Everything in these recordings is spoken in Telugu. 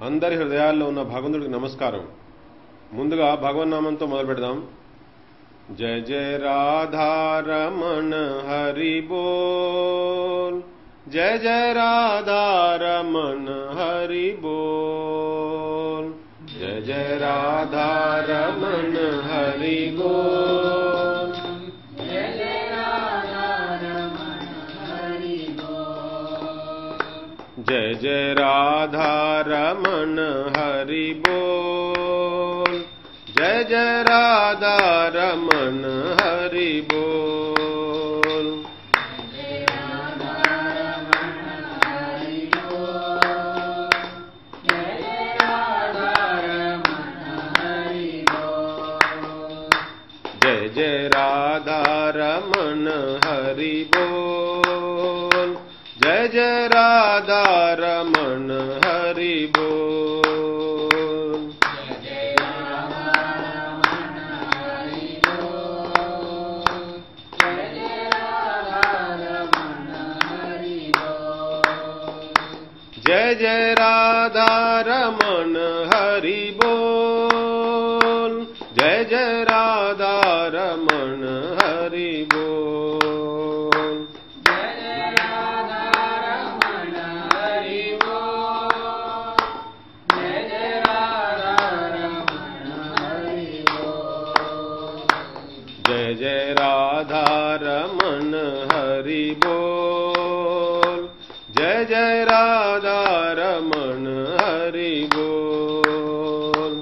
అందరి హృదయాల్లో ఉన్న భగవంతుడికి నమస్కారం. ముందుగా భగవన్నామంతో మొదలు పెడదాం. జయ జయ రాధారమణ హరి బోల్, జయ జయ రాధారమణ హరి బోల్, జయ జయ రాధారమణ హరి బోల్, జయ జయ రాధారమణ హరి బోల్, జయ జయ రాధారమణ హరి బోల్, జయ జయ రాధారమణ హరి బోల్, जय जय राधारमण हरि बोल, जय जय राधारमण हरि बोल, जय जय राधारमण हरि बोल, जय जय राधारमण हरि बोल, जय जय राधारमण हरि बोल, जय जय राधारमण हरि बोल, जय जय राधारमण हरि बोल, जय जय राधारमण हरि बोल, जय जय राधारमण हरि बोल,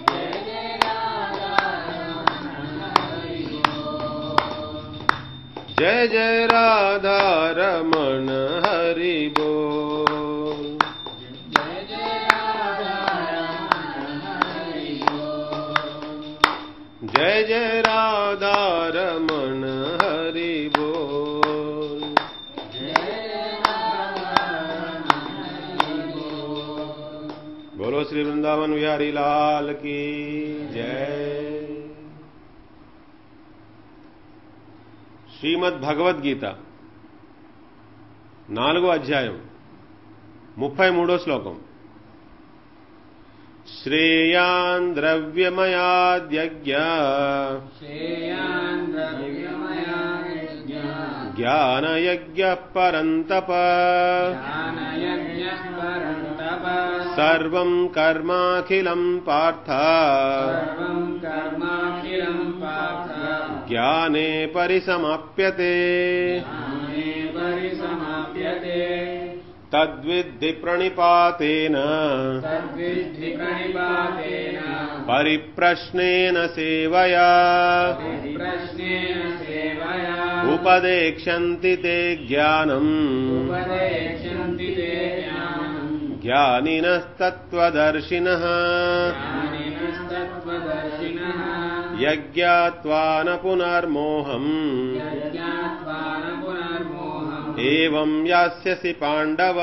जय जय राधारमण हरि बोल, जय जय राधारमण हरि बोल, जय जय राधारमण हरि बोल, जय जय राधारमण हरि बोल, जय जय राधारमण हरि बोल। बोलो श्री वृंदावन बिहारी लाल की जय। శ్రీమద్ భగవద్గీత 4వ అధ్యాయం 33వ శ్లోకం. శ్రేయాన్ ద్రవ్యమయాద్యజ్ఞ జ్ఞానయజ్ఞః పరంతప సర్వం కర్మాఖిలం పార్థ ज्ञाने परिसमाप्यते तद्विद्धि प्रणिपातेन परिप्रश्नेन सेवया उपदेक्ष्यन्ति ते ज्ञानम् ज्ञानिनस्तत्त्वदर्शिनः यज्ञात्वा न पुनर्मोहम् एवं यास्यसि पाण्डव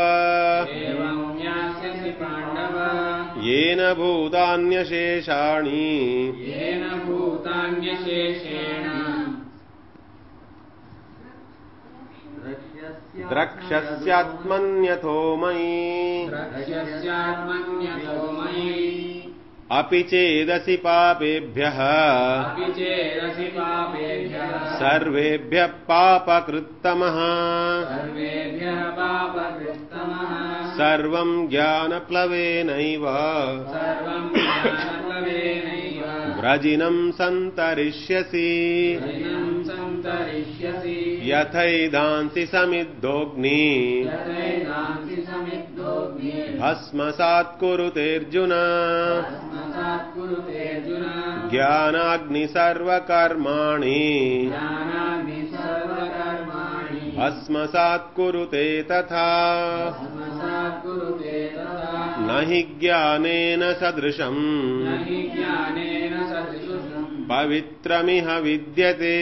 येन भूतान्यशेषाणि द्रक्ष्यस्यात्मन्यथो मयि अपि चेदसि पापेभ्यः सर्वेभ्यः पापकृत्तमः सर्वं ज्ञानप्लवेनैव व्रजिनं सन्तरिष्यसि यथैधांसि समिद्धोऽग्नि भस्मसात् कुरुतेऽर्जुन ज्ञानाग्नि सर्वकर्माणि भस्मसात् कुरुते तथा न हि ज्ञानेन सदृशम् पवित्रमिह विद्यते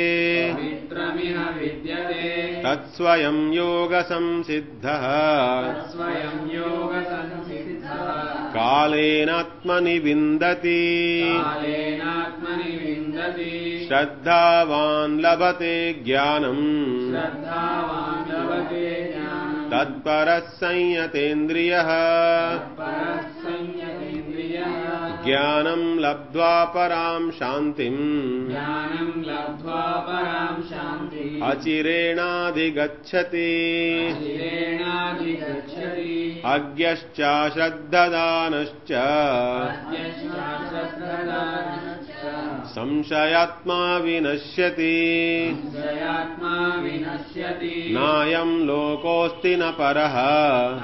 तत्स्वयं योगसंसिद्धः కాలేనాత్మని విందతి కాలేనాత్మని విందతి శ్రద్ధావాన్ లభతే జ్ఞానం శ్రద్ధావాన్ లభతే జ్ఞానం తత్పరః సంయతేంద్రియః తత్పరః సంయతేంద్రియః జ్ఞానం లబ్ధ్వా పరాం శాంతిం జ్ఞానం లబ్ధ్వా పరాం శాంతిం అచిరేణాధిగచ్చతి అచిరేణాధిగచ్చతి అజ్ఞశ్చ శ్రద్ధదానశ్చ సంశయాత్మా వినశ్యతి సంశయాత్మా వినశ్యతి నాయం లోకోస్తి న పరః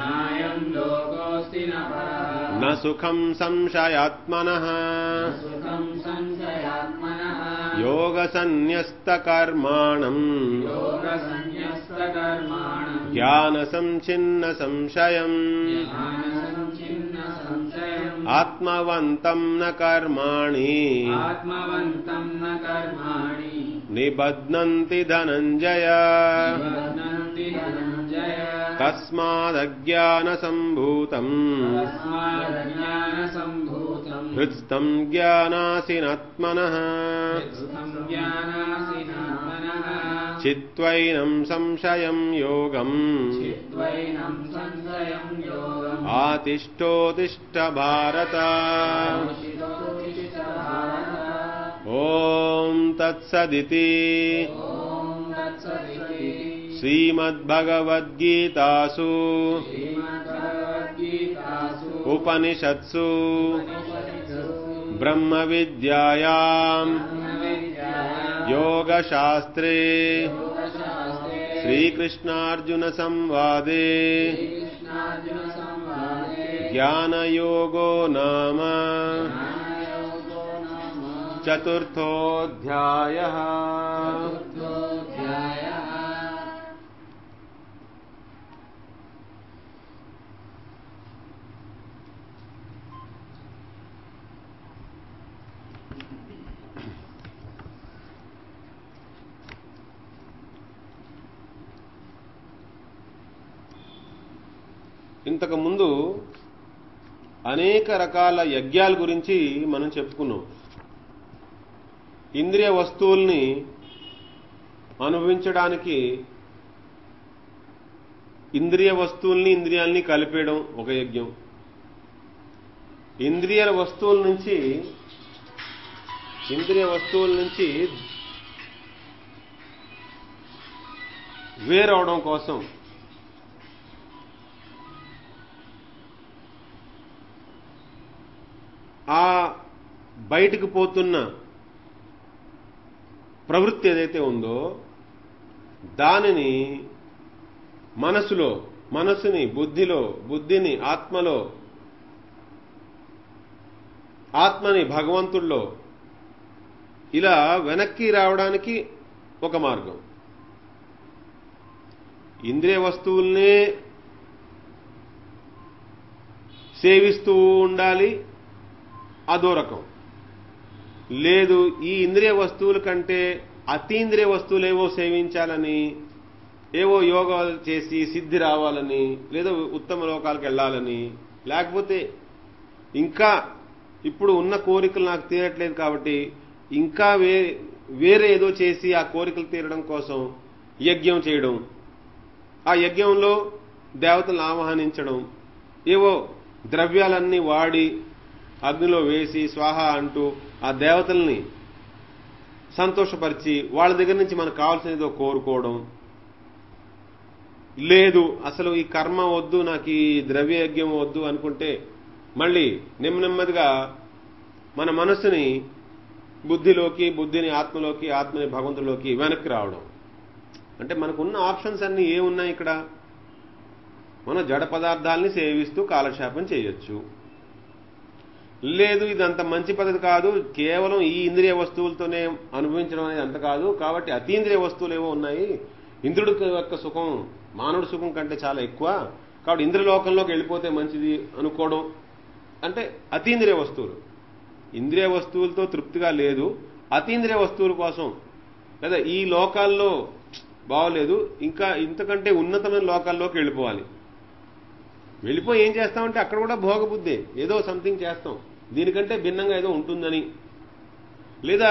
నాయం లోకోస్తి న పరః న సుఖం సంశయాత్మనః సుఖం సంశయాత్మనః యోగసన్యస్తకర్మాణం యోగసన్యస్తకర్మాణం జ్ఞానసంఛిన్న సంశయం జ్ఞానసంఛిన్న సంశయం ఆత్మవంతం న కర్మాణి ఆత్మవంతం న కర్మాణి నిబధ్నంతి ధనంజయ నిబధ్నంతి ధనంజయ తస్మాదజ్ఞానసంభూతం తస్మాదజ్ఞానసంభూతం హృత్స్థం జ్ఞానాసినాత్మనః హృత్స్థం జ్ఞానాసినాత్మనః చిత్వైనం సంశయం యోగం చిత్వైనం సంశయం యోగం ఆతిష్ఠోతిష్ఠ భారత ఓం తత్సదితి ఓం తత్సదితి శ్రీమద్భగవద్గీతాసు శ్రీమద్భగవద్గీతాసు ఉపనిషత్సు ఉపనిషత్సు బ్రహ్మ విద్యాయాం బ్రహ్మవిద్యాయాం యోగశాస్త్రే యోగశాస్త్రే శ్రీకృష్ణార్జున సంవాదే శ్రీకృష్ణార్జున సంవాదే జ్ఞానయోగో నామ జ్ఞానయోగో నామ చతుర్థోऽధ్యాయః. చతుర్థోऽధ్యాయः. ఇంతకు ముందు అనేక రకాల యజ్ఞాల గురించి మనం చెప్పుకున్నాం. ఇంద్రియ వస్తువుల్ని అనుభవించడానికి ఇంద్రియ వస్తువుల్ని ఇంద్రియాల్ని కలిపేయడం ఒక యజ్ఞం. ఇంద్రియ వస్తువుల నుంచి వేరవడం కోసం ఆ బయటికి పోతున్న ప్రవృత్తి ఏదైతే ఉందో దానిని మనసుని బుద్ధిని ఆత్మని భగవంతుల్లో ఇలా వెనక్కి రావడానికి ఒక మార్గం. ఇంద్రియ వస్తువుల్నే సేవిస్తూ ఉండాలి, అదో రకం. లేదు ఈ ఇంద్రియ వస్తువుల కంటే అతీంద్రియ వస్తువులేవో సేవించాలని, ఏవో యోగాలు చేసి సిద్ధి రావాలని, లేదా ఉత్తమ లోకాలకు వెళ్ళాలని, లేకపోతే ఇంకా ఇప్పుడు ఉన్న కోరికలు నాకు తీరట్లేదు కాబట్టి ఇంకా వేరే ఏదో చేసి ఆ కోరికలు తీరడం కోసం యజ్ఞం చేయడం, ఆ యజ్ఞంలో దేవతలను ఆహ్వానించడం, ఏవో ద్రవ్యాలన్నీ వాడి అగ్నిలో వేసి స్వాహ అంటూ ఆ దేవతల్ని సంతోషపరిచి వాళ్ళ దగ్గర నుంచి మనకు కావాల్సినదో కోరుకోవడం. లేదు అసలు ఈ కర్మ వద్దు, నాకు ఈ ద్రవ్యయజ్ఞం వద్దు అనుకుంటే మళ్ళీ నెమ్మదిగా మన మనసుని బుద్ధిని ఆత్మలోకి, ఆత్మని భగవంతులోకి వెనక్కి రావడం. అంటే మనకున్న ఆప్షన్స్ అన్నీ ఏమున్నాయి ఇక్కడ? మనం జడ పదార్థాలని సేవిస్తూ కాలక్షేపం చేయొచ్చు. లేదు ఇదంత మంచి పద్ధతి కాదు, కేవలం ఈ ఇంద్రియ వస్తువులతోనే అనుభవించడం అనేది అంత కాదు, కాబట్టి అతీంద్రియ వస్తువులు ఏవో ఉన్నాయి, ఇంద్రుడి యొక్క సుఖం మానవుడి సుఖం కంటే చాలా ఎక్కువ, కాబట్టి ఇంద్రియలోకంలోకి వెళ్ళిపోతే మంచిది అనుకోవడం. అంటే అతీంద్రియ వస్తువులు, ఇంద్రియ వస్తువులతో తృప్తిగా లేదు, అతీంద్రియ వస్తువుల కోసం, లేదా ఈ లోకాల్లో బాగోలేదు ఇంకా ఇంతకంటే ఉన్నతమైన లోకాల్లోకి వెళ్ళిపోవాలి. వెళ్ళిపోయి ఏం చేస్తామంటే అక్కడ కూడా భోగబుద్ధే, ఏదో సంథింగ్ చేస్తాం, దీనికంటే భిన్నంగా ఏదో ఉంటుందని, లేదా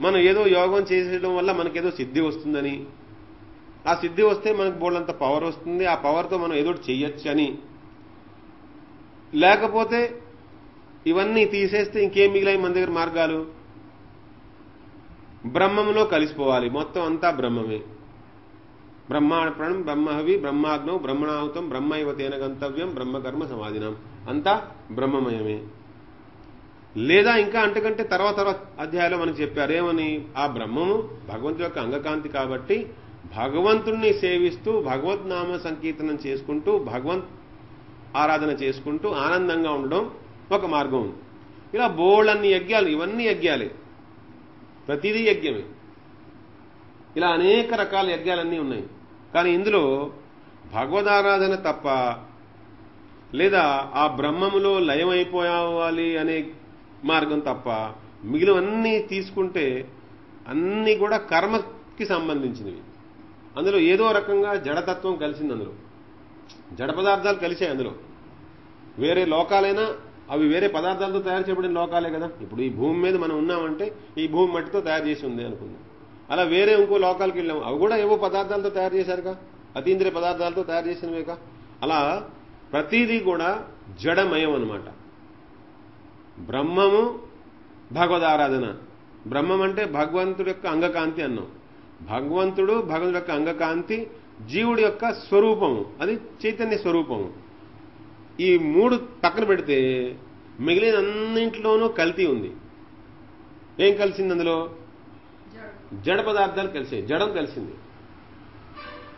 మనం ఏదో యోగం చేసేయడం వల్ల మనకేదో సిద్ధి వస్తుందని, ఆ సిద్ధి వస్తే మనకు బోళ్ళంత పవర్ వస్తుంది, ఆ పవర్తో మనం ఏదో చెయ్యొచ్చు అని, లేకపోతే ఇవన్నీ తీసేస్తే ఇంకేం మిగిలాయి మన దగ్గర మార్గాలు? బ్రహ్మంలో కలిసిపోవాలి, మొత్తం అంతా బ్రహ్మమే. బ్రహ్మార్పణం బ్రహ్మహవి బ్రహ్మాగ్నౌ బ్రహ్మణాహుతం బ్రహ్మైవ తేన గంతవ్యం బ్రహ్మకర్మ సమాధినం, అంతా బ్రహ్మమయమే. లేదా ఇంకా అంతకంటే తర్వాత అధ్యాయంలో మనకు చెప్పారు ఏమని, ఆ బ్రహ్మము భగవంతుడి యొక్క అంగకాంతి కాబట్టి భగవంతుణ్ణి సేవిస్తూ భగవద్నామ సంకీర్తనం చేసుకుంటూ భగవంత్ ఆరాధన చేసుకుంటూ ఆనందంగా ఉండడం ఒక మార్గం ఉంది. ఇలా బోళ్ళన్ని యజ్ఞాలు, ఇవన్నీ యజ్ఞాలే, ప్రతిదీ యజ్ఞమే. ఇలా అనేక రకాల యజ్ఞాలన్నీ ఉన్నాయి. కానీ ఇందులో భగవదారాధన తప్ప, లేదా ఆ బ్రహ్మములో లయమైపోవాలి అనే మార్గం తప్ప మిగిలినవన్నీ తీసుకుంటే అన్నీ కూడా కర్మకి సంబంధించినవి. అందులో ఏదో రకంగా జడతత్వం కలిసింది, అందులో జడ పదార్థాలు కలిసాయి. అందులో వేరే లోకాలైనా అవి వేరే పదార్థాలతో తయారు చేయబడిన లోకాలే కదా. ఇప్పుడు ఈ భూమి మీద మనం ఉన్నామంటే ఈ భూమి మట్టితో తయారు చేసి ఉంది అనుకుందాం. అలా వేరే ఇంకో లోకాలకు వెళ్ళాము, అవి కూడా ఏవో పదార్థాలతో తయారు చేశారుగా, అతీంద్రియ పదార్థాలతో తయారు చేసినవేగా. అలా ప్రతిదీ కూడా జడమయం అన్నమాట. బ్రహ్మము భగవదారాధన. బ్రహ్మం అంటే భగవంతుడి యొక్క అంగకాంతి అన్నాం. భగవంతుడు భగవంతుడి యొక్క అంగకాంతి జీవుడి యొక్క స్వరూపము, అది చైతన్య స్వరూపము. ఈ మూడు పక్కన పెడితే మిగిలిన అన్నింటిలోనూ కల్తీ ఉంది. ఏం కలిసింది అందులో? జడ పదార్థాలు కలిసాయి, జడం కలిసింది.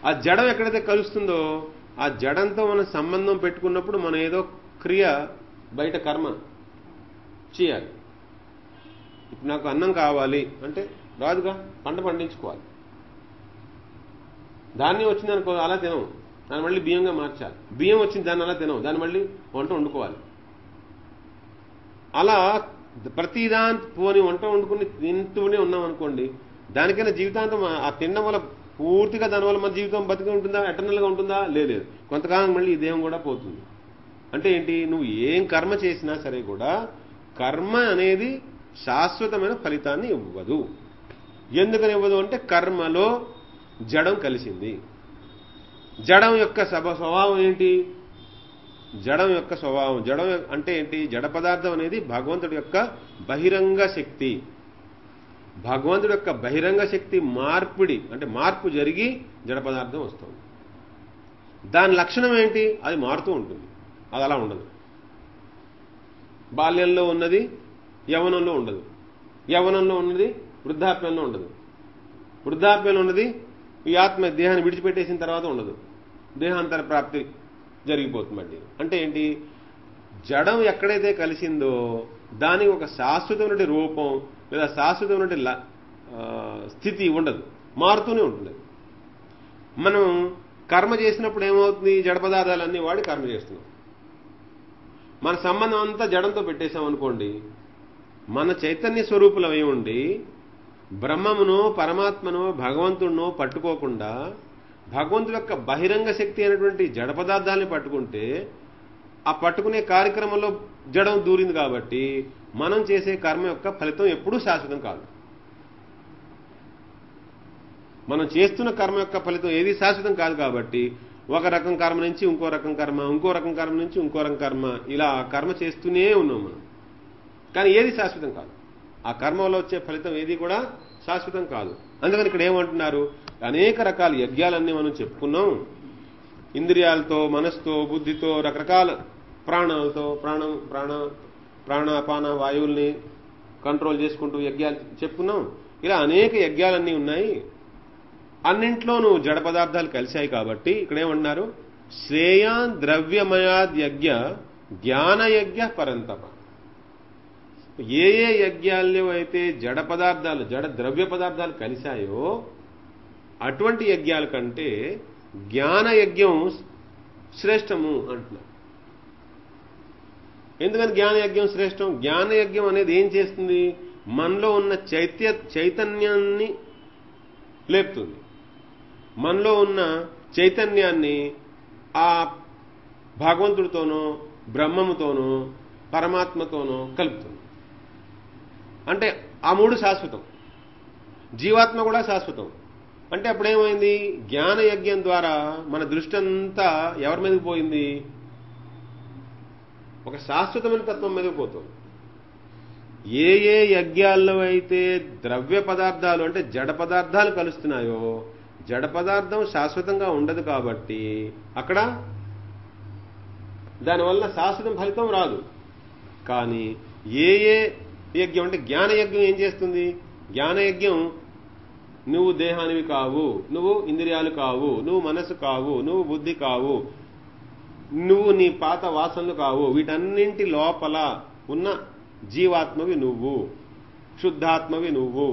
ఆ జడం ఎక్కడైతే కలుస్తుందో ఆ జడంతో మనం సంబంధం పెట్టుకున్నప్పుడు మనం ఏదో క్రియ, బయట కర్మ చేయాలి. ఇప్పుడు నాకు అన్నం కావాలి అంటే రాదుగా, పంట పండించుకోవాలి. ధాన్యం వచ్చింది అనుకో, అలా తినం, దాన్ని మళ్ళీ బియ్యంగా మార్చాలి. బియ్యం వచ్చింది, దాన్ని అలా తినం, దాన్ని మళ్ళీ వంట వండుకోవాలి. అలా ప్రతిదాని పోని వంట వండుకుని తింటూనే ఉన్నాం అనుకోండి, దానికైనా జీవితాంతం ఆ తినడం వల్ల పూర్తిగా దానివల్ల మన జీవితం బతికి ఉంటుందా, ఎటర్నల్గా ఉంటుందా? లేదు. కొంతకాలం మళ్ళీ ఈ దేహం కూడా పోతుంది. అంటే ఏంటి, నువ్వు ఏం కర్మ చేసినా సరే కూడా కర్మ అనేది శాశ్వతమైన ఫలితాన్ని ఇవ్వదు. ఎందుకని ఇవ్వదు అంటే కర్మలో జడం కలిసింది. జడం యొక్క స్వభావం ఏంటి? జడం యొక్క స్వభావం, జడం అంటే ఏంటి? జడ పదార్థం అనేది భగవంతుడి యొక్క బహిరంగ శక్తి. భగవంతుడి యొక్క బహిరంగ శక్తి మార్పిడి, అంటే మార్పు జరిగి జడ పదార్థం వస్తుంది. దాని లక్షణం ఏంటి? అది మారుతూ ఉంటుంది, అది అలా ఉండదు. బాల్యంలో ఉన్నది యవ్వనంలో ఉండదు, యవ్వనంలో ఉన్నది వృద్ధాప్యంలో ఉండదు, వృద్ధాప్యంలో ఉన్నది ఈ ఆత్మ దేహాన్ని విడిచిపెట్టేసిన తర్వాత ఉండదు, దేహాంతర ప్రాప్తి జరిగిపోతుంది. అంటే ఏంటి? జడం ఎక్కడైతే కలిసిందో దానికి ఒక శాశ్వతమైన రూపం లేదా శాశ్వతమైన స్థితి ఉండదు, మారుతూనే ఉంటుంది. మనం కర్మ చేసినప్పుడు ఏమవుతుంది? జడ పదార్థాలన్నీ వాడి కర్మ చేస్తున్నాం. మన సంబంధం అంతా జడంతో పెట్టేశాం అనుకోండి, మన చైతన్య స్వరూపులమై ఉండి బ్రహ్మమునో పరమాత్మనో భగవంతుడినో పట్టుకోకుండా భగవంతుడి యొక్క బహిరంగ శక్తి అయినటువంటి జడ పదార్థాలని పట్టుకుంటే ఆ పట్టుకునే కార్యక్రమంలో జడం దూరింది కాబట్టి మనం చేసే కర్మ యొక్క ఫలితం ఎప్పుడూ శాశ్వతం కాదు. మనం చేస్తున్న కర్మ యొక్క ఫలితం ఏది శాశ్వతం కాదు కాబట్టి ఒక రకం కర్మ నుంచి ఇంకో రకం కర్మ, ఇంకో రకం కర్మ నుంచి ఇంకో రకం కర్మ, ఇలా కర్మ చేస్తూనే ఉన్నాం మనం. కానీ ఏది శాశ్వతం కాదు, ఆ కర్మలో వచ్చే ఫలితం ఏది కూడా శాశ్వతం కాదు. అందుకని ఇక్కడ ఏమంటున్నారు? అనేక రకాల యజ్ఞాలన్నీ మనం చెప్పుకున్నాం. ఇంద్రియాలతో, మనసుతో, బుద్ధితో, రకరకాల ప్రాణాలతో, ప్రాణాపాన వాయువుల్ని కంట్రోల్ చేసుకుంటూ యజ్ఞాలు చెప్పుకున్నాం. ఇలా అనేక యజ్ఞాలన్నీ ఉన్నాయి. అన్నింట్లోనూ జడ పదార్థాలు కలిశాయి కాబట్టి ఇక్కడ ఏమన్నారు? శ్రేయాన్ ద్రవ్యమయాద్యజ్ఞ జ్ఞానయజ్ఞ పరంతప. ఏ ఏ యజ్ఞాల్లో అయితే జడ పదార్థాలు, జడ ద్రవ్య పదార్థాలు కలిశాయో అటువంటి యజ్ఞాల కంటే జ్ఞానయజ్ఞం శ్రేష్టము అంటున్నారు. ఎందుకని జ్ఞానయజ్ఞం శ్రేష్టం? జ్ఞానయజ్ఞం అనేది ఏం చేస్తుంది? మనలో ఉన్న చైతన్యాన్ని లేపుతుంది. మనలో ఉన్న చైతన్యాన్ని ఆ భగవంతుడితోనో బ్రహ్మముతోనో పరమాత్మతోనో కలుపుతుంది. అంటే ఆ మూడు శాశ్వతం, జీవాత్మ కూడా శాశ్వతం. అంటే అప్పుడేమైంది, జ్ఞానయజ్ఞం ద్వారా మన దృష్టి అంతా ఎవరి మీదకి పోయింది, ఒక శాశ్వతమైన తత్వం మీదకి పోతుంది. ఏ ఏ యజ్ఞాల్లో అయితే ద్రవ్య పదార్థాలు అంటే జడ పదార్థాలు కలుస్తున్నాయో, జడ పదార్థం శాశ్వతంగా ఉండదు కాబట్టి అక్కడ దానివల్ల శాశ్వతం ఫలితం రాదు. కానీ ఏ ఏ యజ్ఞం అంటే జ్ఞానయజ్ఞం ఏం చేస్తుంది, జ్ఞానయజ్ఞం నువ్వు దేహానివి కావు, నువ్వు ఇంద్రియాలు కావు, నువ్వు మనసు కావు, నువ్వు బుద్ధి కావు, నువ్వు నీ పాత వాసనలు కావు, వీటన్నింటి లోపల ఉన్న జీవాత్మవి నువ్వు, శుద్ధాత్మవి నువ్వు.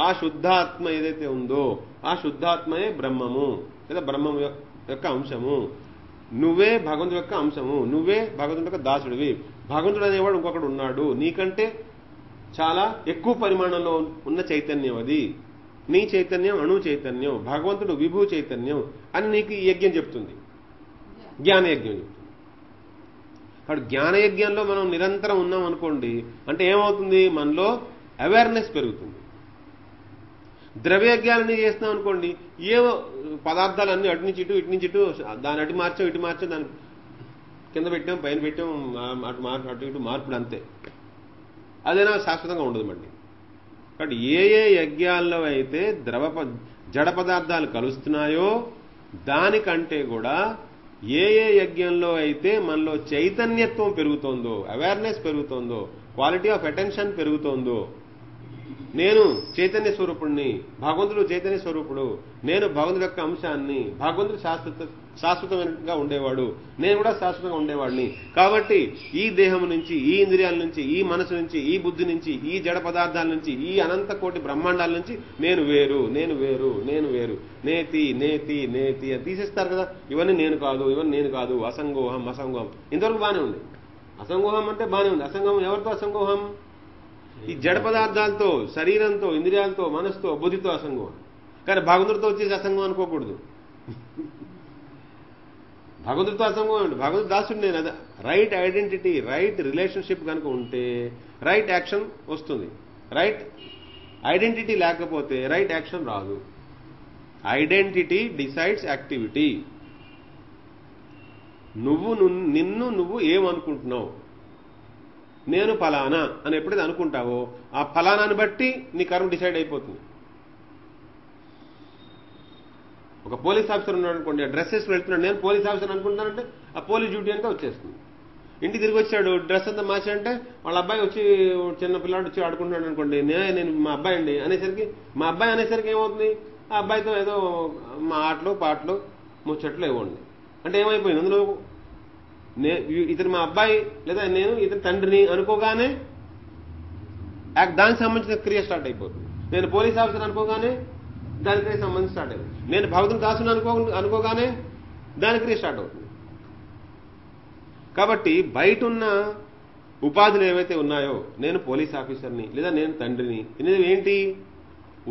ఆ శుద్ధాత్మ ఏదైతే ఉందో ఆ శుద్ధాత్మయే బ్రహ్మము లేదా బ్రహ్మం యొక్క అంశము. నువ్వే భగవంతుడి యొక్క అంశము, నువ్వే భగవంతుడి యొక్క దాసుడివి. భగవంతుడు అనేవాడు ఇంకొకడు ఉన్నాడు, నీకంటే చాలా ఎక్కువ పరిమాణంలో ఉన్న చైతన్యం అది. నీ చైతన్యం అణు చైతన్యం, భగవంతుడు విభూ చైతన్యం అని నీకు ఈ యజ్ఞం చెప్తుంది, జ్ఞానయజ్ఞం చెప్తుంది. కాబట్టి జ్ఞానయజ్ఞంలో మనం నిరంతరం ఉన్నాం అనుకోండి, అంటే ఏమవుతుంది, మనలో అవేర్నెస్ పెరుగుతుంది. ద్రవ్యయజ్ఞాలన్నీ చేస్తున్నాం అనుకోండి, ఏవో పదార్థాలన్నీ అటు నుంచి ఇటు, ఇటు నుంచి ఇటు, దాని అటు మార్చాం ఇటు మార్చాం, దాని కింద పెట్టాం పైన పెట్టాం, అటు ఇటు మార్పుడు అంతే. అదేనా శాశ్వతంగా ఉండదు మళ్ళీ. కాబట్టి ఏ ఏ యజ్ఞాల్లో అయితే జడ పదార్థాలు కలుస్తున్నాయో దానికంటే కూడా ఏ ఏ యజ్ఞంలో అయితే మనలో చైతన్యత్వం పెరుగుతోందో, అవేర్నెస్ పెరుగుతోందో, క్వాలిటీ ఆఫ్ అటెన్షన్ పెరుగుతోందో, నేను చైతన్య స్వరూపుణ్ణి, భగవంతుడు చైతన్య స్వరూపుడు, నేను భగవంతుడి యొక్క అంశాన్ని, భగవంతుడు శాశ్వతంగా ఉండేవాడు, నేను కూడా శాశ్వతంగా ఉండేవాడిని. కాబట్టి ఈ దేహం నుంచి, ఈ ఇంద్రియాల నుంచి, ఈ మనసు నుంచి, ఈ బుద్ధి నుంచి, ఈ జడ పదార్థాల నుంచి, ఈ అనంత కోటి బ్రహ్మాండాల నుంచి నేను వేరు, నేను వేరు, నేను వేరు, నేతి నేతి నేతి అని తీసేస్తారు కదా. ఇవన్నీ నేను కాదు, ఇవన్నీ నేను కాదు, అసంగోహం అసంగోహం. ఇంతవరకు బానే ఉంది. అసంగోహం అంటే బానే ఉంది. అసంగోహం ఎవరితో అసంగోహం, ఈ జడ పదార్థాలతో, శరీరంతో, ఇంద్రియాలతో, మనసుతో, బుద్ధితో అసంగం. కానీ భగవంతుడితో వచ్చేసి అసంగం అనుకోకూడదు. భగవంతుడితో అసంగం ఏమిటి, భగవంతుడు దాసుడు నేను. అదే రైట్ ఐడెంటిటీ, రైట్ రిలేషన్షిప్ కనుక ఉంటే రైట్ యాక్షన్ వస్తుంది. రైట్ ఐడెంటిటీ లేకపోతే రైట్ యాక్షన్ రాదు. Identity decides activity. నిన్ను నువ్వు ఏమనుకుంటున్నావు, నేను ఫలానా అని ఎప్పుడైతే అనుకుంటావో ఆ ఫలానాన్ని బట్టి నీ కర్మ డిసైడ్ అయిపోతుంది. ఒక పోలీస్ ఆఫీసర్ ఉన్నాడు అనుకోండి, డ్రెస్ వేసుకుని వెళ్తున్నాడు, నేను పోలీస్ ఆఫీసర్ అనుకుంటానంటే ఆ పోలీస్ డ్యూటీ అంతా వచ్చేస్తుంది. ఇంటికి తిరిగి వచ్చాడు, డ్రెస్ అంతా మార్చాడంటే వాళ్ళ అబ్బాయి వచ్చి, చిన్న పిల్లాడు వచ్చి ఆడుకుంటున్నాడు అనుకోండి, నేను మా అబ్బాయి అండి అనేసరికి, మా అబ్బాయి అనేసరికి ఏమవుతుంది, ఆ అబ్బాయితో ఏదో మా ఆటలు పాటలు ముచ్చట్లు ఇవ్వండి అంటే ఏమైపోయింది, అందులో ఇతను మా అబ్బాయి లేదా నేను ఇతని తండ్రిని అనుకోగానే దానికి సంబంధించిన క్రియ స్టార్ట్ అయిపోతుంది. నేను పోలీస్ ఆఫీసర్ అనుకోగానే దాని క్రియ సంబంధించి స్టార్ట్ అవుతుంది. నేను భగవంతుని దాసుని అనుకోగానే దాని క్రియ స్టార్ట్ అవుతుంది. కాబట్టి బయట ఉన్న ఉపాధులు ఏవైతే ఉన్నాయో, నేను పోలీస్ ఆఫీసర్ని లేదా నేను తండ్రిని, ఇది ఏంటి,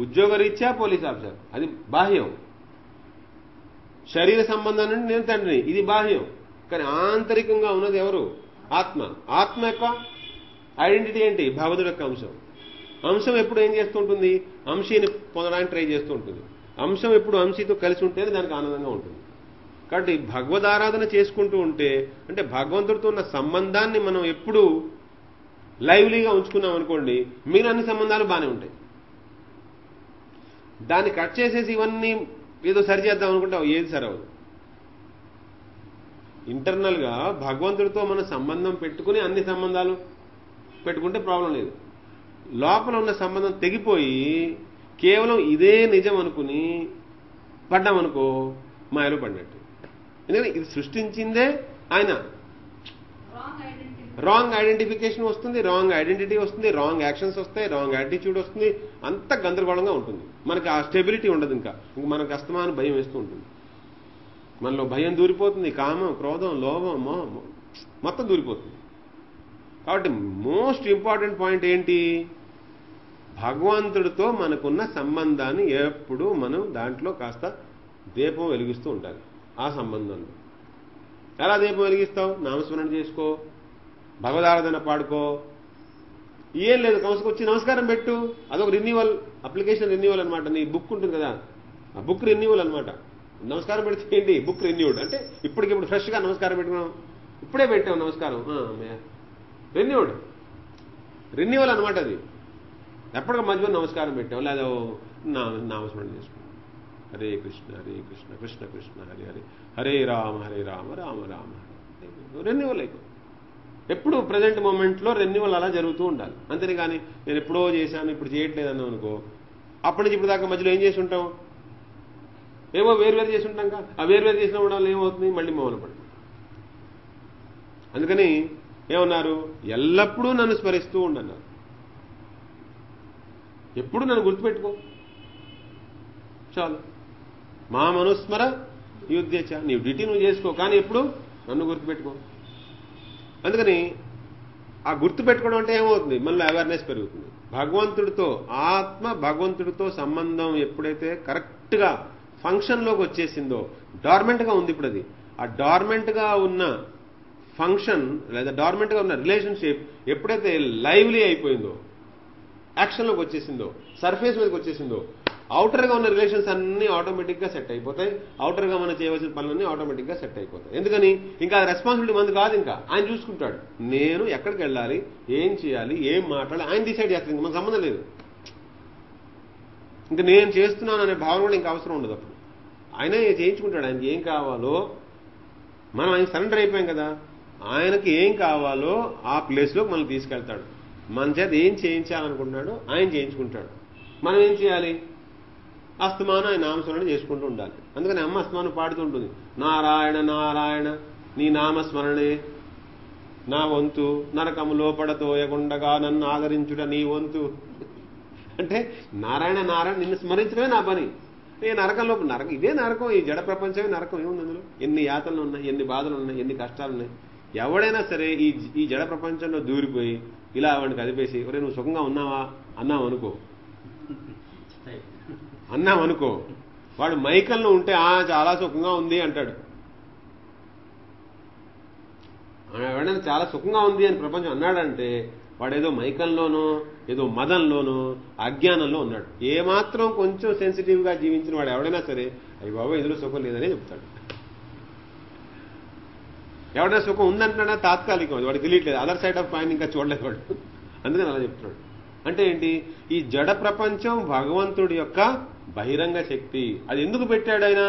ఉద్యోగరీత్యా పోలీస్ ఆఫీసర్, అది బాహ్యం. శరీర సంబంధం నుండి నేను తండ్రిని, ఇది బాహ్యం. కానీ ఆంతరికంగా ఉన్నది ఎవరు, ఆత్మ. ఆత్మ యొక్క ఐడెంటిటీ ఏంటి, భగవంతుడి యొక్క అంశం. అంశం ఎప్పుడు ఏం చేస్తూ ఉంటుంది, అంశీని పొందడానికి ట్రై చేస్తూ ఉంటుంది. అంశం ఎప్పుడు అంశీతో కలిసి ఉంటేనే దానికి ఆనందంగా ఉంటుంది. కాబట్టి భగవదారాధన చేసుకుంటూ ఉంటే, అంటే భగవంతుడితో ఉన్న సంబంధాన్ని మనం ఎప్పుడు లైవ్లీగా ఉంచుకున్నాం అనుకోండి, మీరు అన్ని సంబంధాలు బాగానే ఉంటాయి. దాన్ని కట్ చేసేసి ఇవన్నీ ఏదో సరిచేద్దాం అనుకుంటే ఏది సరవదు. ఇంటర్నల్ గా భగవంతుడితో మన సంబంధం పెట్టుకుని అన్ని సంబంధాలు పెట్టుకుంటే ప్రాబ్లం లేదు. లోపల ఉన్న సంబంధం తెగిపోయి కేవలం ఇదే నిజం అనుకుని పడ్డామనుకో, మాయలో పడినట్టు. ఎందుకంటే ఇది సృష్టించిందే ఆయన. రాంగ్ ఐడెంటిఫికేషన్ వస్తుంది, రాంగ్ ఐడెంటిటీ వస్తుంది, రాంగ్ యాక్షన్స్ వస్తాయి, రాంగ్ యాటిట్యూడ్ వస్తుంది, అంత గందరగోళంగా ఉంటుంది. మనకి ఆ స్టెబిలిటీ ఉండదు. ఇంకా మనకు అస్తమానం భయం వేస్తూ ఉంటుంది. మనలో భయం దూరిపోతుంది, కామం, క్రోధం, లోభం, మోహం మొత్తం దూరిపోతుంది. కాబట్టి మోస్ట్ ఇంపార్టెంట్ పాయింట్ ఏంటి, భగవంతుడితో మనకున్న సంబంధాన్ని ఎప్పుడు మనం దాంట్లో కాస్త దీపం వెలిగిస్తూ ఉండాలి. ఆ సంబంధంలో ఎలా దీపం వెలిగిస్తావు? నామస్మరణ చేసుకో, భగవదారాధన పాడుకో, ఏం లేదు, కమసుకొచ్చి నమస్కారం పెట్టు. అదొక రెన్యువల్, అప్లికేషన్ రెన్యువల్ అనమాట. నీ బుక్ ఉంటుంది కదా, ఆ బుక్ రెన్యువల్ అనమాట. నమస్కారం పెడితే ఏంటి? బుక్ రెన్యూడ్ అంటే ఇప్పటికిప్పుడు ఫ్రెష్గా నమస్కారం పెట్టుకున్నాం, ఇప్పుడే పెట్టాం నమస్కారం, రెన్యువల్ అనమాట అది. ఎప్పటికీ మధ్యలో నమస్కారం పెట్టాం, లేదా నామస్మరణ చేసుకున్నాం. హరే కృష్ణ కృష్ణ కృష్ణ హరే హరే, హరే రామ రామ రామ. రెన్యువల్ అయిపోయింది. ఎప్పుడు ప్రజెంట్ మూమెంట్లో రెన్యువల్ అలా జరుగుతూ ఉండాలి. అంతేనే కానీ నేను ఎప్పుడో చేశాను ఇప్పుడు చేయట్లేదు అన్నాం అనుకో, అప్పటి నుంచి ఇప్పుడు దాకా మధ్యలో ఏం చేసి ఉంటాం? ఏవో వేరువేరు చేసి ఉంటాం కదా. ఆ వేరువేరు చేసిన వల్ల ఏమవుతుంది? మళ్ళీ మౌన పడుతుంది. అందుకని ఏమన్నారు? ఎల్లప్పుడూ నన్ను స్మరిస్తూ ఉండన్నారు. ఎప్పుడు నన్ను గుర్తుపెట్టుకో చాలు. మా మనుస్మర యుద్ధేచ, నీవు డ్యూటీ నువ్వు చేసుకో, కానీ ఎప్పుడు నన్ను గుర్తుపెట్టుకో. అందుకని ఆ గుర్తుపెట్టుకోవడం అంటే ఏమవుతుంది? మనలో అవేర్నెస్ పెరుగుతుంది. భగవంతుడితో, ఆత్మ భగవంతుడితో సంబంధం ఎప్పుడైతే కరెక్ట్గా ఫంక్షన్లోకి వచ్చేసిందో, డార్మెంట్గా ఉంది ఇప్పుడు అది, ఆ డార్మెంట్గా ఉన్న ఫంక్షన్ లేదా డార్మెంట్గా ఉన్న రిలేషన్షిప్ ఎప్పుడైతే లైవ్లీ అయిపోయిందో, యాక్షన్లోకి వచ్చేసిందో, సర్ఫేస్ మీదకి వచ్చేసిందో, అవుటర్గా ఉన్న రిలేషన్స్ అన్నీ ఆటోమేటిక్గా సెట్ అయిపోతాయి. అవుటర్గా మనం చేయవలసిన పనులన్నీ ఆటోమేటిక్గా సెట్ అయిపోతాయి. ఎందుకని? ఇంకా రెస్పాన్సిబిలిటీ మంది కాదు, ఇంకా ఆయన చూసుకుంటాడు. నేను ఎక్కడికి వెళ్ళాలి, ఏం చేయాలి, ఏం మాట్లాడాలి ఆయన డిసైడ్ చేస్తాను. ఇంకా మనకు సంబంధం లేదు. ఇంకా నేను చేస్తున్నాను అనే భావన కూడా ఇంకా అవసరం ఉండదు. అప్పుడు ఆయనే చేయించుకుంటాడు. ఆయనకి ఏం కావాలో మనం ఆయన సరెండర్ అయిపోయాం కదా, ఆయనకి ఏం కావాలో ఆ ప్లేస్లోకి మనం తీసుకెళ్తాడు. మన చేత ఏం చేయించాలనుకుంటున్నాడో ఆయన చేయించుకుంటాడు. మనం ఏం చేయాలి? అస్తమానం ఆయన నామస్మరణ చేసుకుంటూ ఉండాలి. అందుకని అమ్మ అస్తమానం పాడుతూ ఉంటుంది, నారాయణ నారాయణ నీ నామస్మరణే నా వంతు, నరకములో పడతోయకుండగా నన్ను ఆదరించుట నీ వంతు. అంటే నారాయణ నారాయణ నిన్ను స్మరించడమే నా పని. నరకంలో నరకం, ఇదే నరకం, ఈ జడ ప్రపంచమే నరకం. ఏముంది అందులో? ఎన్ని యాతనలు ఉన్నాయి, ఎన్ని బాధలు ఉన్నాయి, ఎన్ని కష్టాలు ఉన్నాయి. ఎవడైనా సరే ఈ జడ ప్రపంచంలో దూరిపోయి ఇలా వాడిని కదిపేసి ఒరే నువ్వు సుఖంగా ఉన్నావా అన్నావనుకో, వాడు మైకల్లో ఉంటే చాలా సుఖంగా ఉంది అంటాడు. ఎవడైనా చాలా సుఖంగా ఉంది అని ప్రపంచం అన్నాడంటే వాడేదో మైకంలోనో ఏదో మదంలోనో అజ్ఞానంలో ఉన్నాడు. ఏమాత్రం కొంచెం సెన్సిటివ్గా జీవించిన వాడు ఎవడైనా సరే అయ్యి బాబా ఇందులో సుఖం లేదనే చెప్తాడు. ఎవడైనా సుఖం ఉందంటున్నా తాత్కాలికం, వాడికి తెలియట్లేదు, అదర్ సైడ్ ఆఫ్ పాయింట్ ఇంకా చూడలేదు వాడు, అందుకని అలా చెప్తున్నాడు. అంటే ఏంటి? ఈ జడ ప్రపంచం భగవంతుడి యొక్క బహిరంగ శక్తి. అది ఎందుకు పెట్టాడు ఆయన?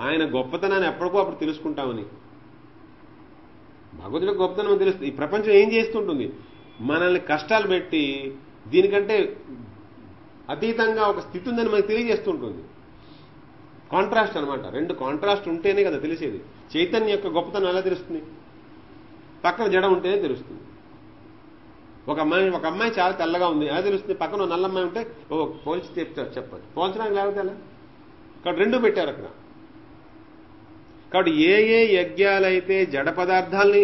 ఆయన గొప్పతనాన్ని ఎప్పటికో అప్పుడు తెలుసుకుంటామని. భగవంతుడి గొప్పతనం తెలుస్తుంది. ఈ ప్రపంచం ఏం చేస్తుంటుంది? మనల్ని కష్టాలు పెట్టి దీనికంటే అతీతంగా ఒక స్థితి ఉందని మనకు తెలియజేస్తుంటుంది. కాంట్రాస్ట్ అనమాట. రెండు కాంట్రాస్ట్ ఉంటేనే కదా తెలిసేది. చైతన్య యొక్క గొప్పతనం ఎలా తెలుస్తుంది? పక్కన జడ ఉంటేనే తెలుస్తుంది. ఒక అమ్మాయి చాలా తెల్లగా ఉంది ఎలా తెలుస్తుంది? పక్కన నల్ల అమ్మాయి ఉంటే పోల్చి చెప్పచ్చు. పోల్చడానికి లేకపోతే ఎలా? కాబట్టి రెండు పెట్టారు అక్కడ. కాబట్టి ఏ యజ్ఞాలైతే జడ పదార్థాలని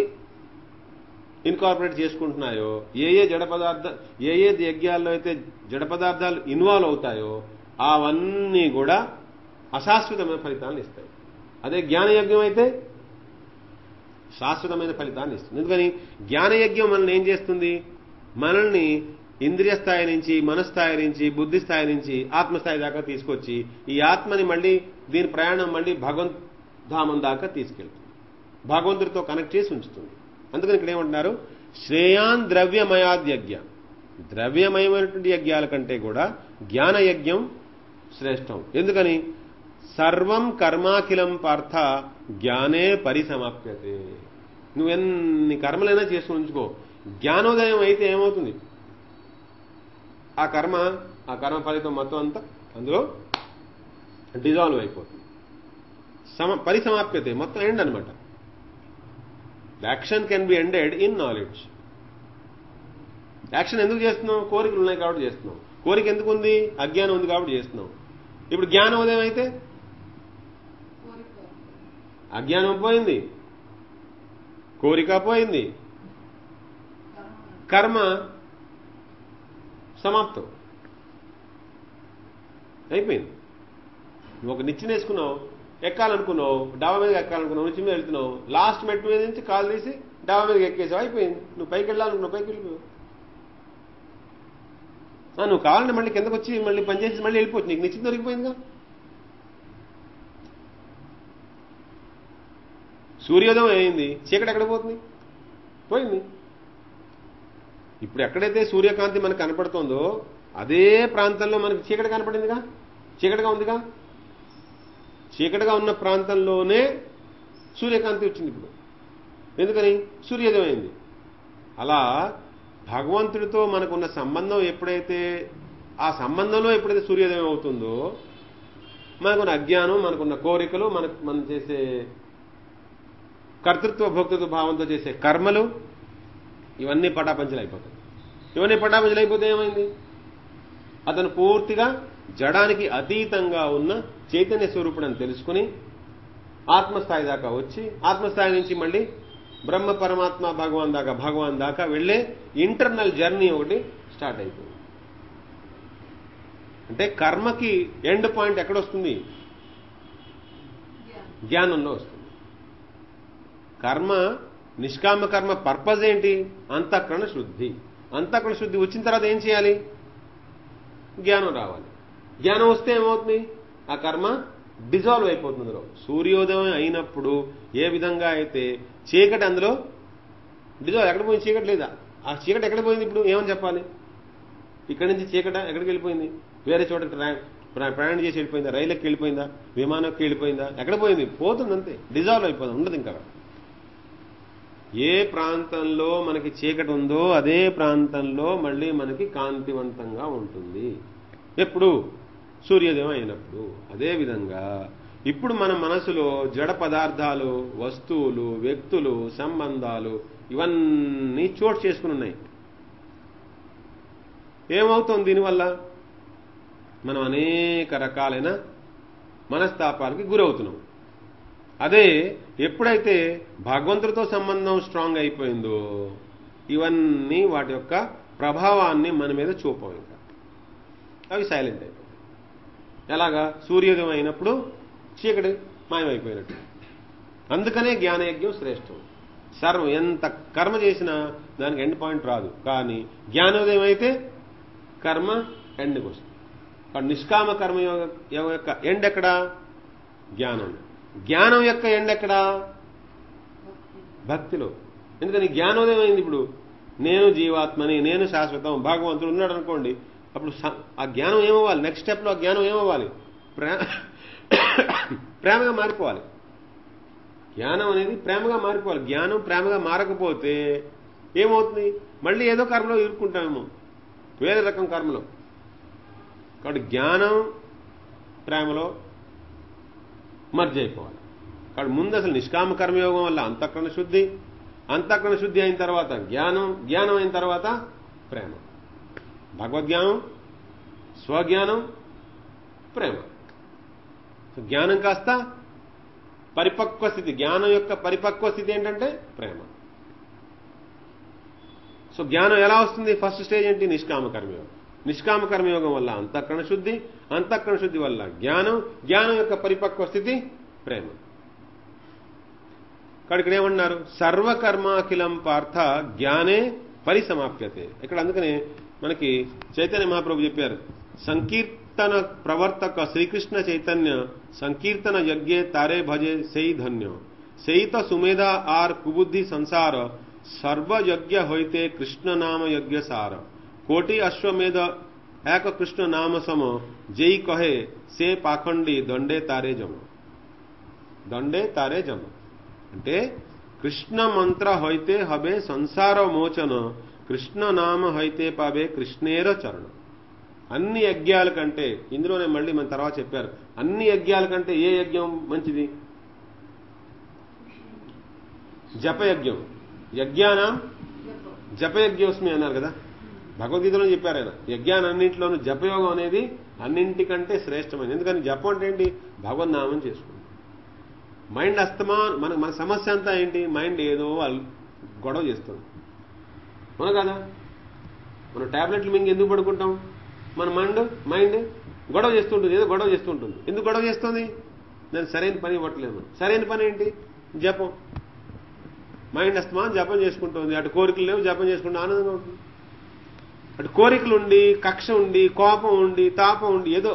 ఇన్కార్పొరేట్ చేసుకుంటున్నాయో, ఏ యజ్ఞాల్లో అయితే జడ పదార్థాలు ఇన్వాల్వ్ అవుతాయో అవన్నీ కూడా అశాశ్వతమైన ఫలితాలను ఇస్తాయి. అదే జ్ఞానయజ్ఞం అయితే శాశ్వతమైన ఫలితాన్ని ఇస్తుంది. ఎందుకని జ్ఞానయజ్ఞం మనల్ని ఏం చేస్తుంది? మనల్ని ఇంద్రియ స్థాయి నుంచి, మనస్థాయి నుంచి, బుద్ధి స్థాయి నుంచి ఆత్మస్థాయి దాకా తీసుకొచ్చి ఈ ఆత్మని మళ్ళీ దీని ప్రయాణం మళ్ళీ భగవంతధామం దాకా తీసుకెళ్తుంది. భగవంతుడితో కనెక్ట్ చేసి ఉంచుతుంది. అందుకని ఇక్కడ ఏమంటున్నారు? శ్రేయాన్ ద్రవ్యమయాద్యజ్ఞ. ద్రవ్యమయమైనటువంటి యజ్ఞాల కంటే కూడా జ్ఞానయజ్ఞం శ్రేష్టం. ఎందుకని? సర్వం కర్మాఖిలం పార్థ జ్ఞానే పరిసమాప్యతే. నువ్వెన్ని కర్మలైనా చేసుకుని ఉంచుకో, జ్ఞానోదయం అయితే ఏమవుతుంది? ఆ కర్మ ఫలితం మొత్తం అంతా అందులో డిజాల్వ్ అయిపోతుంది. పరిసమాప్యతే, మొత్తం ఎండ్ అనమాట. Action can be ended in knowledge. Action ఎందుకు చేస్తున్నాం? కోరికలు ఉన్నాయి కాబట్టి చేస్తున్నాం. కోరిక ఎందుకు ఉంది? అజ్ఞానం ఉంది కాబట్టి చేస్తున్నాం. ఇప్పుడు జ్ఞానోదయం అయితే అజ్ఞానం పోయింది, కోరిక పోయింది, కర్మ సమాప్తం అయిపోయింది. నువ్వు ఒక నిచ్చెన వేసుకున్నావు, ఎక్కాలనుకున్నావు, డాబా మీద ఎక్కాలనుకున్నావు, నుంచి మీద వెళ్తున్నావు, లాస్ట్ మెట్టు మీద నుంచి కాలు తీసి డాబా మీదకి ఎక్కేసావు, అయిపోయింది. నువ్వు పైకి వెళ్ళాలనుకున్నావు, పైకి వెళ్ళిపోయావు. నువ్వు కావాలంటే మళ్ళీ కిందకు వచ్చి మళ్ళీ పనిచేసి మళ్ళీ వెళ్ళిపోవచ్చు, నీకు నిశ్చితం దొరికిపోయిందిగా. సూర్యోదయం అయింది, చీకటి ఎక్కడ పోతుంది? పోయింది. ఇప్పుడు ఎక్కడైతే సూర్యకాంతి మనకు కనపడుతుందో అదే ప్రాంతంలో మనకి చీకటి కనపడిందిగా, చీకటిగా ఉందిగా. చీకటిగా ఉన్న ప్రాంతంలోనే సూర్యకాంతి వచ్చింది ఇప్పుడు. ఎందుకని? సూర్యోదయం అయింది. అలా భగవంతుడితో మనకున్న సంబంధం ఎప్పుడైతే, ఆ సంబంధంలో ఎప్పుడైతే సూర్యోదయం అవుతుందో మనకున్న అజ్ఞానం, మనకున్న కోరికలు, మనం చేసే కర్తృత్వ భోక్తృత్వ భావంతో చేసే కర్మలు ఇవన్నీ పటాపంచలు అయిపోతాయి. ఇవన్నీ పటాపంచలు అయిపోతే ఏమైంది? అతను పూర్తిగా జడానికి అతీతంగా ఉన్న చైతన్య స్వరూపుడని తెలుసుకుని ఆత్మస్థాయి దాకా వచ్చి, ఆత్మస్థాయి నుంచి మళ్ళీ బ్రహ్మ పరమాత్మ భగవాన్ దాకా వెళ్లే ఇంటర్నల్ జర్నీ ఒకటి స్టార్ట్ అయిపోయింది. అంటే కర్మకి ఎండ్ పాయింట్ ఎక్కడొస్తుంది? జ్ఞానంలో వస్తుంది. కర్మ, నిష్కామ కర్మ పర్పస్ ఏంటి? అంతఃకరణ శుద్ధి. అంతఃకరణ శుద్ధి వచ్చిన తర్వాత ఏం చేయాలి? జ్ఞానం రావాలి. జ్ఞానం వస్తే ఏమవుతుంది? ఆ కర్మ డిజాల్వ్ అయిపోతుంది. అందులో సూర్యోదయం అయినప్పుడు ఏ విధంగా అయితే చీకటి అందులో డిజాల్వ్, ఎక్కడ పోయింది? చీకటి లేదా? ఆ చీకటి ఎక్కడ పోయింది? ఇప్పుడు ఏమని చెప్పాలి? ఇక్కడి నుంచి చీకట ఎక్కడికి వెళ్ళిపోయింది? వేరే చోట ప్రయాణం చేసి వెళ్ళిపోయిందా? రైలుకి వెళ్ళిపోయిందా? విమానంకి వెళ్ళిపోయిందా? ఎక్కడ పోయింది? పోతుంది అంతే, డిజాల్వ్ అయిపోతుంది, ఉండదు ఇంకా. ఏ ప్రాంతంలో మనకి చీకటి ఉందో అదే ప్రాంతంలో మళ్ళీ మనకి కాంతివంతంగా ఉంటుంది. ఎప్పుడు? సూర్యోదయం అయినప్పుడు. అదేవిధంగా ఇప్పుడు మన మనసులో జడ పదార్థాలు, వస్తువులు, వ్యక్తులు, సంబంధాలు ఇవన్నీ చోటు చేసుకుని ఉన్నాయి. ఏమవుతుంది దీనివల్ల? మనం అనేక రకాలైన మనస్తాపాలకి గురవుతున్నాం. అదే ఎప్పుడైతే భగవంతుడితో సంబంధం స్ట్రాంగ్ అయిపోయిందో ఇవన్నీ వాటి యొక్క ప్రభావాన్ని మన మీద చూపం, ఇంకా అవి సైలెంట్ అయిపోతాయి. ఎలాగా? సూర్యోదయం అయినప్పుడు చీకటి మాయమైపోయినట్టు. అందుకనే జ్ఞానయజ్ఞం శ్రేష్టం. సర్వం ఎంత కర్మ చేసినా దానికి ఎండ్ పాయింట్ రాదు. కానీ జ్ఞానోదయం అయితే కర్మ ఎండ్కి వస్తుంది. కానీ నిష్కామ కర్మ యొక్క ఎండ్ ఎక్కడా? జ్ఞానం. జ్ఞానం యొక్క ఎండ్ ఎక్కడా? భక్తిలో. ఎందుకని? జ్ఞానోదయం అయింది. ఇప్పుడు నేను జీవాత్మని, నేను శాశ్వతం, భగవంతుడు ఉన్నాడు అనుకోండి. అప్పుడు ఆ జ్ఞానం ఏమవ్వాలి? నెక్స్ట్ స్టెప్లో ఆ జ్ఞానం ఏమవ్వాలి? ప్రేమగా మారిపోవాలి. జ్ఞానం అనేది ప్రేమగా మారిపోవాలి. జ్ఞానం ప్రేమగా మారకపోతే ఏమవుతుంది? మళ్ళీ ఏదో కర్మలో ఇరుక్కుంటామేమో, వేరే రకం కర్మలో. కాబట్టి జ్ఞానం ప్రేమలో మర్జ్ అయిపోవాలి. కాబట్టి ముందు అసలు నిష్కామ కర్మయోగం వల్ల అంతఃకరణ శుద్ధి, అంతఃకరణ శుద్ధి అయిన తర్వాత జ్ఞానం, జ్ఞానం అయిన తర్వాత ప్రేమ. భగవద్జ్ఞానం, స్వజ్ఞానం, ప్రేమ. జ్ఞానం కాస్త పరిపక్వ స్థితి. జ్ఞానం యొక్క పరిపక్వ స్థితి ఏంటంటే ప్రేమ. సో జ్ఞానం ఎలా వస్తుంది? ఫస్ట్ స్టేజ్ ఏంటి? నిష్కామ కర్మయోగం. నిష్కామ కర్మయోగం వల్ల అంతఃకరణ శుద్ధి, అంతఃకరణ శుద్ధి వల్ల జ్ఞానం, జ్ఞానం యొక్క పరిపక్వ స్థితి ప్రేమ. కాబట్టి ఇక్కడ ఏమన్నారు? సర్వకర్మాఖిలం పార్థ జ్ఞానే పరిసమాప్యతే. ఇక్కడ అందుకనే మనకి చైతన్య మహాప్రభు చెప్పారు, సంకీర్తన ప్రవర్తక శ్రీకృష్ణ చైతన్య సంకీర్తన యజ్ఞే తారే భజే సై ధన్య సైత సుమేధ ఆర్ కుబుద్ధి సంసార సర్వయజ్ఞ హోయితే కృష్ణ నామ యజ్ఞ సార కోటి అశ్వమేధ ఏక కృష్ణ నామ సమ జై కహే సే పాఖండి దండే తారే జమ. దండే తారే జమ అంటే కృష్ణ మంత్ర హైతే హబే సంసార మోచన, కృష్ణ నామ హైతే పాబే కృష్ణేర చరణ. అన్ని యజ్ఞాల కంటే, ఇందులోనే మళ్ళీ మన తర్వాత చెప్పారు, అన్ని యజ్ఞాల కంటే ఏ యజ్ఞం మంచిది? జపయజ్ఞం. యజ్ఞానం జపయజ్ఞోస్మి అన్నారు కదా, భగవద్గీతలో చెప్పారు ఆయన. యజ్ఞానన్నింటిలోనూ జపయోగం అనేది అన్నింటికంటే శ్రేష్టమైనది. ఎందుకని? జపం అంటే ఏంటి? భగవన్నామం చేసుకుంటాం. మైండ్ అస్తమా మన సమస్య అంతా ఏంటి? మైండ్ ఏదో గొడవ చేస్తుంది, అవునా కదా? మనం టాబ్లెట్లు మింగి ఎందుకు పడుకుంటాం? మన మైండ్ గొడవ చేస్తుంటుంది, ఏదో గొడవ చేస్తుంటుంది. ఎందుకు గొడవ చేస్తుంది? నేను సరైన పని ఇవ్వట్లేదు. సరైన పని ఏంటి? జపం. మైండ్ అస్తమానం జపం చేసుకుంటుంది. అటు కోరికలు లేవు, జపం చేసుకుంటే ఆనందంగా ఉంటుంది. అటు కోరికలు ఉండి, కక్ష ఉండి, కోపం ఉండి, తాపం ఉండి, ఏదో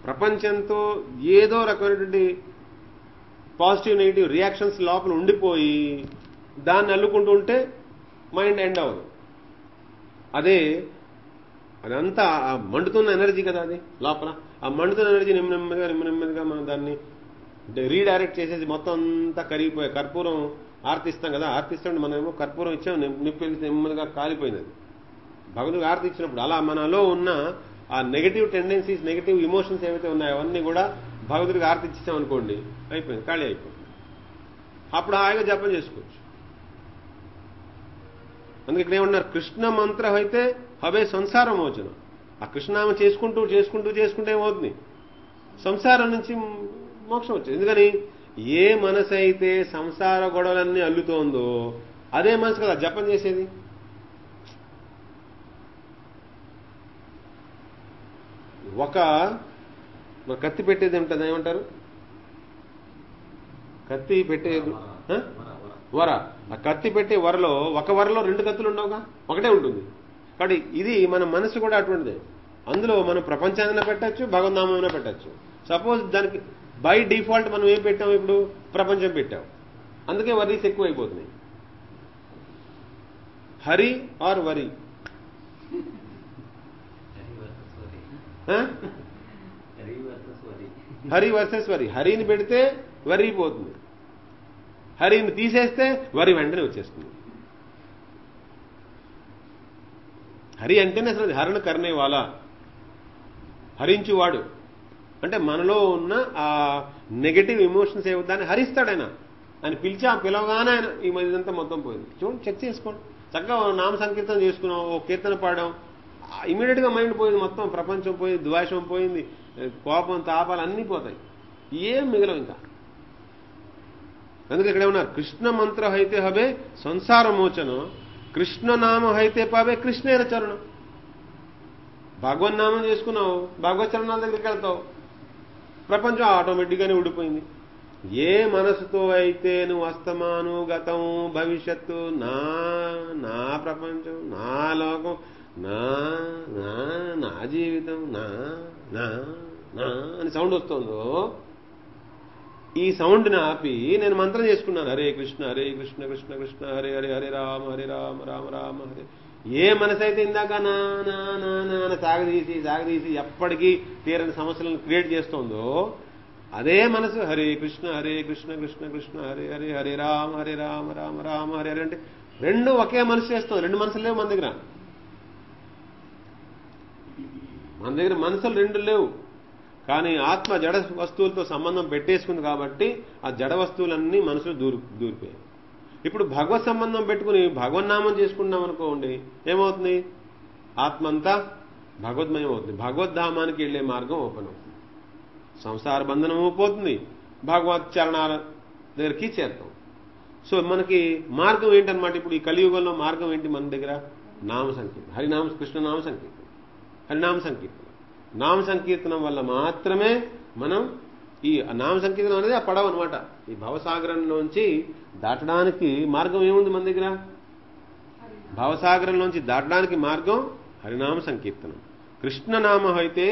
ప్రపంచంతో ఏదో రకమైనటువంటి పాజిటివ్ నెగిటివ్ రియాక్షన్స్ లోపల ఉండిపోయి దాన్ని అల్లుకుంటూ ఉంటే మైండ్ ఎండ్ అవ్వదు. అదంతా మండుతున్న ఎనర్జీ కదా అది లోపల. ఆ మండుతున్న ఎనర్జీ నెమ్మదిగా మనం దాన్ని రీడైరెక్ట్ చేసేసి మొత్తం అంతా కరిగిపోయాయి. కర్పూరం ఆర్తిస్తాం కదా, ఆర్తిస్తుంటే మనమేమో కర్పూరం ఇచ్చాం, నిప్పు నెమ్మదిగా కాలిపోయింది. అది భగవంతుడికి ఆర్తి ఇచ్చినప్పుడు అలా మనలో ఉన్న ఆ నెగటివ్ టెండెన్సీస్, నెగటివ్ ఇమోషన్స్ ఏవైతే ఉన్నాయో అవన్నీ కూడా భగవంతుడికి ఆర్తి ఇచ్చాం అనుకోండి, అయిపోయింది, ఖాళీ అయిపోయింది. అప్పుడు హాయిగా జపం చేసుకోవచ్చు. అందుకే ఇక్కడ ఏమన్నారు? కృష్ణ మంత్ర అయితే హవే సంసార మోచనం. ఆ కృష్ణనామ చేసుకుంటూ చేసుకుంటూ చేసుకుంటే ఏమవుతుంది? సంసారం నుంచి మోక్షం వచ్చింది. ఎందుకని? ఏ మనసు అయితే సంసార గొడవలన్నీ అల్లుతోందో అదే మనసు కదా జపం చేసేది. మన కత్తి పెట్టేది ఉంటుంది, ఏమంటారు? కత్తి పెట్టేది వర. ఆ కత్తి పెట్టే వరలో ఒక వరలో 2 కత్తులు ఉండవుగా, ఒకటే ఉంటుంది. కాబట్టి ఇది మన మనసు కూడా అటువంటిదే. అందులో మనం ప్రపంచాన్ని పెట్టచ్చు, భగవన్నామైనా పెట్టచ్చు. సపోజ్ దానికి బై డిఫాల్ట్ మనం ఏం పెట్టాం? ఇప్పుడు ప్రపంచం పెట్టాం. అందుకే వరీస్ ఎక్కువ అయిపోతున్నాయి. హరి ఆర్ వరి? హరి వర్సెస్ వరి. హరిని పెడితే వరి పోతుంది, హరిని తీసేస్తే వరి వెంటనే వచ్చేస్తుంది. హరి అంటేనే అసలు హరణ కర్ణే వాలా, హరించువాడు. అంటే మనలో ఉన్న ఆ నెగటివ్ ఎమోషన్స్ ఏమవుతాయని హరిస్తాడు ఆయన. ఆయన పిలవగానే ఆయన ఈ ఇదంతా మొత్తం పోయింది. చూడండి, చెక్ చేసుకోండి. చక్కగా నామ సంకీర్తన చేసుకున్నాం, ఓ కీర్తన పాడాం, ఇమీడియట్ గా మైండ్ పోయింది, మొత్తం ప్రపంచం పోయింది, ద్వేషం పోయింది, కోపం తాపాలు అన్నీ పోతాయి, ఏం మిగలవు ఇంకా. అందుకే ఇక్కడ ఏమన్నారు? కృష్ణ మంత్ర హైతే హవే సంసార మోచనం, కృష్ణనామ హైతే పావే కృష్ణేర చరణం. భగవన్నామం చేసుకున్నావు, భగవత్ చరణాల దగ్గరికి వెళ్తావు, ప్రపంచం ఆటోమేటిక్గానే ఊడిపోయింది. ఏ మనసుతో అయితే నువ్వు అస్తమాను గతం భవిష్యత్తు నా ప్రపంచం, నా లోకం, నా జీవితం, నా అని సౌండ్ వస్తుందో, ఈ సౌండ్ని ఆపి నేను మంత్రం చేసుకున్నాను, హరే కృష్ణ కృష్ణ కృష్ణ హరే హరే హరే రామ రామ రామ హరే. ఏ మనసు అయితే ఇందాక నా సాగదీసి ఎప్పటికీ తీరని సమస్యలను క్రియేట్ చేస్తోందో అదే మనసు హరే కృష్ణ కృష్ణ కృష్ణ హరే హరే హరే రామ రామ రామ హరే హరే అంటే 2 ఒకే మనసు చేస్తుంది. 2 మనసులు లేవు మన దగ్గర. మనసులు 2 లేవు. కానీ ఆత్మ జడ వస్తువులతో సంబంధం పెట్టేసుకుంది కాబట్టి ఆ జడ వస్తువులన్నీ మనసులు దూరిపోయాయి. ఇప్పుడు భగవత్ సంబంధం పెట్టుకుని భగవన్నామం చేసుకున్నాం అనుకోండి, ఏమవుతుంది? ఆత్మ అంతా భగవద్మయం అవుతుంది. భగవద్ధామానికి వెళ్లే మార్గం ఓపెన్ అవుతుంది. సంసార బంధనం పోతుంది, భగవత్ చరణాల దగ్గరికి చేరుతాం. సో మనకి మార్గం ఏంటన్నమాట? ఇప్పుడు ఈ కలియుగంలో మార్గం ఏంటి మన దగ్గర? నామ సంకీర్తన, హరినామ కృష్ణనామ సంకీర్తన, హరినామ సంకీర్తన. నామ సంకీర్తనం వల్ల మాత్రమే మనం ఈ నామ సంకీర్తనం అనేది ఆ పడవ అనమాట. ఈ భవసాగరంలోంచి దాటడానికి మార్గం ఏముంది మన దగ్గర? భవసాగరంలోంచి దాటడానికి మార్గం హరినామ సంకీర్తనం. కృష్ణనామ హైతే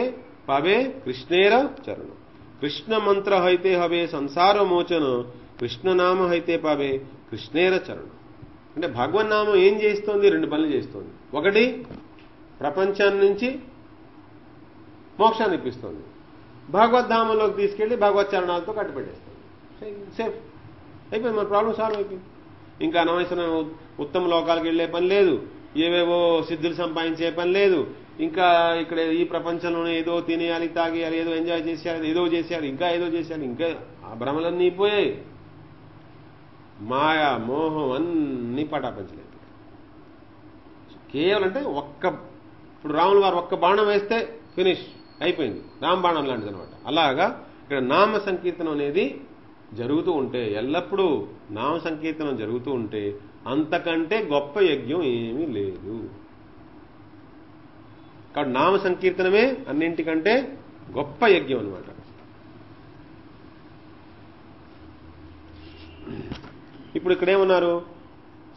పవే కృష్ణేర చరణం, కృష్ణ మంత్ర హైతే హవే సంసార మోచనం, కృష్ణనామ హైతే పవే కృష్ణేర చరణం. అంటే భగవన్నామం ఏం చేస్తోంది? 2 పనులు చేస్తోంది. ఒకటి, ప్రపంచాన్ని నుంచి మోక్షాన్ని ఇప్పిస్తోంది. భగవద్ధామంలోకి తీసుకెళ్లి భగవత్ చరణాలతో కట్టుపెట్టేస్తుంది. సేఫ్ అయిపోయింది, మన ప్రాబ్లం సాల్వ్ అయిపోయింది. ఇంకా అనవసరం ఉత్తమ లోకాలకు వెళ్లే పని లేదు, ఏవేవో సిద్ధులు సంపాదించే పని లేదు. ఇంకా ఇక్కడ ఈ ప్రపంచంలోనే ఏదో తినేయాలి, తాగేయాలి, ఏదో ఎంజాయ్ చేసేయాలి, ఏదో చేసేయాలి, ఇంకా ఏదో చేసేయాలి, ఇంకా ఆ భ్రమలన్నీ పోయాయి. మాయా మోహం అన్ని పటాపంచలేదు. కేవలం అంటే ఇప్పుడు రాముల వారు ఒక్క బాణం వేస్తే ఫినిష్ అయిపోయింది, రామబాణం లాంటిది అనమాట. అలాగా ఇక్కడ నామ సంకీర్తనం అనేది జరుగుతూ ఉంటే, ఎల్లప్పుడూ నామ సంకీర్తనం జరుగుతూ ఉంటే అంతకంటే గొప్ప యజ్ఞం ఏమీ లేదు. కాబట్టి నామ సంకీర్తనమే అన్నింటికంటే గొప్ప యజ్ఞం అనమాట. ఇప్పుడు ఇక్కడేమన్నారు,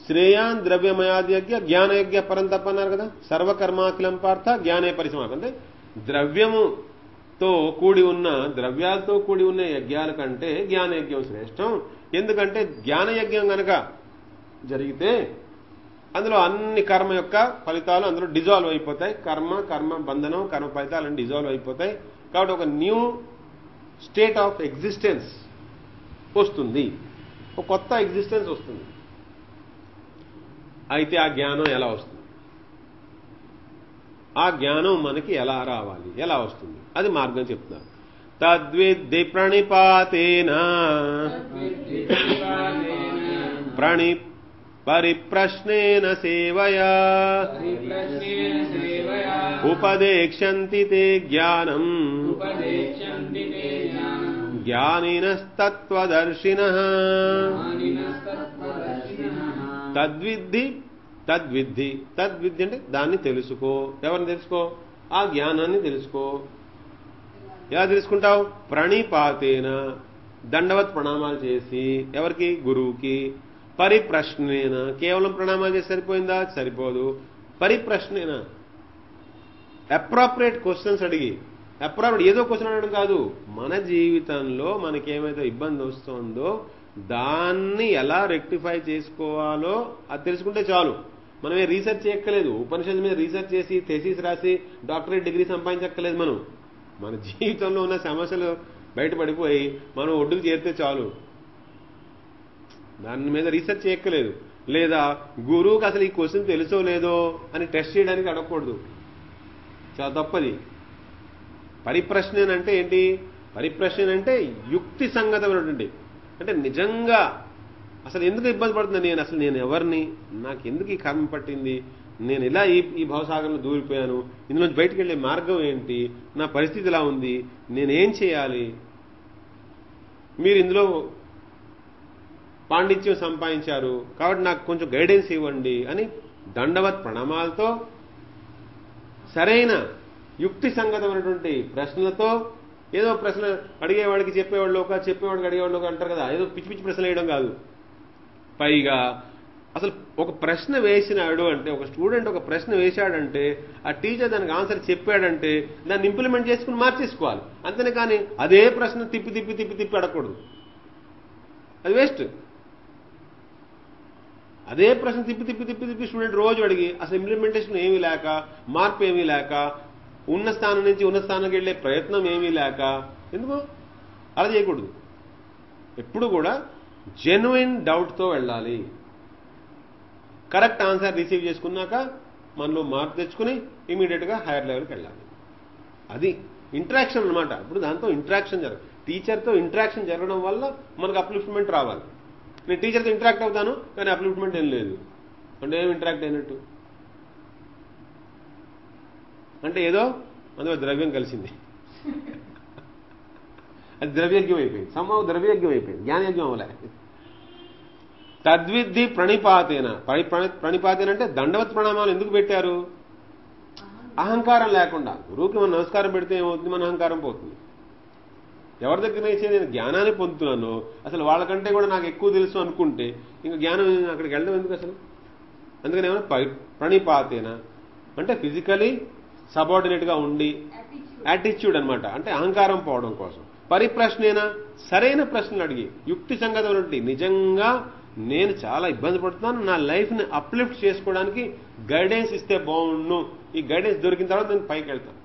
శ్రేయాన్ ద్రవ్యమయాద్యజ్ఞ జ్ఞానయజ్ఞ పరంతప్ప అన్నారు కదా. సర్వకర్మాఖిలం పార్థ జ్ఞానే పరిసమాప్తం. అంటే ద్రవ్యముతో కూడి ఉన్న, ద్రవ్యాలతో కూడి ఉన్న యజ్ఞాల కంటే జ్ఞానయజ్ఞం శ్రేష్టం. ఎందుకంటే జ్ఞానయజ్ఞం గనక జరిగితే అందులో అన్ని కర్మ యొక్క ఫలితాలు అందులో డిజాల్వ్ అయిపోతాయి. కర్మ బంధనం, కర్మ ఫలితాలు డిజాల్వ్ అయిపోతాయి. కాబట్టి ఒక న్యూ స్టేట్ ఆఫ్ ఎగ్జిస్టెన్స్ వస్తుంది, ఒక కొత్త ఎగ్జిస్టెన్స్ వస్తుంది. అయితే ఆ జ్ఞానం ఎలా వస్తుంది, ఆ జ్ఞానం మనకి ఎలా రావాలి, ఎలా వస్తుంది, అది మార్గం చెప్తున్నారు. తద్విద్ధి ప్రణిపాతేన పరిప్రశ్నేన సేవయా ఉపదేక్ష్యంతి తే జ్ఞానం జ్ఞానినస్తత్వదర్శినః. తద్విద్ధి అంటే దాన్ని తెలుసుకో. ఎవరిని తెలుసుకో? ఆ జ్ఞానాన్ని తెలుసుకో. ఎలా తెలుసుకుంటావు? ప్రణిపాతేన, దండవత్ ప్రణామాలు చేసి. ఎవరికి? గురువుకి. పరిప్రశ్నేన, కేవలం ప్రణామాలు చేసి సరిపోయిందా? సరిపోదు. పరిప్రశ్నేన, అప్రాప్రియేట్ క్వశ్చన్స్ అడిగి. అప్రాప్రియేట్ ఏదో క్వశ్చన్ అడగడం కాదు, మన జీవితంలో మనకేమైతే ఇబ్బంది వస్తుందో దాన్ని ఎలా రెక్టిఫై చేసుకోవాలో అది తెలుసుకుంటే చాలు. మనమే రీసెర్చ్ చేయక్కలేదు. ఉపనిషత్తు మీద రీసెర్చ్ చేసి థెసిస్ రాసి డాక్టరేట్ డిగ్రీ సంపాదించక్కలేదు. మన జీవితంలో ఉన్న సమస్యలు బయటపడిపోయి మనం ఒడ్డుకు చేరితే చాలు. దాని మీద రీసెర్చ్ చేయక్కలేదు. లేదా గురువుకి అసలు ఈ క్వశ్చన్ తెలుసో లేదో అని టెస్ట్ చేయడానికి అడగకూడదు, చాలా తప్పది. పరిప్రశ్న అంటే ఏంటి? పరిప్రశ్న అంటే యుక్తి సంగతమైనటువంటి, అంటే నిజంగా అసలు ఎందుకు ఇబ్బంది పడుతుంది, నేను ఎవరిని, నాకు ఎందుకు ఈ కర్మ పట్టింది, నేను ఇలా ఈ భవసాగరంలో దూరిపోయాను, ఇందులోంచి బయటకు వెళ్లే మార్గం ఏంటి, నా పరిస్థితి ఇలా ఉంది, నేనేం చేయాలి, మీరు ఇందులో పాండిత్యం సంపాదించారు కాబట్టి నాకు కొంచెం గైడెన్స్ ఇవ్వండి అని దండవత్ ప్రణామాలతో, సరైన యుక్తి సంగతమైనటువంటి ప్రశ్నలతో, ఏదో ప్రశ్న అడిగేవాడికి చెప్పేవాళ్ళు ఒక, చెప్పేవాడికి అడిగేవాళ్ళు ఒక అంటారు కదా, ఏదో పిచ్చి పిచ్చి ప్రశ్నలు వేయడం కాదు. పైగా అసలు ఒక ప్రశ్న వేసినాడు అంటే, ఒక స్టూడెంట్ ఒక ప్రశ్న వేశాడంటే ఆ టీచర్ దానికి ఆన్సర్ చెప్పాడంటే దాన్ని ఇంప్లిమెంట్ చేసుకుని మార్చేసుకోవాలి. అంతేనే కానీ అదే ప్రశ్న తిప్పి తిప్పి తిప్పి తిప్పి అడగకూడదు, అది వేస్ట్. అదే ప్రశ్న తిప్పి తిప్పి తిప్పి తిప్పి స్టూడెంట్ రోజు అడిగి అసలు ఇంప్లిమెంటేషన్ ఏమీ లేక, మార్పు ఏమీ లేక, ఉన్న స్థానం నుంచి ఉన్న స్థానానికి వెళ్లే ప్రయత్నం ఏమీ లేక, ఎందుకు అలా చేయకూడదు. ఎప్పుడు కూడా జెన్యున్ డౌట్తో వెళ్ళాలి. కరెక్ట్ ఆన్సర్ రిసీవ్ చేసుకున్నాక మనలో మార్పు తెచ్చుకుని ఇమీడియట్గా హైయర్ లెవెల్కి వెళ్ళాలి. అది ఇంటరాక్షన్ అనమాట. ఇప్పుడు దాంతో ఇంటరాక్షన్ జరగదు. టీచర్తో ఇంటరాక్షన్ జరగడం వల్ల మనకు అప్లిఫ్ట్మెంట్ రావాలి. నేను టీచర్తో ఇంటరాక్ట్ అవుతాను కానీ అప్లిఫ్ట్మెంట్ ఏం లేదు అంటే ఏం ఇంటరాక్ట్ అయినట్టు అంటే ఏదో అందులో ద్రవ్యం కలిసింది, అది ద్రవ్యజ్ఞం అయిపోయింది, సంభవం ద్రవ్యజ్ఞం అయిపోయింది, జ్ఞానయజ్ఞం అవలే. తద్విద్ధి ప్రణిపాతేన. ప్రణిపాతేన అంటే దండవత్ ప్రణామాలు ఎందుకు పెట్టారు? అహంకారం లేకుండా. గురువుకి మనం నమస్కారం పెడితే ఏమవుతుంది? మన అహంకారం పోతుంది. ఎవరి దగ్గర నుంచి నేను జ్ఞానాన్ని పొందుతున్నాను, అసలు వాళ్ళకంటే కూడా నాకు ఎక్కువ తెలుసు అనుకుంటే ఇంకా జ్ఞానం అక్కడికి వెళ్ళడం ఎందుకు అసలు? అందుకని ఏమన్నా ప్రణిపాతేన అంటే ఫిజికలీ సబార్డినేట్గా ఉండి, యాటిట్యూడ్ అనమాట, అంటే అహంకారం పోవడం కోసం. పరిప్రశ్నేన సరైన ప్రశ్నలు అడిగి, యుక్తి సంగతమైనటువంటి, నిజంగా నేను చాలా ఇబ్బంది పడుతున్నాను, నా లైఫ్ని అప్లిఫ్ట్ చేసుకోవడానికి గైడెన్స్ ఇస్తే బాగుండు, ఈ గైడెన్స్ దొరికిన తర్వాత నేను పైకి వెళ్తాను.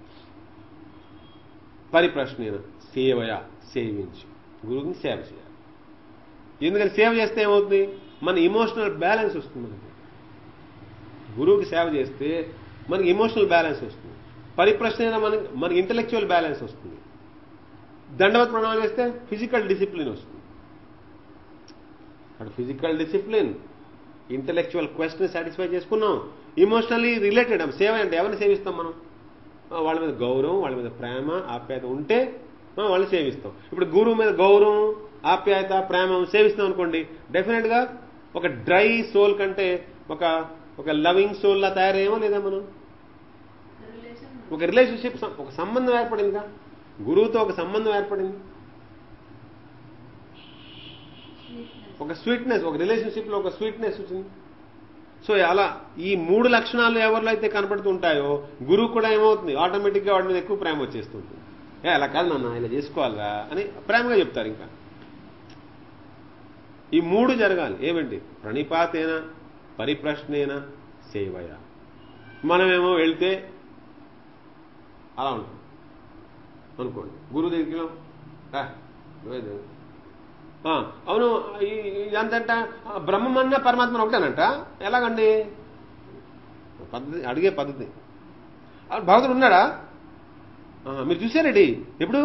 పరిప్రశ్నేన సేవయ, సేవించి గురువుని సేవ చేయాలి. ఎందుకని సేవ చేస్తే ఏమవుతుంది? మన ఇమోషనల్ బ్యాలెన్స్ వస్తుంది. మనకి గురువుకి సేవ చేస్తే మనకి ఇమోషనల్ బ్యాలెన్స్ వస్తుంది. పరిప్రశ్న మనకి ఇంటలెక్చువల్ బ్యాలెన్స్ వస్తుంది. దండవత్ ప్రణామం చేస్తే ఫిజికల్ డిసిప్లిన్ వస్తుంది. అక్కడ physical discipline, intellectual question satisfy చేసుకున్నాం, ఇమోషనల్లీ రిలేటెడ్. సేవ అంటే ఎవరిని సేవిస్తాం మనం? వాళ్ళ మీద గౌరవం, వాళ్ళ మీద ప్రేమ, ఆప్యాయత ఉంటే మనం వాళ్ళని సేవిస్తాం. ఇప్పుడు గురువు మీద గౌరవం, ఆప్యాయత, ప్రేమ సేవిస్తాం అనుకోండి, డెఫినెట్గా ఒక డ్రై సోల్ కంటే ఒక లవింగ్ సోల్లా తయారయ్యేమో లేదా? మనం ఒక రిలేషన్షిప్, ఒక సంబంధం ఏర్పడిందిగా, గురువుతో ఒక సంబంధం ఏర్పడింది. ఒక స్వీట్నెస్, ఒక రిలేషన్షిప్లో ఒక స్వీట్నెస్ వచ్చింది. సో అలా ఈ 3 లక్షణాలు ఎవరిలో అయితే కనపడుతుంటాయో గురువు కూడా ఏమవుతుంది, ఆటోమేటిక్గా వాడి మీద ఎక్కువ ప్రేమ వచ్చేస్తుంటుంది. అలా కాదు నాన్న, ఇలా చేసుకోవాలా అని ప్రేమగా చెప్తారు. ఇంకా ఈ 3 జరగాలి. ఏమండి? ప్రణిపాతేన, పరిప్రశ్నేన, సేవయ. మనమేమో వెళ్తే అలా ఉంటాం అనుకోండి. గురువు దగ్గరికి అవును ఇదంతంట బ్రహ్మమన్నా పరమాత్మ ఒకటేనంట, ఎలాగండి? పద్ధతి, అడిగే పద్ధతి. భగవంతుడు ఉన్నాడా? మీరు చూసారండి ఎప్పుడు?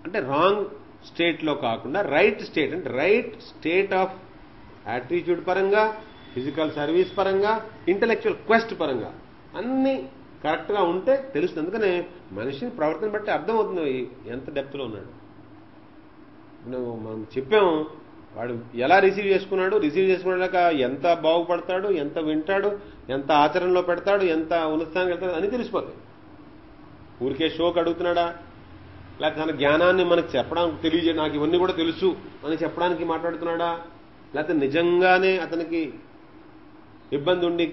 అంటే రాంగ్ స్టేట్లో కాకుండా రైట్ స్టేట్, అంటే రైట్ స్టేట్ ఆఫ్ యాటిట్యూడ్ పరంగా, ఫిజికల్ సర్వీస్ పరంగా, ఇంటలెక్చువల్ క్వెస్ట్ పరంగా అన్నీ కరెక్ట్గా ఉంటే తెలుస్తుంది. అందుకనే మనిషిని ప్రవర్తన బట్టి అర్థమవుతుంది ఎంత డెప్త్లో ఉన్నాడు. మనం చెప్పాము, వాడు ఎలా రిసీవ్ చేసుకున్నాడు, రిసీవ్ చేసుకున్నాక ఎంత బాగుపడతాడు, ఎంత వింటాడు, ఎంత ఆచరణలో పెడతాడు, ఎంత ఉన్నతానికి వెళ్తాడు అని తెలిసిపోతాయి. ఊరికే షోకి అడుగుతున్నాడా, లేకపోతే తన జ్ఞానాన్ని మనకు చెప్పడానికి తెలియజే, నాకు ఇవన్నీ కూడా తెలుసు అని చెప్పడానికి మాట్లాడుతున్నాడా, లేకపోతే నిజంగానే అతనికి ఇబ్బంది ఉండి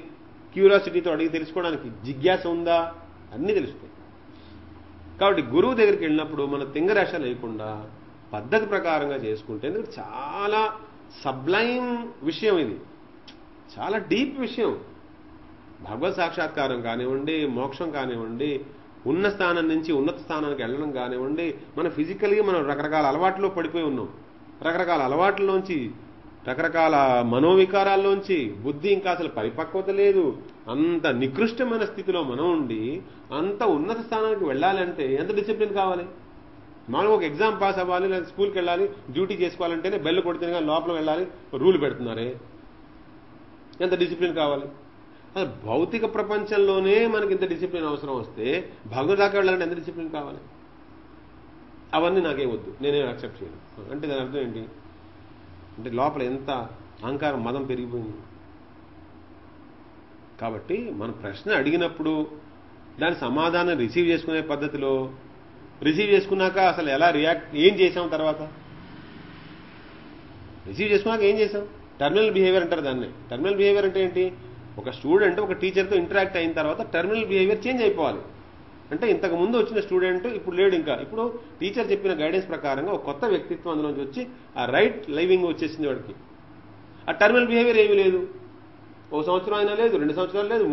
క్యూరియాసిటీతో అడిగి తెలుసుకోవడానికి జిజ్ఞాస ఉందా, అన్నీ తెలుస్తాయి. కాబట్టి గురువు దగ్గరికి వెళ్ళినప్పుడు మన తింగరాశ లేకుండా పద్ధతి ప్రకారంగా చేసుకుంటే, ఎందుకంటే చాలా సబ్లైమ్ విషయం ఇది, చాలా డీప్ విషయం. భగవత్ సాక్షాత్కారం కానివ్వండి, మోక్షం కానివ్వండి, ఉన్న స్థానం నుంచి ఉన్నత స్థానానికి వెళ్ళడం కానివ్వండి, మన ఫిజికల్గా మనం రకరకాల అలవాట్లో పడిపోయి ఉన్నాం. రకరకాల అలవాట్లలోంచి, రకరకాల మనోవికారాల్లోంచి బుద్ధి ఇంకా అసలు పరిపక్వత లేదు. అంత నికృష్టమైన స్థితిలో మనం ఉండి అంత ఉన్నత స్థానానికి వెళ్ళాలంటే ఎంత డిసిప్లిన్ కావాలి? మనం ఒక ఎగ్జామ్ పాస్ అవ్వాలి, లేదా స్కూల్కి వెళ్ళాలి, డ్యూటీ చేసుకోవాలంటేనే బెల్ కొడితేనే కానీ లోపల వెళ్ళాలి, రూల్ పెడుతున్నారే, ఎంత డిసిప్లిన్ కావాలి? అసలు భౌతిక ప్రపంచంలోనే మనకి ఇంత డిసిప్లిన్ అవసరం వస్తే భగవద్ దాకా వెళ్ళాలంటే ఎంత డిసిప్లిన్ కావాలి? అవన్నీ నాకేం వద్దు, నేనేం యాక్సెప్ట్ చేయను అంటే దాని అర్థం ఏంటి? అంటే లోపల ఎంత అహంకారం, మదం పెరిగిపోయింది. కాబట్టి మన ప్రశ్న అడిగినప్పుడు దాని సమాధానం రిసీవ్ చేసుకునే పద్ధతిలో, రిసీవ్ చేసుకున్నాక అసలు ఎలా రియాక్ట్, ఏం చేసాం తర్వాత, రిసీవ్ చేసుకున్నాక ఏం చేసాం? టర్మినల్ బిహేవియర్ అంటారు దాన్ని. టర్మినల్ బిహేవియర్ అంటే ఏంటి? ఒక స్టూడెంట్ ఒక టీచర్తో ఇంటరాక్ట్ అయిన తర్వాత టర్మినల్ బిహేవియర్ చేంజ్ అయిపోవాలి. అంటే ఇంతకు ముందు వచ్చిన స్టూడెంట్ ఇప్పుడు లేడు, ఇంకా ఇప్పుడు టీచర్ చెప్పిన గైడెన్స్ ప్రకారంగా ఒక కొత్త వ్యక్తిత్వం అందులోంచి వచ్చి ఆ రైట్ లైవింగ్ వచ్చేసింది వాడికి. ఆ టర్మినల్ బిహేవియర్ ఏమీ లేదు. ఓ సంవత్సరం అయినా లేదు, 2 సంవత్సరాలు లేదు,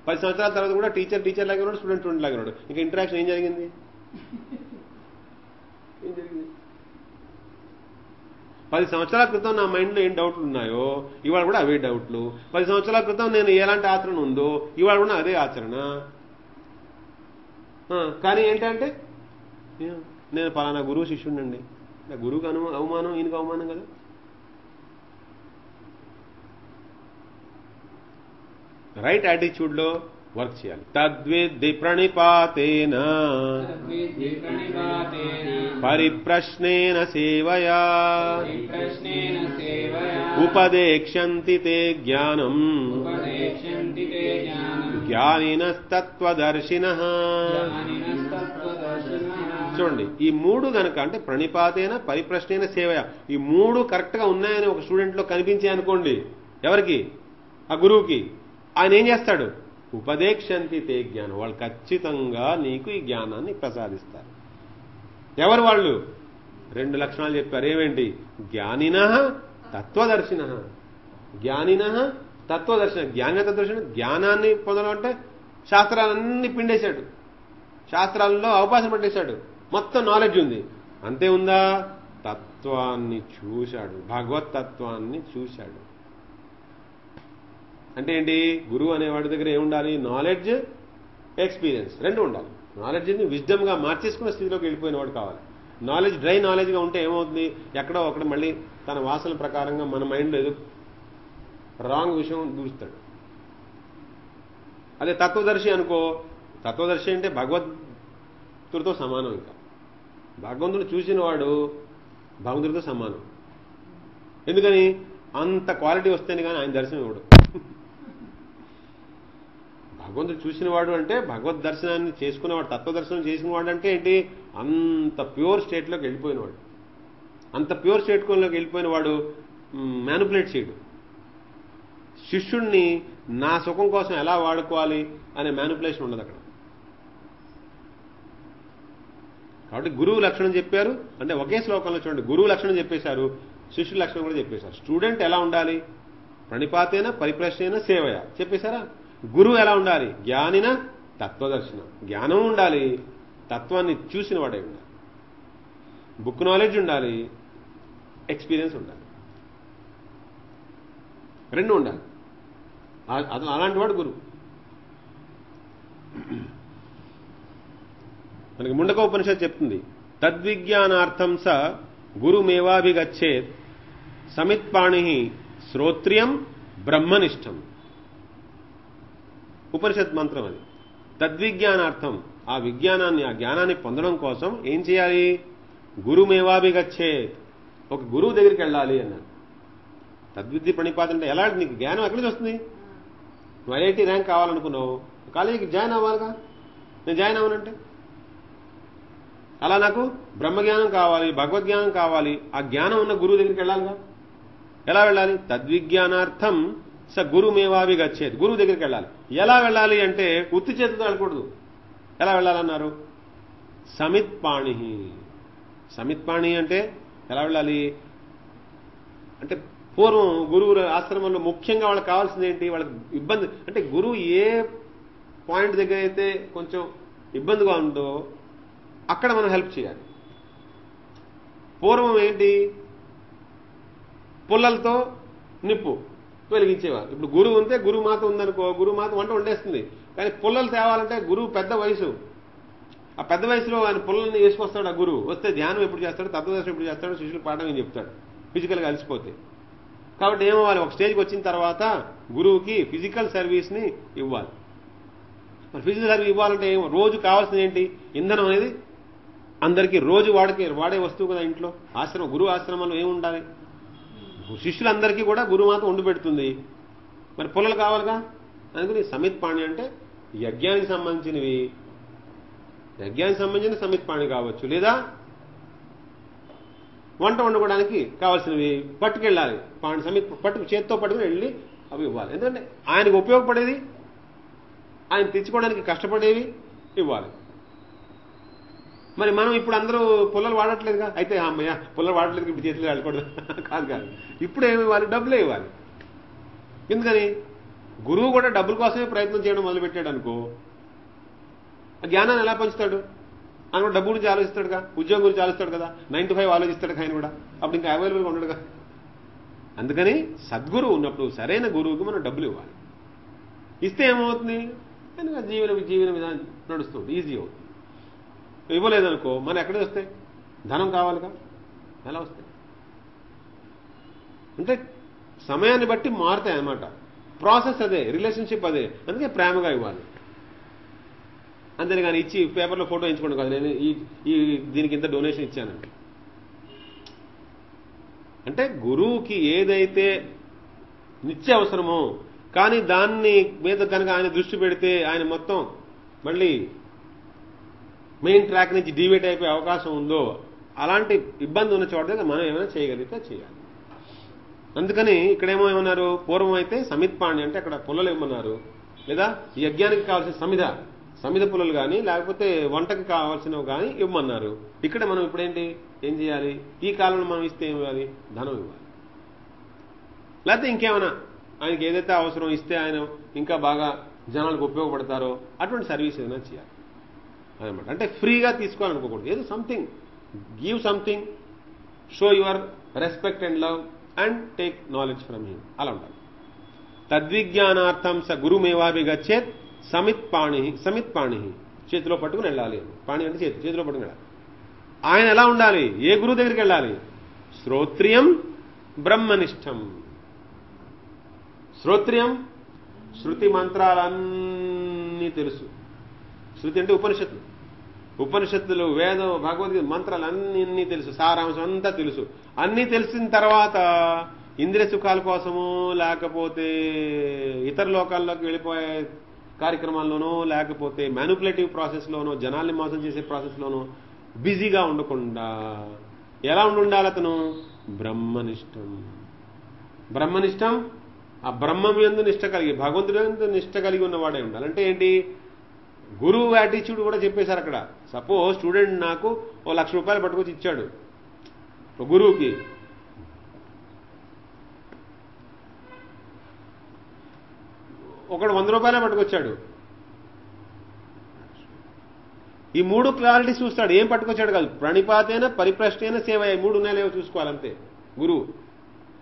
10 సంవత్సరాల తర్వాత కూడా టీచర్ లాగా ఉన్నాడు, స్టూడెంట్ లాగా ఉన్నాడు. ఇంకా ఇంటరాక్షన్ ఏం జరిగింది? 10 సంవత్సరాల క్రితం నా మైండ్లో ఏం డౌట్లు ఉన్నాయో ఇవాళ కూడా అవే డౌట్లు. 10 సంవత్సరాల క్రితం నేను ఎలాంటి ఆచరణ ఉందో ఇవాళ కూడా అదే ఆచరణ. కానీ ఏంటంటే నేను పలానా గురువు శిష్యుడినండి, నా గురువుకి అవమానం, ఈయనకు అవమానం కదా. రైట్ యాటిట్యూడ్లో వర్క్ చేయాలి. తద్విద్ధి ప్రణిపాతేన పరిప్రశ్నేన సేవయా ఉపదేక్ష్యంతి తే జ్ఞానం జ్ఞానినస్తత్వదర్శినః. చూడండి, ఈ 3 గనక అంటే ప్రణిపాతేన, పరిప్రశ్నేన, సేవయ, ఈ 3 కరెక్ట్ గా ఉన్నాయని ఒక స్టూడెంట్ లో కనిపించాయనుకోండి, ఎవరికి? ఆ గురువుకి. ఆయన ఏం చేస్తాడు? ఉపదేక్షంతి తే జ్ఞానం, వాళ్ళు ఖచ్చితంగా నీకు ఈ జ్ఞానాన్ని ప్రసాదిస్తారు. ఎవరు వాళ్ళు? 2 లక్షణాలు చెప్పారు. ఏమేంటి? జ్ఞానినః తత్వదర్శినః. జ్ఞానినః తత్వదర్శన. జ్ఞాన తత్వదర్శన, జ్ఞానాన్ని పొందడం అంటే శాస్త్రాలన్నీ పిండేశాడు, శాస్త్రాలలో అవకాశం పట్టేశాడు, మొత్తం నాలెడ్జ్ ఉంది. అంతే ఉందా? తత్వాన్ని చూశాడు, భగవత్ తత్వాన్ని చూశాడు. అంటే ఏంటి? గురువు అనేవాడి దగ్గర ఏముండాలి? నాలెడ్జ్, ఎక్స్పీరియన్స్ 2 ఉండాలి. నాలెడ్జ్ని విజ్డమ్గా మార్చేసుకున్న స్థితిలోకి వెళ్ళిపోయిన వాడు కావాలి. నాలెడ్జ్ డ్రై నాలెడ్జ్గా ఉంటే ఏమవుతుంది? ఎక్కడో ఒకటి మళ్ళీ తన వాసన ప్రకారంగా మన మైండ్లో ఏదో రాంగ్ విషయం దూరుస్తాడు. అదే తత్వదర్శి అనుకో, తత్వదర్శి అంటే భగవంతుడితో సమానం. ఇంకా భగవంతుడు చూసిన వాడు భగవంతుడితో సమానం. ఎందుకని? అంత క్వాలిటీ వస్తేనే కానీ ఆయన దర్శనం ఇవ్వడు. భగవంతుడు చూసినవాడు అంటే భగవద్ దర్శనాన్ని చేసుకున్నవాడు, తత్వదర్శనం చేసినవాడు అంటే ఏంటి, అంత ప్యూర్ స్టేట్లోకి వెళ్ళిపోయినవాడు. అంత ప్యూర్ స్టేట్లోకి వెళ్ళిపోయిన వాడు మ్యానిపులేట్ చేయడు. శిష్యుణ్ణి నా సుఖం కోసం ఎలా వాడుకోవాలి అనే మ్యానిపులేషన్ ఉండదు అక్కడ. కాబట్టి గురువు లక్షణం చెప్పారు అంటే ఒకే శ్లోకంలో చూడండి, గురువు లక్షణం చెప్పేశారు, శిష్యుల లక్షణం కూడా చెప్పేశారు. స్టూడెంట్ ఎలా ఉండాలి, ప్రణిపాతేన పరిప్రశ్నేన సేవయ చెప్పేశారా. గురువు ఎలా ఉండాలి, జ్ఞానిన తత్వదర్శనం, జ్ఞానం ఉండాలి, తత్వాన్ని చూసిన వాడే ఉండాలి, బుక్ నాలెడ్జ్ ఉండాలి, ఎక్స్పీరియన్స్ ఉండాలి, రెండు ఉండాలి. అలాంటి వాడు గురువు. మనకి ముండక ఉపనిషత్తు చెప్తుంది, తద్విజ్ఞానార్థం స గురుమేవాభిగచ్చేత్ సమిత్పాణి శ్రోత్రియం బ్రహ్మనిష్టం. ఉపనిషత్ మంత్రం అది. తద్విజ్ఞానార్థం, ఆ విజ్ఞానాన్ని, ఆ జ్ఞానాన్ని పొందడం కోసం ఏం చేయాలి, గురుమేవాభిగచ్చేత్, ఒక గురువు దగ్గరికి వెళ్ళాలి అన్నాడు. తద్విద్య ప్రణిపాత అంటే ఎలా, నీకు జ్ఞానం ఎక్కడి నుంచి వస్తుంది, నువ్వు ఐఐటి ర్యాంక్ కావాలనుకున్నావు, కాలేజీకి జాయిన్ అవ్వాలిగా, నేను జాయిన్ అవ్వనంటే అలా నాకు బ్రహ్మజ్ఞానం కావాలి, భగవద్జ్ఞానం కావాలి, ఆ జ్ఞానం ఉన్న గురువు దగ్గరికి వెళ్ళాలిగా. ఎలా వెళ్ళాలి, తద్విజ్ఞానార్థం స గురుమేవాభిగచ్చేత్, గురువు దగ్గరికి వెళ్ళాలి. ఎలా వెళ్ళాలి అంటే ఉత్తి చేతితో వెళ్ళకూడదు. ఎలా వెళ్ళాలన్నారు, సమిత్పాణి. సమిత్పాణి అంటే ఎలా వెళ్ళాలి అంటే, పూర్వం గురువు ఆశ్రమంలో ముఖ్యంగా వాళ్ళకి కావాల్సింది ఏంటి, వాళ్ళకి ఇబ్బంది అంటే గురువు ఏ పాయింట్ దగ్గర అయితే కొంచెం ఇబ్బందిగా ఉందో అక్కడ మనం హెల్ప్ చేయాలి. పూర్వం ఏంటి, పుల్లలతో నిప్పు వెలిగించేవారు. ఇప్పుడు గురువు ఉంటే గురుమాత ఉందనుకో, గురుమాత వంట వండేస్తుంది. కానీ పుల్లలు తేవాలంటే గురువు పెద్ద వయసు, ఆ పెద్ద వయసులో ఆయన పుల్లల్ని వేసుకొస్తాడు. ఆ గురువు వస్తే ధ్యానం ఎప్పుడు చేస్తాడు, తత్వదర్శనం ఎప్పుడు చేస్తాడు, శిష్యులు పాఠం ఏం చెప్తాడు, ఫిజికల్గా అలసిపోతే. కాబట్టి ఏమవ్వాలి, ఒక స్టేజ్కి వచ్చిన తర్వాత గురువుకి ఫిజికల్ సర్వీస్ని ఇవ్వాలి. మరి ఫిజికల్ సర్వీస్ ఇవ్వాలంటే ఏమో, రోజు కావాల్సింది ఏంటి, ఇంధనం అనేది అందరికీ రోజు వాడే వస్తువు కదా ఇంట్లో. ఆశ్రమం, గురువు ఆశ్రమంలో ఏముండాలి, శిష్యులందరికీ కూడా గురుమాత వండి పెడుతుంది. మరి పుల్లలు కావాలిగా. అందుకని సమిత్పాణి అంటే యజ్ఞానికి సంబంధించినవి, యజ్ఞానికి సంబంధించిన సమిత్పాణి కావచ్చు, లేదా వంట వండుకోవడానికి కావాల్సినవి పట్టుకెళ్ళాలి. చేత్తో పట్టుకుని వెళ్ళి అవి ఇవ్వాలి. ఎందుకంటే ఆయనకు ఉపయోగపడేది, ఆయన తెచ్చుకోవడానికి కష్టపడేవి ఇవ్వాలి. మరి మనం ఇప్పుడు అందరూ పుల్లలు వాడట్లేదుగా, అయితే అమ్మయ్య పుల్లలు వాడట్లేదు ఇప్పుడు చేతులు వెళ్ళకూడదు కాదు. ఇప్పుడు ఏమి ఇవ్వాలి, డబ్బులే ఇవ్వాలి. ఎందుకని, గురువు కూడా డబ్బుల కోసమే ప్రయత్నం చేయడం మొదలుపెట్టాడు అనుకో, ఆ జ్ఞానాన్ని ఎలా పంచుతాడు, ఆయన కూడా డబ్బు గురించి ఆలోచిస్తాడుగా, ఉద్యోగం గురించి ఆలోచిస్తాడు కదా, 9 to 5 ఆలోచిస్తాడు ఆయన కూడా, అప్పుడు ఇంకా అవైలబుల్గా ఉండడుగా. అందుకని సద్గురువు ఉన్నప్పుడు సరైన గురువుకి మనం డబ్బులు ఇవ్వాలి. ఇస్తే ఏమవుతుంది, ఆయన జీవన విధానం నడుస్తుంది, ఈజీ అవుతుంది. ఇవ్వలేదనుకో మనం ఎక్కడికి వస్తాయి, ధనం కావాలిగా, ఎలా వస్తాయి అంటే సమయాన్ని బట్టి మారుతాయి అన్నమాట. ప్రాసెస్ అదే, రిలేషన్షిప్ అదే. అందుకే ప్రేమగా ఇవ్వాలి. అంతేగాని ఇచ్చి పేపర్లో ఫోటో ఎంచుకోండి కదా, నేను ఈ దీనికి ఇంత డొనేషన్ ఇచ్చానండి. అంటే గురువుకి ఏదైతే నిత్య అవసరమో, కానీ దాన్ని మీద కనుక ఆయన దృష్టి పెడితే ఆయన మొత్తం మళ్ళీ మెయిన్ ట్రాక్ నుంచి డివేట్ అయిపోయే అవకాశం ఉందో, అలాంటి ఇబ్బంది ఉన్న చోట దగ్గర మనం ఏమైనా చేయగలిగితే చేయాలి. అందుకని ఇక్కడేమో ఏమన్నారు, పూర్వం అయితే సమిత్పాణి అంటే అక్కడ పుల్లలు ఇవ్వమన్నారు, లేదా యజ్ఞానికి కావాల్సిన సమిధ పుల్లలు కానీ లేకపోతే వంటకి కావాల్సినవి కానీ ఇవ్వమన్నారు. ఇక్కడ మనం ఇప్పుడేంటి ఏం చేయాలి, ఈ కాలంలో మనం ఇస్తే ఏం ఇవ్వాలి, ధనం ఇవ్వాలి. లేకపోతే ఇంకేమైనా ఆయనకి ఏదైతే అవసరం ఇస్తే ఆయన ఇంకా బాగా జనాలకు ఉపయోగపడతారో అటువంటి సర్వీస్ ఏదైనా చేయాలి అనమాట. అంటే ఫ్రీగా తీసుకోవాలనుకోకూడదు, ఏదో something, give something, show your respect and love and take knowledge from him, అలా ఉండాలి. తద్విజ్ఞానార్థం స గురుమేవాభిగచ్చేత్ సమిత్పాణి, చేతిలో పట్టుకుని వెళ్ళాలి. పాణి అంటే చేతిలో పట్టుకుని వెళ్ళాలి. ఆయన ఎలా ఉండాలి, ఏ గురువు దగ్గరికి వెళ్ళాలి, శ్రోత్రియం బ్రహ్మనిష్టం. శ్రోత్రియం, శృతి మంత్రాలన్నీ తెలుసు. శృతి అంటే ఉపనిషత్తులు, వేదం, భగవద్గీత, మంత్రాలు అన్నీ తెలుసు, సారాంశం అంతా తెలుసు. అన్నీ తెలిసిన తర్వాత ఇంద్రియ సుఖాల కోసము లేకపోతే ఇతర లోకాల్లోకి వెళ్ళిపోయే కార్యక్రమాల్లోనో లేకపోతే మ్యానిపులేటివ్ ప్రాసెస్లోనో జనాల్ని మోసం చేసే ప్రాసెస్లోనో బిజీగా ఉండకుండా ఎలా ఉండాలి అతను? బ్రహ్మనిష్టం. బ్రహ్మనిష్టం, ఆ బ్రహ్మం యందు నిష్ట కలిగి, భగవంతుడి యందు నిష్ట కలిగి ఉన్నవాడే ఉండాలి. అంటే ఏంటి? గురువు యాటిట్యూడ్ కూడా చెప్పేశారు అక్కడ. సపోజ్ స్టూడెంట్ నాకు ఓ 1,00,000 రూపాయలు పట్టుకొచ్చి ఇచ్చాడు గురువుకి. ఒకడు 100 రూపాయలే పట్టుకొచ్చాడు. ఈ 3 క్లారిటీ చూస్తాడు. ఏం పట్టుకొచ్చాడు కాదు, ప్రణిపాతేన పరిప్రశ్నేన సేవ, 3 ఉన్నాయో చూసుకోవాలంతే గురువు.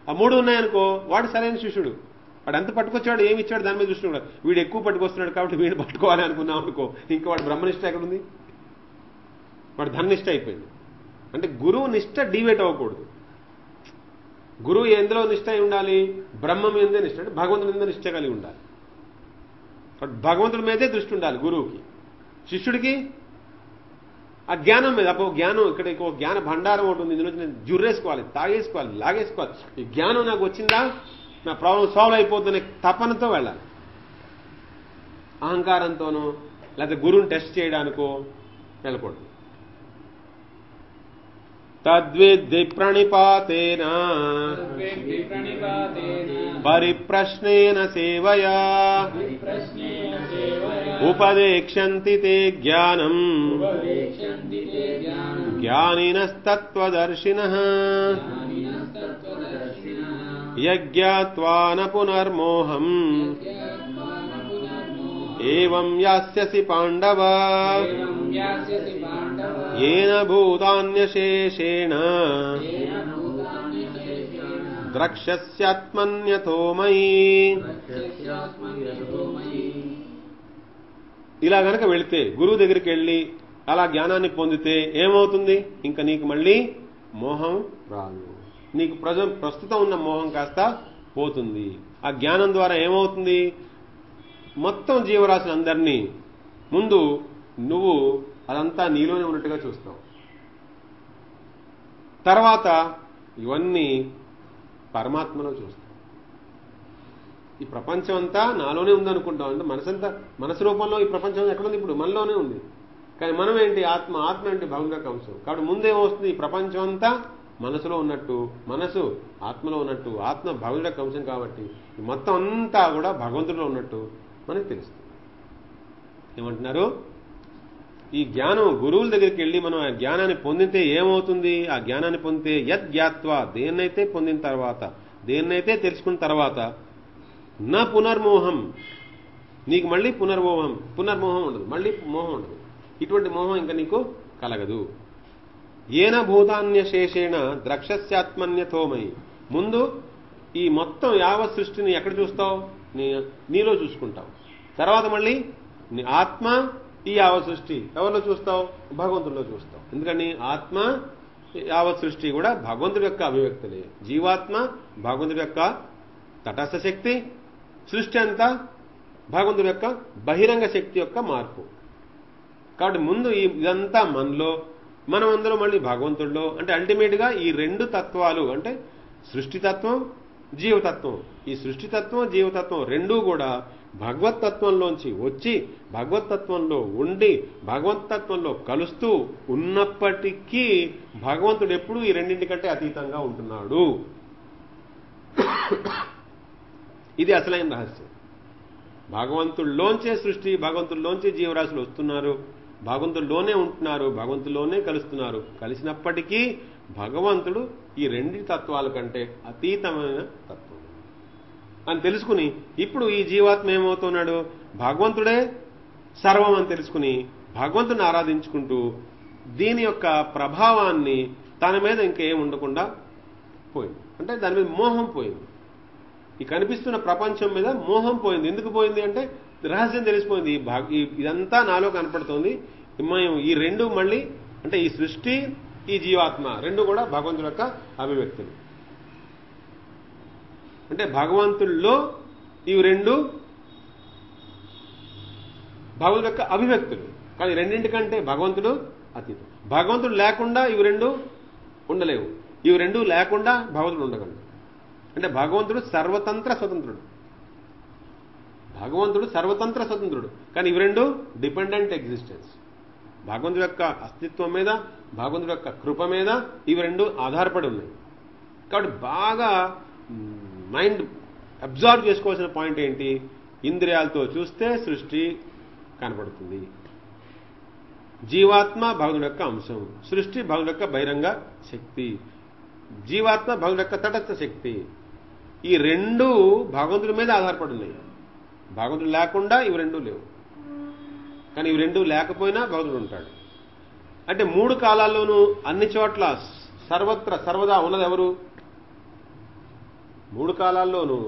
ఆ 3 ఉన్నాయనుకో వాడు సరైన శిష్యుడు. వాడు ఎంత పట్టుకొచ్చాడు, ఏమి ఇచ్చాడు దాని మీద దృష్టి కూడా. వీడు ఎక్కువ పట్టుకొస్తున్నాడు కాబట్టి వీడు పట్టుకోవాలి అనుకున్నాం అనుకో, ఇంకా వాడు బ్రహ్మనిష్ట ఎక్కడుంది? వాడు ధననిష్ట అయిపోయింది. అంటే గురువు నిష్ట డీవేట్ అవ్వకూడదు. గురువు ఎందులో నిష్ట అయి ఉండాలి? బ్రహ్మం మీదే నిష్ట, అంటే భగవంతుడి మీద నిష్ట కలిగి ఉండాలి. భగవంతుడి మీదే దృష్టి ఉండాలి గురువుకి. శిష్యుడికి ఆ జ్ఞానం మీద. అప్పుడు జ్ఞానం ఇక్కడ ఇంకో జ్ఞాన భండారం ఒకటి ఉంది. ఇందులో నేను జుర్రేసుకోవాలి, తాగేసుకోవాలి, లాగేసుకోవాలి. ఈ జ్ఞానం నాకు వచ్చిందా నా ప్రాబ్లం సాల్వ్ అయిపోతుందనే తపనతో వెళ్ళాలి. అహంకారంతోనో లేకపోతే గురువుని టెస్ట్ చేయడానికో వెళ్ళకూడదు. తద్విద్ధి ప్రణిపాతేన పరిప్రశ్నేన సేవయా ఉపదేక్షంతి తే జ్ఞానం జ్ఞానినస్తత్వదర్శినః యజ్ఞాత్వా న పునర్మోహం ఏవం యాస్యసి పాండవ येन భూతాన్యశేషేణ ద్రక్ష్యస్యాత్మన్యతో మయి. ఇలా గనక వెళితే, గురువు దగ్గరికి వెళ్ళి అలా జ్ఞానాన్ని పొందితే ఏమవుతుంది? ఇంకా నీకు మళ్ళీ మోహం రాదు. నీకు ప్రస్తుతం ఉన్న మోహం కాస్త పోతుంది. ఆ జ్ఞానం ద్వారా ఏమవుతుంది? మొత్తం జీవరాశులందరినీ ముందు నువ్వు అదంతా నీలోనే ఉన్నట్టుగా చూస్తావు. తర్వాత ఇవన్నీ పరమాత్మలో చూస్తావు. ఈ ప్రపంచం అంతా నాలోనే ఉందనుకుంటాం. అంటే మనసు రూపంలో ఈ ప్రపంచం ఎక్కడుంది? ఇప్పుడు మనలోనే ఉంది. కానీ మనం ఏంటి? ఆత్మ ఏంటి? భగవంతుడి అంశం. కాబట్టి ముందేమొస్తుంది? ఈ ప్రపంచం అంతా మనసులో ఉన్నట్టు, మనసు ఆత్మలో ఉన్నట్టు, ఆత్మ భగవంతుడి అంశం. కాబట్టి ఈ మొత్తం అంతా కూడా భగవంతుడిలో ఉన్నట్టు మనకు తెలుస్తుంది. ఏమంటున్నారు? ఈ జ్ఞానం గురువుల దగ్గరికి వెళ్ళి మనం ఆ జ్ఞానాన్ని పొందితే ఏమవుతుంది? ఆ జ్ఞానాన్ని పొందితే యద్ జ్ఞాత్వా, దేన్నైతే పొందిన తర్వాత, దేన్నైతే తెలుసుకున్న తర్వాత, నా పునర్మోహం, నీకు మళ్ళీ పునర్మోహం ఉండదు, మళ్ళీ మోహం ఉండదు. ఇటువంటి మోహం ఇంకా నీకు కలగదు. ఏన భూతాన్యశేషేణ ద్రక్ష్యస్యాత్మన్యతోమయి. ముందు ఈ మొత్తం యావత్ సృష్టిని ఎక్కడ చూస్తావు? నీలో చూసుకుంటావు. తర్వాత మళ్ళీ నీ ఆత్మ ఈ యావత్ సృష్టి ఎవరిలో చూస్తావు? భగవంతుడిలో చూస్తావు. ఎందుకని ఆత్మ యావత్ సృష్టి కూడా భగవంతుడి యొక్క అభివ్యక్తులే. జీవాత్మ భగవంతుడి యొక్క తటస్థ శక్తి, సృష్టి అంతా భగవంతుడి యొక్క బహిరంగ శక్తి యొక్క మార్పు. కాబట్టి ముందు ఇదంతా మనలో, మనం అందరూ మళ్ళీ భగవంతుడిలో. అంటే అల్టిమేట్ గా ఈ 2 తత్వాలు, అంటే సృష్టితత్వం, జీవతత్వం, ఈ సృష్టితత్వం జీవతత్వం రెండూ కూడా భగవత్తత్వంలోంచి వచ్చి భగవత్తత్వంలో ఉండి భగవత్తత్వంలో కలుస్తూ ఉన్నప్పటికీ భగవంతుడు ఎప్పుడూ ఈ రెండింటికంటే అతీతంగా ఉంటున్నాడు. ఇది అసలైన రహస్యం. భగవంతుల్లోంచే సృష్టి, భగవంతుల్లోంచే జీవరాశులు వస్తున్నారు, భగవంతుల్లోనే ఉంటున్నారు, భగవంతుల్లోనే కలుస్తున్నారు. కలిసినప్పటికీ భగవంతుడు ఈ 2 తత్వాల కంటే అతీతమైన తత్వం అని తెలుసుకుని ఇప్పుడు ఈ జీవాత్మ ఏమవుతున్నాడు? భగవంతుడే సర్వం అని తెలుసుకుని భగవంతుని ఆరాధించుకుంటూ దీని యొక్క ప్రభావాన్ని తన మీద ఇంకేం ఉండకుండా పోయింది. అంటే దాని మీద మోహం పోయింది. ఈ కనిపిస్తున్న ప్రపంచం మీద మోహం పోయింది. ఎందుకు పోయింది అంటే రహస్యం తెలిసిపోయింది. ఇదంతా నాలో కనపడుతోంది. ఈ 2 మళ్ళీ, అంటే ఈ సృష్టి, ఈ జీవాత్మ 2 కూడా భగవంతుడి యొక్క అభివ్యక్తులు. అంటే భగవంతుల్లో ఇవి 2 భగవంతుడి యొక్క అభివ్యక్తులు. కానీ రెండింటికంటే భగవంతుడు అతీతం. భగవంతుడు లేకుండా ఇవి 2 ఉండలేవు. ఇవి 2 లేకుండా భగవంతుడు ఉండగలడు. అంటే భగవంతుడు సర్వతంత్ర స్వతంత్రుడు. భగవంతుడు సర్వతంత్ర స్వతంత్రుడు, కానీ ఇవి రెండు డిపెండెంట్ ఎగ్జిస్టెన్స్. భగవంతుడి యొక్క అస్తిత్వం మీద, భగవంతుడి యొక్క కృప మీద ఇవి రెండు ఆధారపడి ఉన్నాయి. కాబట్టి బాగా మైండ్ అబ్జార్వ్ చేసుకోవాల్సిన పాయింట్ ఏంటి? ఇంద్రియాలతో చూస్తే సృష్టి కనపడుతుంది, జీవాత్మ భగవంతుడి యొక్క అంశం, సృష్టి భగవంతుడి యొక్క బహిరంగ శక్తి, జీవాత్మ భగవంతుడి యొక్క తటస్థ శక్తి. ఈ రెండు భగవంతుడి మీద ఆధారపడి ఉన్నాయి. భగవంతుడు లేకుండా ఇవి రెండు లేవు, కానీ ఇవి రెండు లేకపోయినా భగవంతుడు ఉంటాడు. అంటే మూడు కాలాల్లోనూ అన్ని చోట్ల సర్వత్ర సర్వదా ఉన్నది ఎవరు? మూడు కాలాల్లోనూ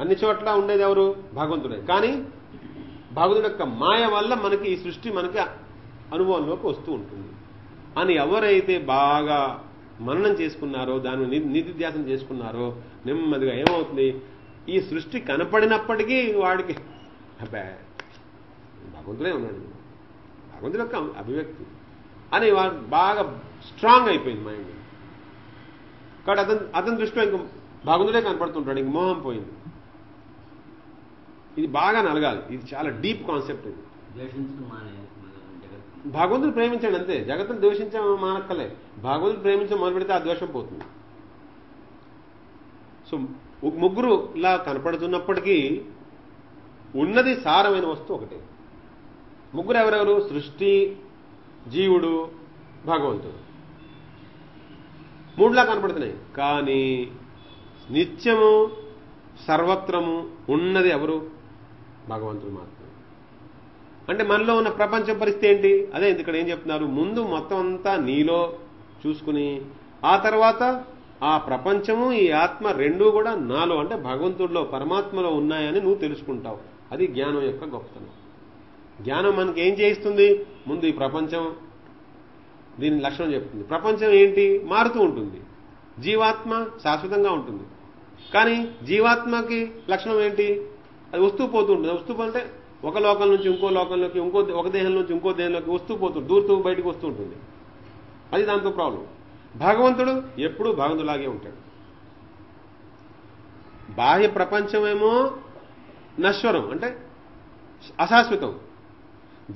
అన్ని చోట్ల ఉండేది ఎవరు? భగవంతుడే. కానీ భగవంతుడి యొక్క మాయ వల్ల మనకి ఈ సృష్టి మనకి అనుభవంలోకి వస్తూ ఉంటుంది అని ఎవరైతే బాగా మననం చేసుకున్నారో, దాన్ని నిధిధ్యాసం చేసుకున్నారో, నెమ్మదిగా ఏమవుతుంది? ఈ సృష్టి కనపడినప్పటికీ వాడికి అబ్బా భగవంతుడే ఉన్నాడు, భగవంతుడి యొక్క అభివ్యక్తి అని వాడు బాగా స్ట్రాంగ్ అయిపోయింది మైండ్. కాబట్టి అతని దృష్టిలో ఇంక భగవంతుడే కనపడుతుంటాడు, ఇంక మోహం పోయింది. ఇది బాగా నలగాలి, ఇది చాలా డీప్ కాన్సెప్ట్. ఇది భగవంతుడు ప్రేమించండి అంతే, జగత్తును ద్వేషించే మానక్కలే. భగవంతుడు ప్రేమించడం మొదలు పెడితే ఆ ద్వేషం పోతుంది. సో ముగ్గురు ఇలా కనపడుతున్నప్పటికీ ఉన్నది సారమైన వస్తువు ఒకటే. ముగ్గురు ఎవరెవరు? సృష్టి, జీవుడు, భగవంతుడు. మూడులా కనపడుతున్నాయి, కానీ నిత్యము సర్వత్రము ఉన్నది ఎవరు? భగవంతుడు మాత్రం. అంటే మనలో ఉన్న ప్రపంచం పరిస్థితి ఏంటి? అదే ఇక్కడ ఏం చెప్తున్నారు? ముందు మొత్తం అంతా నీలో చూసుకుని, ఆ తర్వాత ఆ ప్రపంచము ఈ ఆత్మ రెండూ కూడా నాలో అంటే భగవంతుడిలో పరమాత్మలో ఉన్నాయని నువ్వు తెలుసుకుంటావు. అది జ్ఞానం యొక్క గొప్పతనం. జ్ఞానం మనకి ఏం చేయిస్తుంది? ముందు ఈ ప్రపంచం దీని లక్షణం చెప్తుంది. ప్రపంచం ఏంటి? మారుతూ ఉంటుంది. జీవాత్మ శాశ్వతంగా ఉంటుంది, కానీ జీవాత్మకి లక్షణం ఏంటి? అది వస్తూ పోతూ ఉంటుంది. వస్తూ పోతే ఒక లోకం నుంచి ఇంకో లోకంలోకి, ఒక దేహం నుంచి ఇంకో దేహంలోకి వస్తూ పోతుంది, దూరుతూ బయటకు వస్తూ ఉంటుంది. అది దాంతో ప్రాబ్లం. భగవంతుడు ఎప్పుడూ భగవంతులాగే ఉంటాడు. బాహ్య ప్రపంచమేమో నశ్వరం అంటే అశాశ్వతం,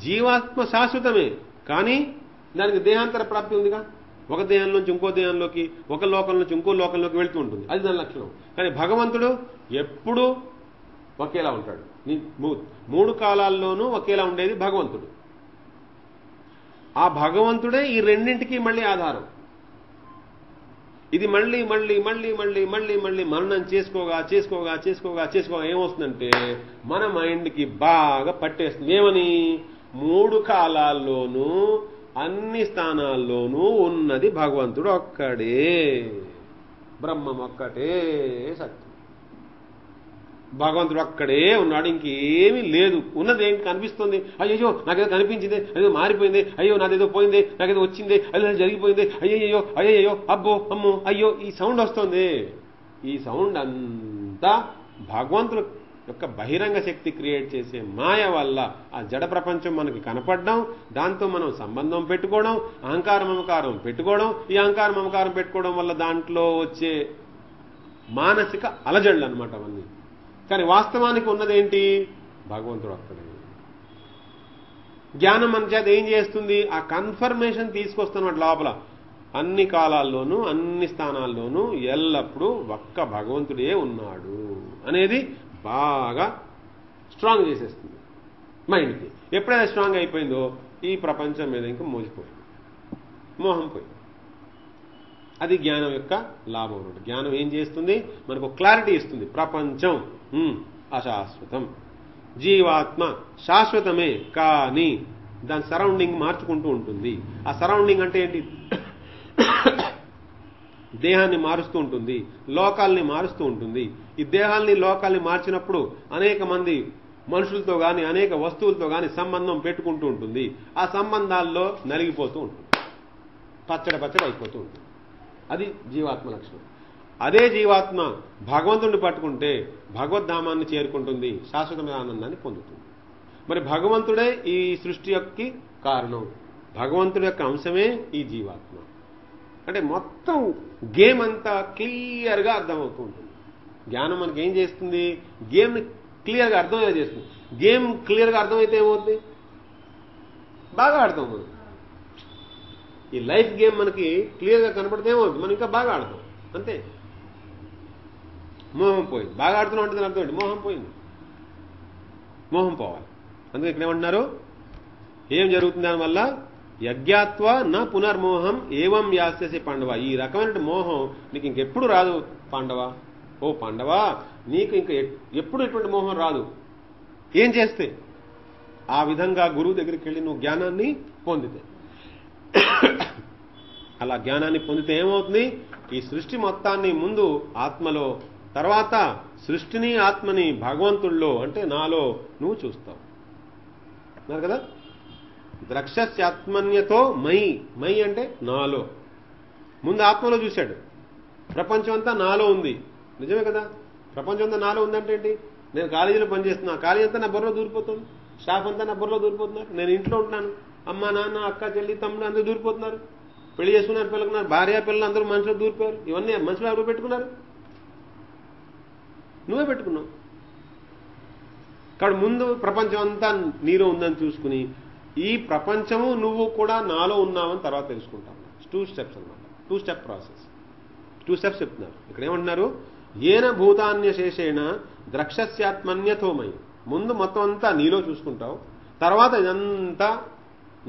జీవాత్మ శాశ్వతమే, కానీ దానికి దేహాంతర ప్రాప్తి ఉందిగా. ఒక దేహం నుంచి ఇంకో దేహంలోకి, ఒక లోకం నుంచి ఇంకో లోకంలోకి వెళ్తూ ఉంటుంది. అది దాని లక్షణం. కానీ భగవంతుడు ఎప్పుడూ ఒకేలా ఉంటాడు. మూడు కాలాల్లోనూ ఒకేలా ఉండేది భగవంతుడు. ఆ భగవంతుడే ఈ రెండింటికి మళ్ళీ ఆధారం. ఇది మళ్ళీ మళ్ళీ మళ్ళీ మళ్ళీ మళ్ళీ మళ్ళీ మననం చేసుకోగా చేసుకోగా చేసుకోగా చేసుకోగా ఏమొస్తుందంటే మన మైండ్కి బాగా పట్టేస్తుంది. ఏమని? మూడు కాలాల్లోనూ అన్ని స్థానాల్లోనూ ఉన్నది భగవంతుడు ఒక్కడే, బ్రహ్మం ఒక్కటే సత్యం. భగవంతుడు ఒక్కడే ఉన్నాడు, ఇంకేమీ లేదు. ఉన్నది ఏంటి? కనిపిస్తుంది. అయ్యో నాకేదో కనిపించింది, అదేదో మారిపోయింది, అయ్యో నాదేదో పోయింది, నాకేదో వచ్చింది, అదే జరిగిపోయింది, అయ్యయ్యో అయ్యయ్యో అబ్బో అమ్మో అయ్యో ఈ సౌండ్ వస్తుంది. ఈ సౌండ్ అంతా భగవంతుడు యొక్క బహిరంగ శక్తి క్రియేట్ చేసే మాయ వల్ల ఆ జడ ప్రపంచం మనకి కనపడడం, దాంతో మనం సంబంధం పెట్టుకోవడం, అహంకారం మమకారం పెట్టుకోవడం, ఈ అహంకారం మమకారం పెట్టుకోవడం వల్ల దాంట్లో వచ్చే మానసిక అలజడులు అన్నమాట అవన్నీ. కానీ వాస్తవానికి ఉన్నదేంటి? భగవంతుడు అక్కడే. జ్ఞానం మన చేత ఏం చేస్తుంది? ఆ కన్ఫర్మేషన్ తీసుకొస్తున్నమాట లోపల. అన్ని కాలాల్లోనూ అన్ని స్థానాల్లోనూ ఎల్లప్పుడూ ఒక్క భగవంతుడే ఉన్నాడు అనేది బాగా స్ట్రాంగ్ చేసేస్తుంది మైండ్కి. ఎప్పుడైతే స్ట్రాంగ్ అయిపోయిందో ఈ ప్రపంచం మీద ఇంకా మోసిపోయింది, మోహం పోయింది. అది జ్ఞానం యొక్క లాభం అన్నమాట. జ్ఞానం ఏం చేస్తుంది? మనకు క్లారిటీ ఇస్తుంది. ప్రపంచం అశాశ్వతం, జీవాత్మ శాశ్వతమే, కానీ దాని సరౌండింగ్ మార్చుకుంటూ ఉంటుంది. ఆ సరౌండింగ్ అంటే ఏంటి? దేహాన్ని మారుస్తూ ఉంటుంది, లోకాల్ని మారుస్తూ ఉంటుంది. ఈ దేహాల్ని లోకాల్ని మార్చినప్పుడు అనేక మంది మనుషులతో కానీ అనేక వస్తువులతో కానీ సంబంధం పెట్టుకుంటూ ఉంటుంది. ఆ సంబంధాల్లో నలిగిపోతూ ఉంటుంది, పచ్చడి పచ్చడి అయిపోతూ ఉంటుంది. అది జీవాత్మ లక్షణం. అదే జీవాత్మ భగవంతుడిని పట్టుకుంటే భగవద్ధామాన్ని చేరుకుంటుంది, శాశ్వతమైన ఆనందాన్ని పొందుతుంది. మరి భగవంతుడే ఈ సృష్టి యొక్క కారణం, భగవంతుడి యొక్క అంశమే ఈ జీవాత్మ. అంటే మొత్తం గేమ్ అంతా క్లియర్గా అర్థమవుతూ ఉంటుంది. జ్ఞానం మనకి ఏం చేస్తుంది? గేమ్ని క్లియర్గా అర్థమయ్యేలా చేస్తుంది. గేమ్ క్లియర్గా అర్థమైతే ఏమవుతుంది? బాగా ఆడతాం మనం. ఈ లైఫ్ గేమ్ మనకి క్లియర్గా కనపడితే ఏమవుతుంది? మనం ఇంకా బాగా ఆడతాం. అంతే. మోహం పోయింది. బాగా ఆడుతున్నాం అంటే అర్థం ఏంటి? మోహం పోయింది. మోహం పోవాలి. అందుకే ఇక్కడ ఏమంటున్నారు? ఏం జరుగుతుంది దానివల్ల? యజ్ఞాత్వ నా పునర్మోహం ఏవం యాస్యసి పాండవ. ఈ రకమైన మోహం నీకు ఇంకెప్పుడు రాదు పాండవ. ఓ పాండవ, నీకు ఇంక ఎప్పుడు ఎటువంటి మోహం రాదు. ఏం చేస్తే? ఆ విధంగా గురువు దగ్గరికి వెళ్ళి నువ్వు జ్ఞానాన్ని పొందితే. అలా జ్ఞానాన్ని పొందితే ఏమవుతుంది? ఈ సృష్టి మొత్తాన్ని ముందు ఆత్మలో, తర్వాత సృష్టిని ఆత్మని భగవంతుల్లో అంటే నాలో నువ్వు చూస్తావు. అన్నారు కదా, ద్రక్షస్యాత్మన్యతో మయి. మయి అంటే నాలో. ముందు ఆత్మలో చూశాడు. ప్రపంచం అంతా నాలో ఉంది. నిజమే కదా? ప్రపంచం అంతా నాలో ఉందంటే ఏంటి? నేను కాలేజీలో పనిచేస్తున్నా, కాలేజీ అంతా నా బుర్రలో దూరిపోతుంది. స్టాఫ్ అంతా నా బుర్రలో దూరిపోతున్నారు. నేను ఇంట్లో ఉంటున్నాను, అమ్మ నాన్న అక్క చెల్లి తమ్ముడు అందరూ దూరిపోతున్నారు. పెళ్లి చేసుకున్నారు, పిల్లకున్నారు, భార్య పిల్లలు అందరూ మనసులో దూరిపోయారు. ఇవన్నీ మనసులో ఎవరు పెట్టుకున్నారు? నువ్వే పెట్టుకున్నావు. కాబట్టి ముందు ప్రపంచం అంతా నీలో ఉందని చూసుకుని ఈ ప్రపంచము నువ్వు కూడా నాలో ఉన్నావని తర్వాత తెలుసుకుంటావు. 2 స్టెప్స్ అన్నమాట. 2 స్టెప్ ప్రాసెస్. 2 స్టెప్స్ చెప్తున్నారు. ఇక్కడ ఏమంటున్నారు? ఏన భూతాన్యశేషేణ ద్రక్షస్యాత్మన్యథోమయి. ముందు మొత్తం అంతా నీలో చూసుకుంటావు, తర్వాత ఇదంతా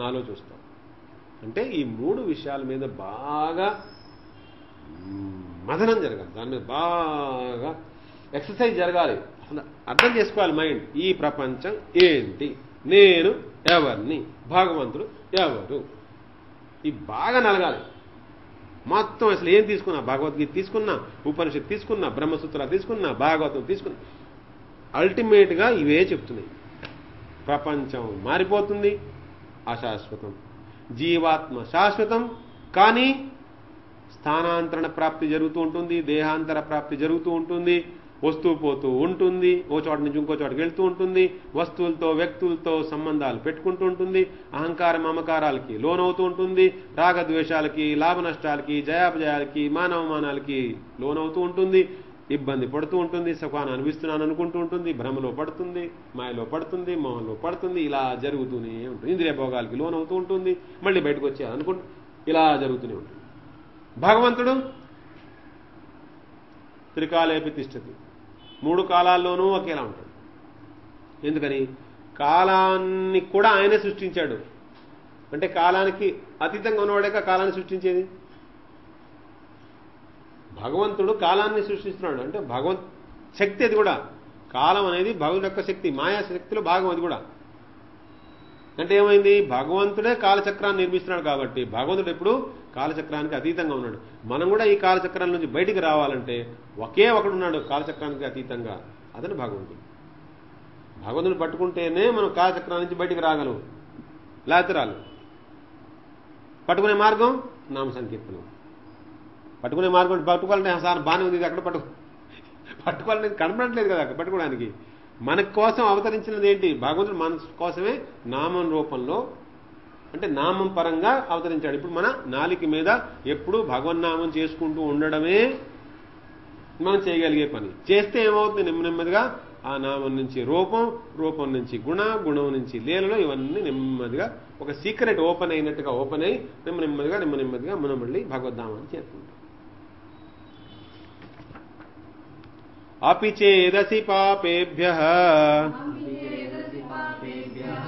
నాలో చూస్తావు. అంటే ఈ 3 విషయాల మీద బాగా మథనం జరగాలి. దాని మీద బాగా ఎక్సర్సైజ్ జరగాలి. అర్థం చేసుకోవాలి మైండ్. ఈ ప్రపంచం ఏంటి, నేను ఎవరిని, భగవంతుడు ఎవరు, ఈ బాగా నలగాలి. మొత్తం అసలు ఏం తీసుకున్నా, భగవద్గీత తీసుకున్నా, ఉపనిషత్తు తీసుకున్నా, బ్రహ్మసూత్రాలు తీసుకున్నా, భాగవతం తీసుకున్నా, అల్టిమేట్ గా ఇవే చెప్తున్నాయి. ప్రపంచం మారిపోతుంది, అశాశ్వతం. జీవాత్మ శాశ్వతం, కానీ స్థానాంతరణ ప్రాప్తి జరుగుతూ ఉంటుంది, దేహాంతర ప్రాప్తి జరుగుతూ ఉంటుంది, వస్తువు పోతూ ఉంటుంది, ఓ చోట నుంచి ఇంకో చోటకి వెళ్తూ ఉంటుంది, వస్తువులతో వ్యక్తులతో సంబంధాలు పెట్టుకుంటూ ఉంటుంది, అహంకార మమకారాలకి లోనవుతూ ఉంటుంది, రాగద్వేషాలకి, లాభ నష్టాలకి, జయాపజయాలకి, మానవమానాలకి లోనవుతూ ఉంటుంది, ఇబ్బంది పడుతూ ఉంటుంది, సుఖాన్ని అనిపిస్తున్నాను అనుకుంటూ ఉంటుంది, భ్రమలో పడుతుంది, మాయలో పడుతుంది, మోహంలో పడుతుంది. ఇలా జరుగుతూనే ఉంటుంది. ఇంద్రియ భోగాలకి లోనవుతూ ఉంటుంది, మళ్ళీ బయటకు వచ్చేయాలనుకుంటూ ఇలా జరుగుతూనే ఉంటుంది. భగవంతుడు త్రికాలేపి తిష్టతి. 3 కాలాల్లోనూ ఒకేలా ఉంటాడు. ఎందుకని? కాలాన్ని కూడా ఆయనే సృష్టించాడు. అంటే కాలానికి అతీతంగా ఉన్నవాడేక కాలాన్ని సృష్టించేది. భగవంతుడు కాలాన్ని సృష్టిస్తున్నాడు. అంటే భగవంత్ శక్తి అది కూడా. కాలం అనేది భగవంతుడి యొక్క శక్తి, మాయా శక్తిలో భాగం అది కూడా. అంటే ఏమైంది? భగవంతుడే కాలచక్రాన్ని నిర్మిస్తున్నాడు కాబట్టి భగవంతుడు ఎప్పుడు కాలచక్రానికి అతీతంగా ఉన్నాడు. మనం కూడా ఈ కాలచక్రాల నుంచి బయటికి రావాలంటే ఒకే ఒకడున్నాడు కాలచక్రానికి అతీతంగా, అతను భగవంతుడు. భగవంతుని పట్టుకుంటేనే మనం కాలచక్రాల నుంచి బయటికి రాగలం, లేకపోతే రాలు. పట్టుకునే మార్గం నామ సంకీర్తనం. పట్టుకునే మార్గం పట్టుకోవాలంటే సార్ బాగానే ఉంది, ఇది అక్కడ పట్టుకోవాలంటే కనపడట్లేదు కదా అక్కడ పట్టుకోవడానికి. మన కోసం అవతరించినది ఏంటి? భగవంతుడు మన కోసమే నామం రూపంలో, అంటే నామం పరంగా అవతరించాడు. ఇప్పుడు మన నాలిక మీద ఎప్పుడు భగవన్నామం చేసుకుంటూ ఉండడమే మనం చేయగలిగే పని. చేస్తే ఏమవుతుంది? నెమ్మదిగా ఆ నామం నుంచి రూపం, రూపం నుంచి గుణం నుంచి లీలలో, ఇవన్నీ నెమ్మదిగా ఒక సీక్రెట్ ఓపెన్ అయినట్టుగా ఓపెన్ అయి నెమ్మదిగా మనం మళ్ళీ భగవద్ధామాన్ని చేరుకుంటాం. అపిచేదసి పాపేభ్యః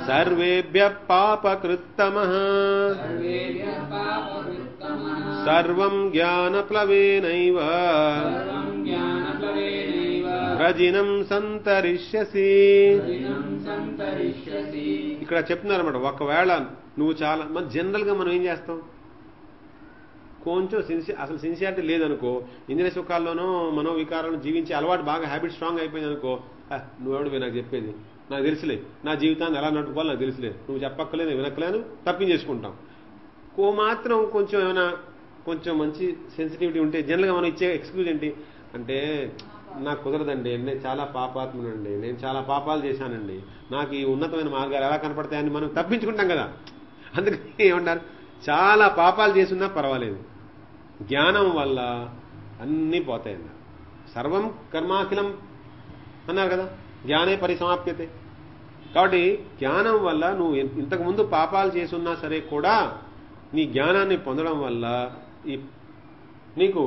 సర్వేభ్యః పాపకృత్తమః సర్వం జ్ఞానప్లవేనైవ వ్రజినం సంతరిష్యసి. ఇక్కడ చెప్తున్నారన్నమాట. ఒకవేళ నువ్వు చాలా జనరల్ గా మనం ఏం చేస్తాం? కొంచెం అసలు సిన్సియారిటీ లేదనుకో, ఇంద్రియ సుఖాల్లోనో మనోవికారాలను జీవించే అలవాటు బాగా హ్యాబిట్ స్ట్రాంగ్ అయిపోయింది అనుకో, నువ్వెవడివి నాకు చెప్పేది, నాకు తెలుసులే, నా జీవితాన్ని ఎలా నడుపుకోవాలి నాకు తెలుసులే, నువ్వు చెప్పక్కలేదు, వినక్కలేను, తప్పించేసుకుంటాం. మాత్రం కొంచెం ఏమైనా కొంచెం మంచి సెన్సిటివిటీ ఉంటే జనరల్గా మనం ఇచ్చే ఎక్స్క్యూజ్ ఏంటి అంటే, నాకు కుదరదండి, నేను చాలా పాపాత్మునండి, నేను చాలా పాపాలు చేశానండి, నాకు ఈ ఉన్నతమైన మార్గాలు ఎలా కనపడతాయని మనం తప్పించుకుంటాం కదా. అందుకని ఏమంటారు? చాలా పాపాలు చేసున్నా పర్వాలేదు, జ్ఞానం వల్ల అన్నీ పోతాయన్నారు. సర్వం కర్మాఖిలం అన్నారు కదా. జ్ఞానే పరిసమాప్యతే. కాబట్టి జ్ఞానం వల్ల నువ్వు ఇంతకుముందు పాపాలు చేసున్నా సరే కూడా నీ జ్ఞానాన్ని పొందడం వల్ల నీకు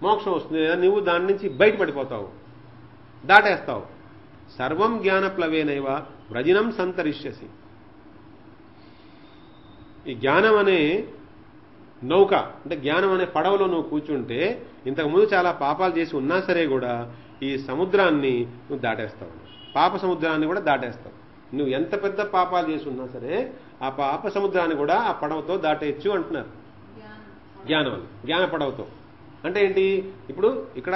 మోక్షం వస్తుంది, లేదా నువ్వు దాని నుంచి బయటపడిపోతావు, దాటేస్తావు. సర్వం జ్ఞానప్లవేనైవ వ్రజినం సంతరిష్యసి. ఈ జ్ఞానం అనే నౌక అంటే జ్ఞానం అనే పడవలో నువ్వు కూర్చుంటే ఇంతకుముందు చాలా పాపాలు చేసి ఉన్నా సరే కూడా ఈ సముద్రాన్ని నువ్వు దాటేస్తావు, పాప సముద్రాన్ని కూడా దాటేస్తావు. నువ్వు ఎంత పెద్ద పాపాలు చేసి ఉన్నా సరే ఆ పాప సముద్రాన్ని కూడా ఆ పడవతో దాటేయచ్చు అంటున్నారు. జ్ఞానం అని జ్ఞాన పడవతో అంటే ఏంటి? ఇప్పుడు ఇక్కడ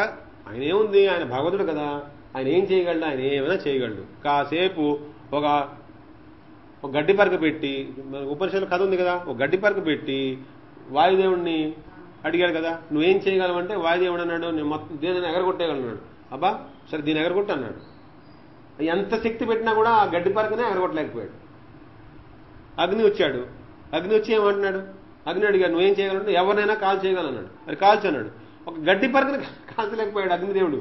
ఆయన ఏముంది, ఆయన భగవంతుడు కదా, ఆయన ఏం చేయగలడు? ఆయన ఏమైనా చేయగలడు. కాసేపు ఒక గడ్డి పరక పెట్టి, ఉపనిషత్తు కథ ఉంది కదా, ఒక గడ్డి పరక పెట్టి వాయుదేవుడిని అడిగాడు కదా, నువ్వేం చేయగలవంటే వాయుదేవుడు అన్నాడు, నేను మొత్తం దీనిని ఎగరగొట్టేయగలన్నాడు. అబ్బా సరే దీన్ని ఎగరగొట్టు అన్నాడు. ఎంత శక్తి పెట్టినా కూడా ఆ గడ్డి పరకనే ఎగరగొట్టలేకపోయాడు. అగ్ని వచ్చాడు, అగ్ని వచ్చి ఏమంటున్నాడు? అగ్ని అడిగాడు నువ్వేం చేయగలంటే ఎవరినైనా కాల్ చేయగలన్నాడు. అది కాల్చు అన్నాడు. ఒక గడ్డి పరకని కాల్చలేకపోయాడు అగ్నిదేవుడు.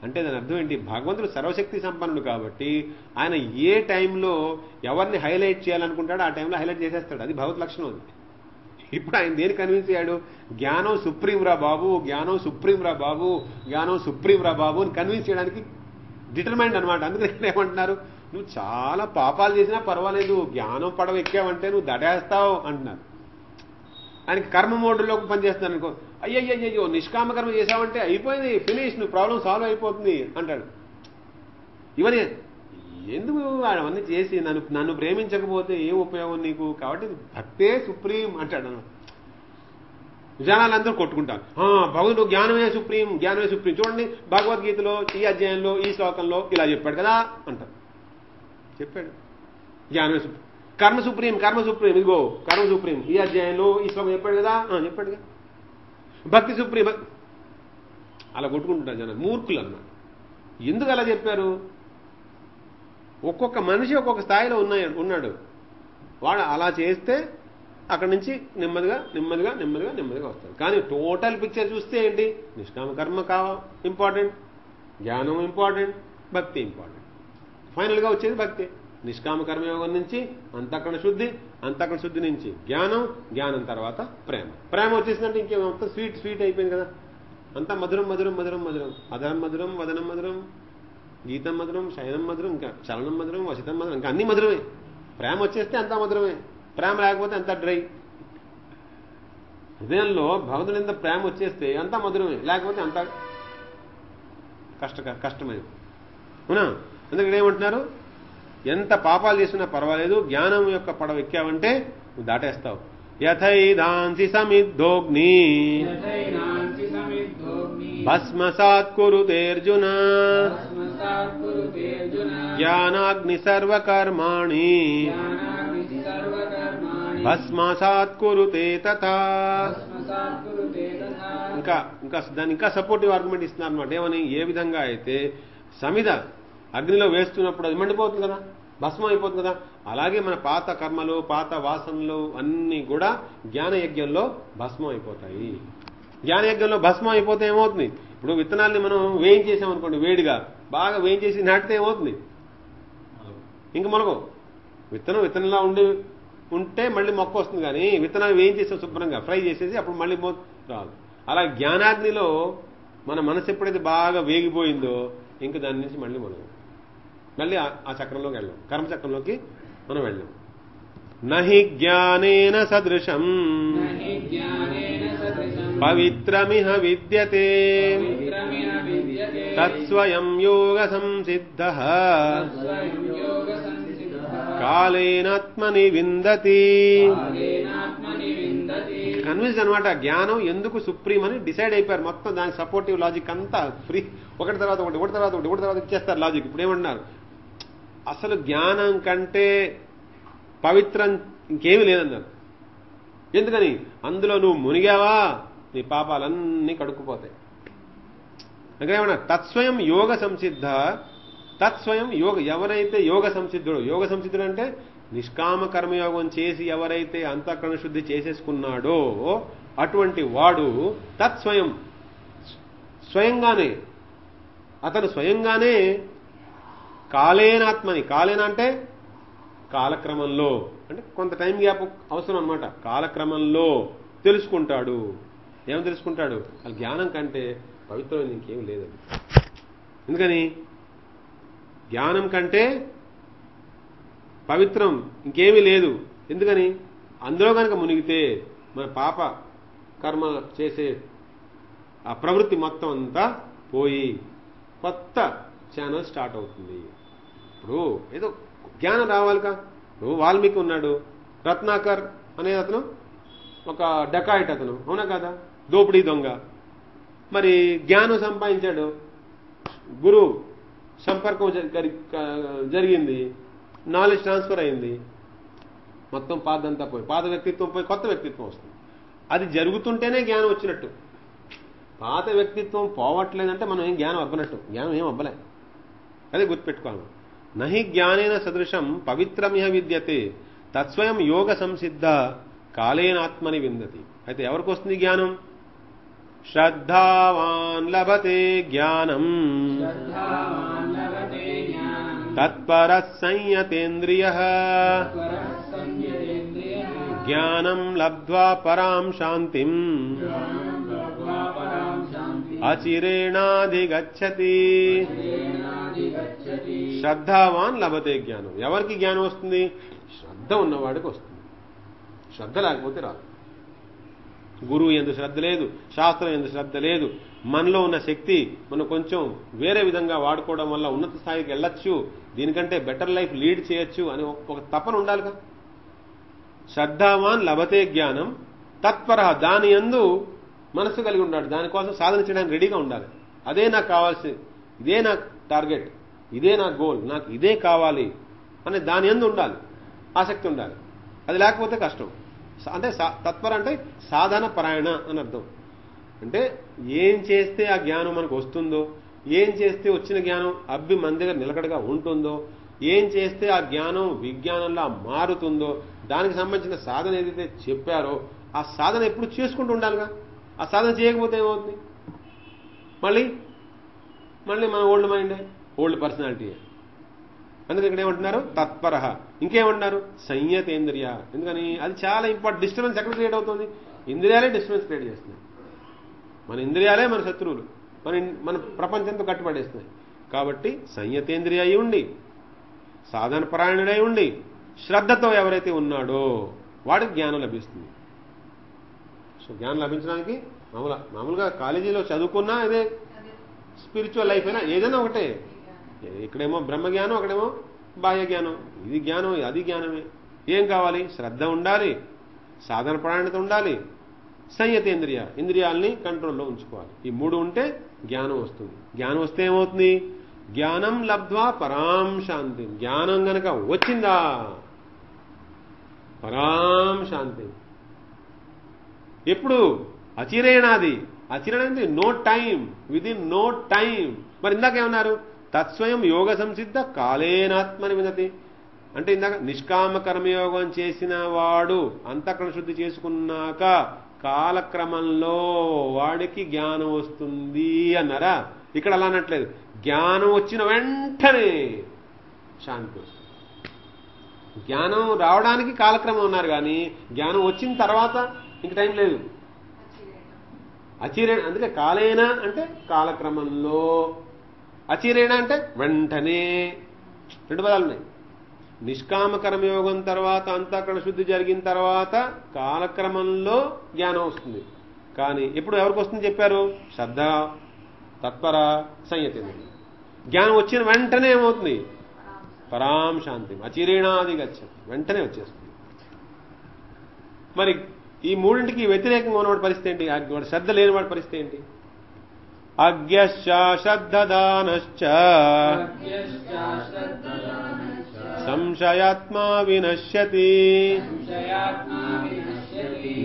అంటే దాని అర్థం ఏంటి? భగవంతుడు సర్వశక్తి సంపన్నుడు కాబట్టి ఆయన ఏ టైంలో ఎవరిని హైలైట్ చేయాలనుకుంటాడో ఆ టైంలో హైలైట్ చేసేస్తాడు. అది భగవత్ లక్షణం. అది ఇప్పుడు ఆయన దేని కన్విన్స్ అయ్యాడు? జ్ఞానం సుప్రీం రా బాబు, జ్ఞానం సుప్రీం రా బాబు, జ్ఞానం సుప్రీం రా బాబు అని కన్విన్స్ చేయడానికి డిటర్మైండ్ అనమాట. అందుకని ఏమంటున్నారు? నువ్వు చాలా పాపాలు చేసినా పర్వాలేదు, జ్ఞానం పడవ ఎక్కావంటే నువ్వు దడేస్తావు అంటున్నారు. ఆయనకి కర్మ మోడ్లోకి పనిచేస్తున్నాను అనుకో, అయ్యయ్యో నిష్కామ కర్మ చేసావంటే అయిపోయింది, ఫినిష్, నువ్వు ప్రాబ్లం సాల్వ్ అయిపోతుంది అంటాడు. ఇవన్నీ ఎందుకు అవన్నీ చేసి నన్ను ప్రేమించకపోతే ఏం ఉపయోగం నీకు? కాబట్టి భక్తే సుప్రీం అంటాడు. జనాలందరూ కొట్టుకుంటారు, భగవంతుడు జ్ఞానమే సుప్రీం, జ్ఞానమే సుప్రీం. చూడండి భగవద్గీతలో ఈ అధ్యాయంలో ఈ శ్లోకంలో ఇలా చెప్పాడు కదా అంటారు. చెప్పాడు జ్ఞానమే సుప్రీం. కర్మ సుప్రీం, కర్మ సుప్రీం, ఇదిగో కర్మ సుప్రీం ఈ అధ్యాయంలో ఈ శ్లోకం చెప్పాడు కదా, చెప్పాడుగా. భక్తి సుప్రీం, అలా కొట్టుకుంటుంటారు జనాలు, మూర్ఖులు అన్నారు. ఎందుకు అలా చెప్పారు? ఒక్కొక్క మనిషి ఒక్కొక్క స్థాయిలో ఉన్నాడు. వాడు అలా చేస్తే అక్కడి నుంచి నెమ్మదిగా నెమ్మదిగా నెమ్మదిగా నెమ్మదిగా వస్తారు. కానీ టోటల్ పిక్చర్ చూస్తే ఏంటి? నిష్కామ కర్మ ఇంపార్టెంట్, జ్ఞానం ఇంపార్టెంట్, భక్తి ఇంపార్టెంట్. ఫైనల్గా వచ్చేది భక్తి. నిష్కామ కర్మయోగం నుంచి అంతఃకరణ శుద్ధి, అంతఃకరణ శుద్ధి నుంచి జ్ఞానం, జ్ఞానం తర్వాత ప్రేమ. ప్రేమ వచ్చేసిందంటే ఇంకేమంతా స్వీట్ స్వీట్ అయిపోయింది కదా. అంతా మధురం మధురం మధురం మధురం, అధరం మధురం, వదనం మధురం, గీతం మధురం, శయనం మధురం, ఇంకా చలనం మధురం, వసితం మధురం, ఇంకా అన్ని మధురమే. ప్రేమ వచ్చేస్తే అంతా మధురమే, ప్రేమ లేకపోతే అంతా డ్రై. హృదయంలో భగవంతుడి మీద ప్రేమ వచ్చేస్తే అంతా మధురమే, లేకపోతే అంతా కష్టమే. అవునా? అందుకని ఏమంటున్నారు? ఎంత పాపాలు చేసినా పర్వాలేదు, జ్ఞానం యొక్క పడవ ఎక్కావంటే నువ్వు దాటేస్తావు. యథైదాంసి సమిద్ధోగ్ని భస్మసాత్ కురుతేర్జున జ్ఞానాగ్ని సర్వకర్మాణి భస్మసాత్ కురుతే తథా. దాన్ని ఇంకా సపోర్టివ్ ఆర్గ్యుమెంట్ ఇస్తున్నారు అనమాట. ఏమని? ఏ విధంగా అయితే సమిధ అగ్నిలో వేస్తున్నప్పుడు అది మండిపోతుంది కదా, భస్మం అయిపోతుంది కదా, అలాగే మన పాత కర్మలు, పాత వాసనలు అన్నీ కూడా జ్ఞానయజ్ఞంలో భస్మం అయిపోతాయి. జ్ఞానయజ్ఞంలో భస్మం అయిపోతే ఏమవుతుంది? ఇప్పుడు విత్తనాల్ని మనం వేయించేసామనుకోండి, వేడిగా బాగా వేయించేసి నాటితే ఏమవుతుంది? ఇంక మనకు విత్తనంలా ఉంటే మళ్ళీ మొక్క వస్తుంది. కానీ విత్తనాలు వేయించేసాం శుభ్రంగా, ఫ్రై చేసేసి అప్పుడు మళ్ళీ రాదు. అలా జ్ఞానాగ్నిలో మన మనసు ఎప్పుడైతే బాగా వేగిపోయిందో ఇంక దాని నుంచి మళ్ళీ ఆ చక్రంలోకి వెళ్ళాం, కర్మచక్రంలోకి మనం వెళ్ళాం. నహి జ్ఞానేన సదృశం పవిత్రమిహ విద్యతే తత్స్వయం యోగ సంసిద్ధః కాలేనాత్మని విందతి. కన్విన్స్ అనమాట. జ్ఞానం ఎందుకు సుప్రీం అని డిసైడ్ అయిపోయారు. మొత్తం దానికి సపోర్టివ్ లాజిక్ అంతా ఫ్రీ, ఒకటి తర్వాత ఒకటి ఇచ్చేస్తారు లాజిక్. ఇప్పుడు ఏమంటున్నారు? అసలు జ్ఞానం కంటే పవిత్రం ఇంకేమీ లేదన్నారు. ఎందుకని? అందులో నువ్వు మునిగావా నీ పాపాలన్నీ కడుక్కుపోతాయి. అందుకేమన్నా తత్స్వయం యోగ సంసిద్ధ, తత్స్వయం యోగ, ఎవరైతే యోగ సంసిద్ధుడు అంటే నిష్కామ కర్మయోగం చేసి ఎవరైతే అంతఃకరణ శుద్ధి చేసేసుకున్నాడో అటువంటి వాడు తత్స్వయంగానే అతను స్వయంగానే కాలేనాత్మని, కాలేన అంటే కాలక్రమంలో, అంటే కొంత టైం గ్యాప్ అవసరం అనమాట, కాలక్రమంలో తెలుసుకుంటాడు. ఏమని తెలుసుకుంటాడు? ఆ జ్ఞానం కంటే పవిత్రమైన ఇంకేం లేదండి. ఎందుకని? జ్ఞానం కంటే పవిత్రం ఇంకేమీ లేదు. ఎందుకని? అందులో కనుక మునిగితే మన పాప కర్మ చేసే ఆ ప్రవృత్తి మొత్తం అంతా పోయి కొత్త ఛానల్ స్టార్ట్ అవుతుంది. ఇప్పుడు ఏదో జ్ఞానం రావాలిగా. ఇప్పుడు వాల్మీకి ఉన్నాడు, రత్నాకర్ అనే అతను ఒక డకాయిట్ అతను, అవునా కదా, దోపిడీ దొంగ. మరి జ్ఞానం సంపాదించాడు, గురు సంపర్కం జరిగింది, నాలెడ్జ్ ట్రాన్స్ఫర్ అయింది, మొత్తం పాదంతా పోయి పాత వ్యక్తిత్వం పోయి కొత్త వ్యక్తిత్వం వస్తుంది. అది జరుగుతుంటేనే జ్ఞానం వచ్చినట్టు. పాత వ్యక్తిత్వం పోవట్లేదంటే మనం ఏం జ్ఞానం అవ్వనట్టు, జ్ఞానం ఏం అవ్వలే. అదే గుర్తుపెట్టుకోవాలి. నహి జ్ఞానేన సదృశం పవిత్రమిహ విద్యతే తత్స్వయం యోగ సంసిద్ధ కాలేనాత్మని విందతి. అయితే ఎవరికి వస్తుంది జ్ఞానం? శ్రద్ధావాన్ లభతే జ్ఞానం తత్పర సంయతేంద్రియ జ్ఞానం లబ్ధ్వా పరాం శాంతిం అచిరేణాధిగచ్చతి. శ్రద్ధావాన్ లభతే జ్ఞానం. ఎవరికి జ్ఞానం వస్తుంది? శ్రద్ధ ఉన్నవాడికి వస్తుంది. శ్రద్ధ లేకపోతే రాదు. గురువు ఎందు శ్రద్ధ లేదు, శాస్త్రం ఎందు శ్రద్ధ లేదు, మనలో ఉన్న శక్తి మనం కొంచెం వేరే విధంగా వాడుకోవడం వల్ల ఉన్నత స్థాయికి వెళ్ళొచ్చు, దీనికంటే బెటర్ లైఫ్ లీడ్ చేయొచ్చు అని ఒక తపన ఉండాలిగా. శ్రద్ధావాన్ లభతే జ్ఞానం తత్పర, దాని యందు మనసు కలిగి ఉన్నాడు, దానికోసం సాధన చేయడానికి రెడీగా ఉండాలి. అదే నాకు కావాల్సి, ఇదే నా టార్గెట్, ఇదే నా గోల్, నాకు ఇదే కావాలి అనే దాని యందు ఉండాలి, ఆసక్తి ఉండాలి. అది లేకపోతే కష్టం. అంటే తత్పర అంటే సాధన పరాయణ అని అర్థం. అంటే ఏం చేస్తే ఆ జ్ఞానం మనకు వస్తుందో, ఏం చేస్తే వచ్చిన జ్ఞానం అబ్బి మన దగ్గర నిలకడగా ఉంటుందో, ఏం చేస్తే ఆ జ్ఞానం విజ్ఞానంలా మారుతుందో, దానికి సంబంధించిన సాధన ఏదైతే చెప్పారో ఆ సాధన ఎప్పుడు చేసుకుంటూ ఉండాలిగా. ఆ సాధన చేయకపోతే ఏమవుతుంది? మళ్ళీ మన ఓల్డ్ మైండే, ఓల్డ్ పర్సనాలిటీయే. అందుకే ఇక్కడ ఏమంటున్నారు? తత్పర. ఇంకేమంటున్నారు? సంయతేంద్రియ. ఎందుకని? అది చాలా ఇంపార్టెంట్. డిస్టర్బెన్స్ ఎక్కడ క్రియేట్ అవుతుంది? ఇంద్రియాలే డిస్టర్బెన్స్ క్రియేట్ చేస్తున్నాయి. మన ఇంద్రియాలే మన శత్రువులు, మన ప్రపంచంతో కట్టుబడేస్తున్నాయి. కాబట్టి సంయతేంద్రియ అయి ఉండి, సాధన పరాయణుడై ఉండి, శ్రద్ధతో ఎవరైతే ఉన్నాడో వాడికి జ్ఞానం లభిస్తుంది. సో జ్ఞానం లభించడానికి మామూలుగా కాలేజీలో చదువుకున్నా ఇదే, స్పిరిచువల్ లైఫ్ అయినా ఏదైనా ఒకటే. ఇక్కడేమో బ్రహ్మజ్ఞానం, అక్కడేమో బాహ్య జ్ఞానం. ఇది జ్ఞానం, అది జ్ఞానమే. ఏం కావాలి? శ్రద్ధ ఉండాలి, సాధన పరాయణత ఉండాలి, సంయతేంద్రియ, ఇంద్రియాలని కంట్రోల్లో ఉంచుకోవాలి. ఈ మూడు ఉంటే జ్ఞానం వస్తుంది. జ్ఞానం వస్తే ఏమవుతుంది? జ్ఞానం లబ్ధ్వా పరాం శాంతి. జ్ఞానం గనక వచ్చిందా పరాం శాంతి. ఎప్పుడు? అచిరేణాది. అచిరేణ అంటే no time, within no time. మరి ఇందాకేమన్నారు? తత్స్వయం యోగ సంసిద్ధ కాలేనాత్మని వినతి. అంటే ఇందాక నిష్కామ కర్మయోగం చేసిన వాడు అంతఃకరణ శుద్ధి చేసుకున్నాక కాలక్రమంలో వాడికి జ్ఞానం వస్తుంది అన్నారా? ఇక్కడ అలా అనట్లేదు. జ్ఞానం వచ్చిన వెంటనే శాంతి వస్తుంది. జ్ఞానం రావడానికి కాలక్రమం ఉన్నారు, కానీ జ్ఞానం వచ్చిన తర్వాత ఇంక టైం లేదు. అచిరేణ అందుకే కాలేన అంటే కాలక్రమంలో, అచిరేణ అంటే వెంటనే. రెండు పదాలు ఉన్నాయి. నిష్కామ కర్మయోగం తర్వాత అంతఃకరణ శుద్ధి జరిగిన తర్వాత కాలక్రమంలో జ్ఞానం వస్తుంది. కానీ ఎప్పుడు ఎవరికి వస్తుంది చెప్పారు? శ్రద్ధ, తత్పర, సంయతేంద్రియ. జ్ఞానం వచ్చిన వెంటనే ఏమవుతుంది? పరాం శాంతి అచిరేణాది గచ్చతి, వెంటనే వచ్చేస్తుంది. మరి ఈ మూడింటికి వ్యతిరేకంగా ఉన్నవాడి పరిస్థితి ఏంటి? వాడి శ్రద్ధ లేనివాడి పరిస్థితి ఏంటి? అజ్ఞశ్చ శ్రద్ధదానశ్చ సంశయాత్మా వినశ్యతి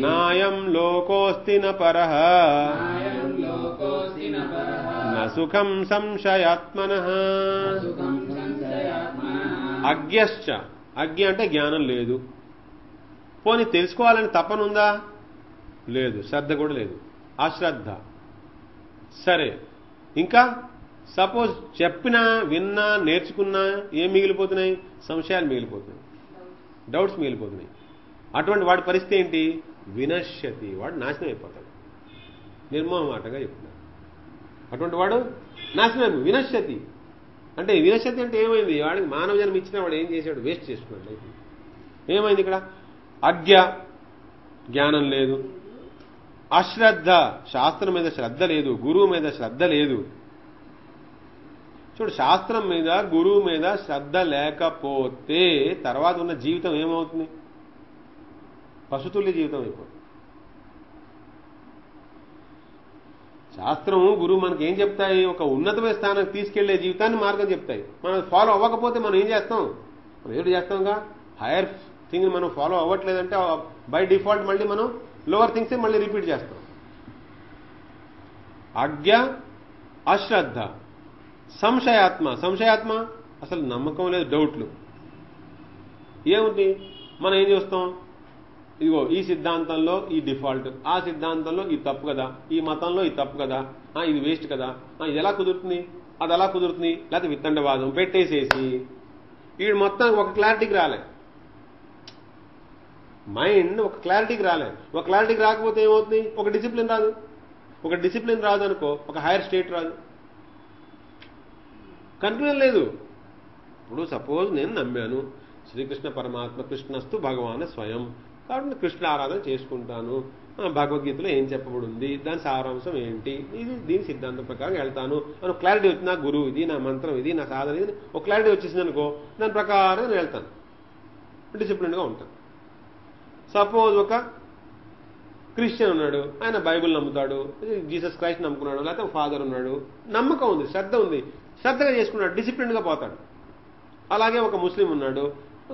నాయం లోకోస్తి న పరః న సుఖం సంశయాత్మనః. అజ్ఞశ్చ, అజ్ఞ అంటే జ్ఞానం లేదు. పోనీ తెలుసుకోవాలని తపనుందా? లేదు. శ్రద్ధ కూడా లేదు, అశ్రద్ధ. సరే, ఇంకా సపోజ్ చెప్పినా విన్నా నేర్చుకున్నా ఏం మిగిలిపోతున్నాయి? సంశయాలు మిగిలిపోతున్నాయి, డౌట్స్ మిగిలిపోతున్నాయి. అటువంటి వాడి పరిస్థితి ఏంటి? వినశ్యతి, వాడు నాశనం అయిపోతాడు. నిర్మోహమాటంగా చెప్తున్నాడు. అటువంటి వాడు నాశనం. వినశ్యతి అంటే వినశ్యతి అంటే ఏమైంది? వాడికి మానవ జన్మ ఇచ్చిన వాడు ఏం చేశాడు? వేస్ట్ చేసుకున్నాడు లైఫ్. ఏమైంది ఇక్కడ? అజ్ఞ, జ్ఞానం లేదు. అశ్రద్ధ, శాస్త్రం మీద శ్రద్ధ లేదు, గురువు మీద శ్రద్ధ లేదు. చూడు, శాస్త్రం మీద గురువు మీద శ్రద్ధ లేకపోతే తర్వాత ఉన్న జీవితం ఏమవుతుంది? పశుతుల్య జీవితం అయిపోతుంది. శాస్త్రం గురువు మనకి ఏం చెప్తాయి? ఒక ఉన్నతమైన స్థానానికి తీసుకెళ్లే జీవితాన్ని మార్గం చెప్తాయి. మనం ఫాలో అవ్వకపోతే మనం ఏం చేస్తాం? మనం ఏడు చేస్తాంగా. హైయర్ థింగ్ మనం ఫాలో అవ్వట్లేదంటే బై డిఫాల్ట్ మళ్ళీ మనం లోవర్ థింగ్స్ మళ్ళీ రిపీట్ చేస్తాం. అజ్ఞ, అశ్రద్ధ, సంశయాత్మ. సంశయాత్మ అసలు నమ్మకం లేదు, డౌట్లు. ఏముంది? మనం ఏం చేస్తాం? ఇదిగో ఈ సిద్ధాంతంలో ఈ డిఫాల్ట్, ఆ సిద్ధాంతంలో ఇది తప్పు కదా, ఈ మతంలో ఇది తప్పు కదా, ఇది వేస్ట్ కదా, ఇది ఎలా కుదురుతుంది, అది ఎలా కుదురుతుంది, లేకపోతే విత్తండవాదం పెట్టేసేసి వీడు మొత్తం ఒక క్లారిటీకి రాలే. మైండ్ ఒక క్లారిటీకి రాలే. ఒక క్లారిటీకి రాకపోతే ఏమవుతుంది? ఒక డిసిప్లిన్ రాదు. ఒక డిసిప్లిన్ రాదు అనుకో, ఒక హైయర్ స్టేట్ రాదు. కన్ఫ్యూజన్ లేదు. ఇప్పుడు సపోజ్ నేను నమ్మాను శ్రీకృష్ణ పరమాత్మ, కృష్ణస్తు భగవాన్ స్వయం, కాబట్టి కృష్ణ ఆరాధన చేసుకుంటాను. భగవద్గీతలో ఏం చెప్పబడింది, దాని సారాంశం ఏంటి, ఇది దీని సిద్ధాంతం ప్రకారం వెళ్తాను అని క్లారిటీ వచ్చింది. నా గురువు ఇది, నా మంత్రం ఇది, నా సాధన ఇది, ఒక క్లారిటీ వచ్చేసింది అనుకో, దాని ప్రకారం నేను వెళ్తాను, డిసిప్లిన్గా ఉంటాను. సపోజ్ ఒక క్రిస్టియన్ ఉన్నాడు, ఆయన బైబిల్ నమ్ముతాడు, జీసస్ క్రైస్ట్ నమ్ముకున్నాడు, లేకపోతే ఫాదర్ ఉన్నాడు, నమ్మకం ఉంది, శ్రద్ధ ఉంది, శ్రద్ధగా చేసుకున్నాడు, డిసిప్లిన్గా పోతాడు. అలాగే ఒక ముస్లిం ఉన్నాడు,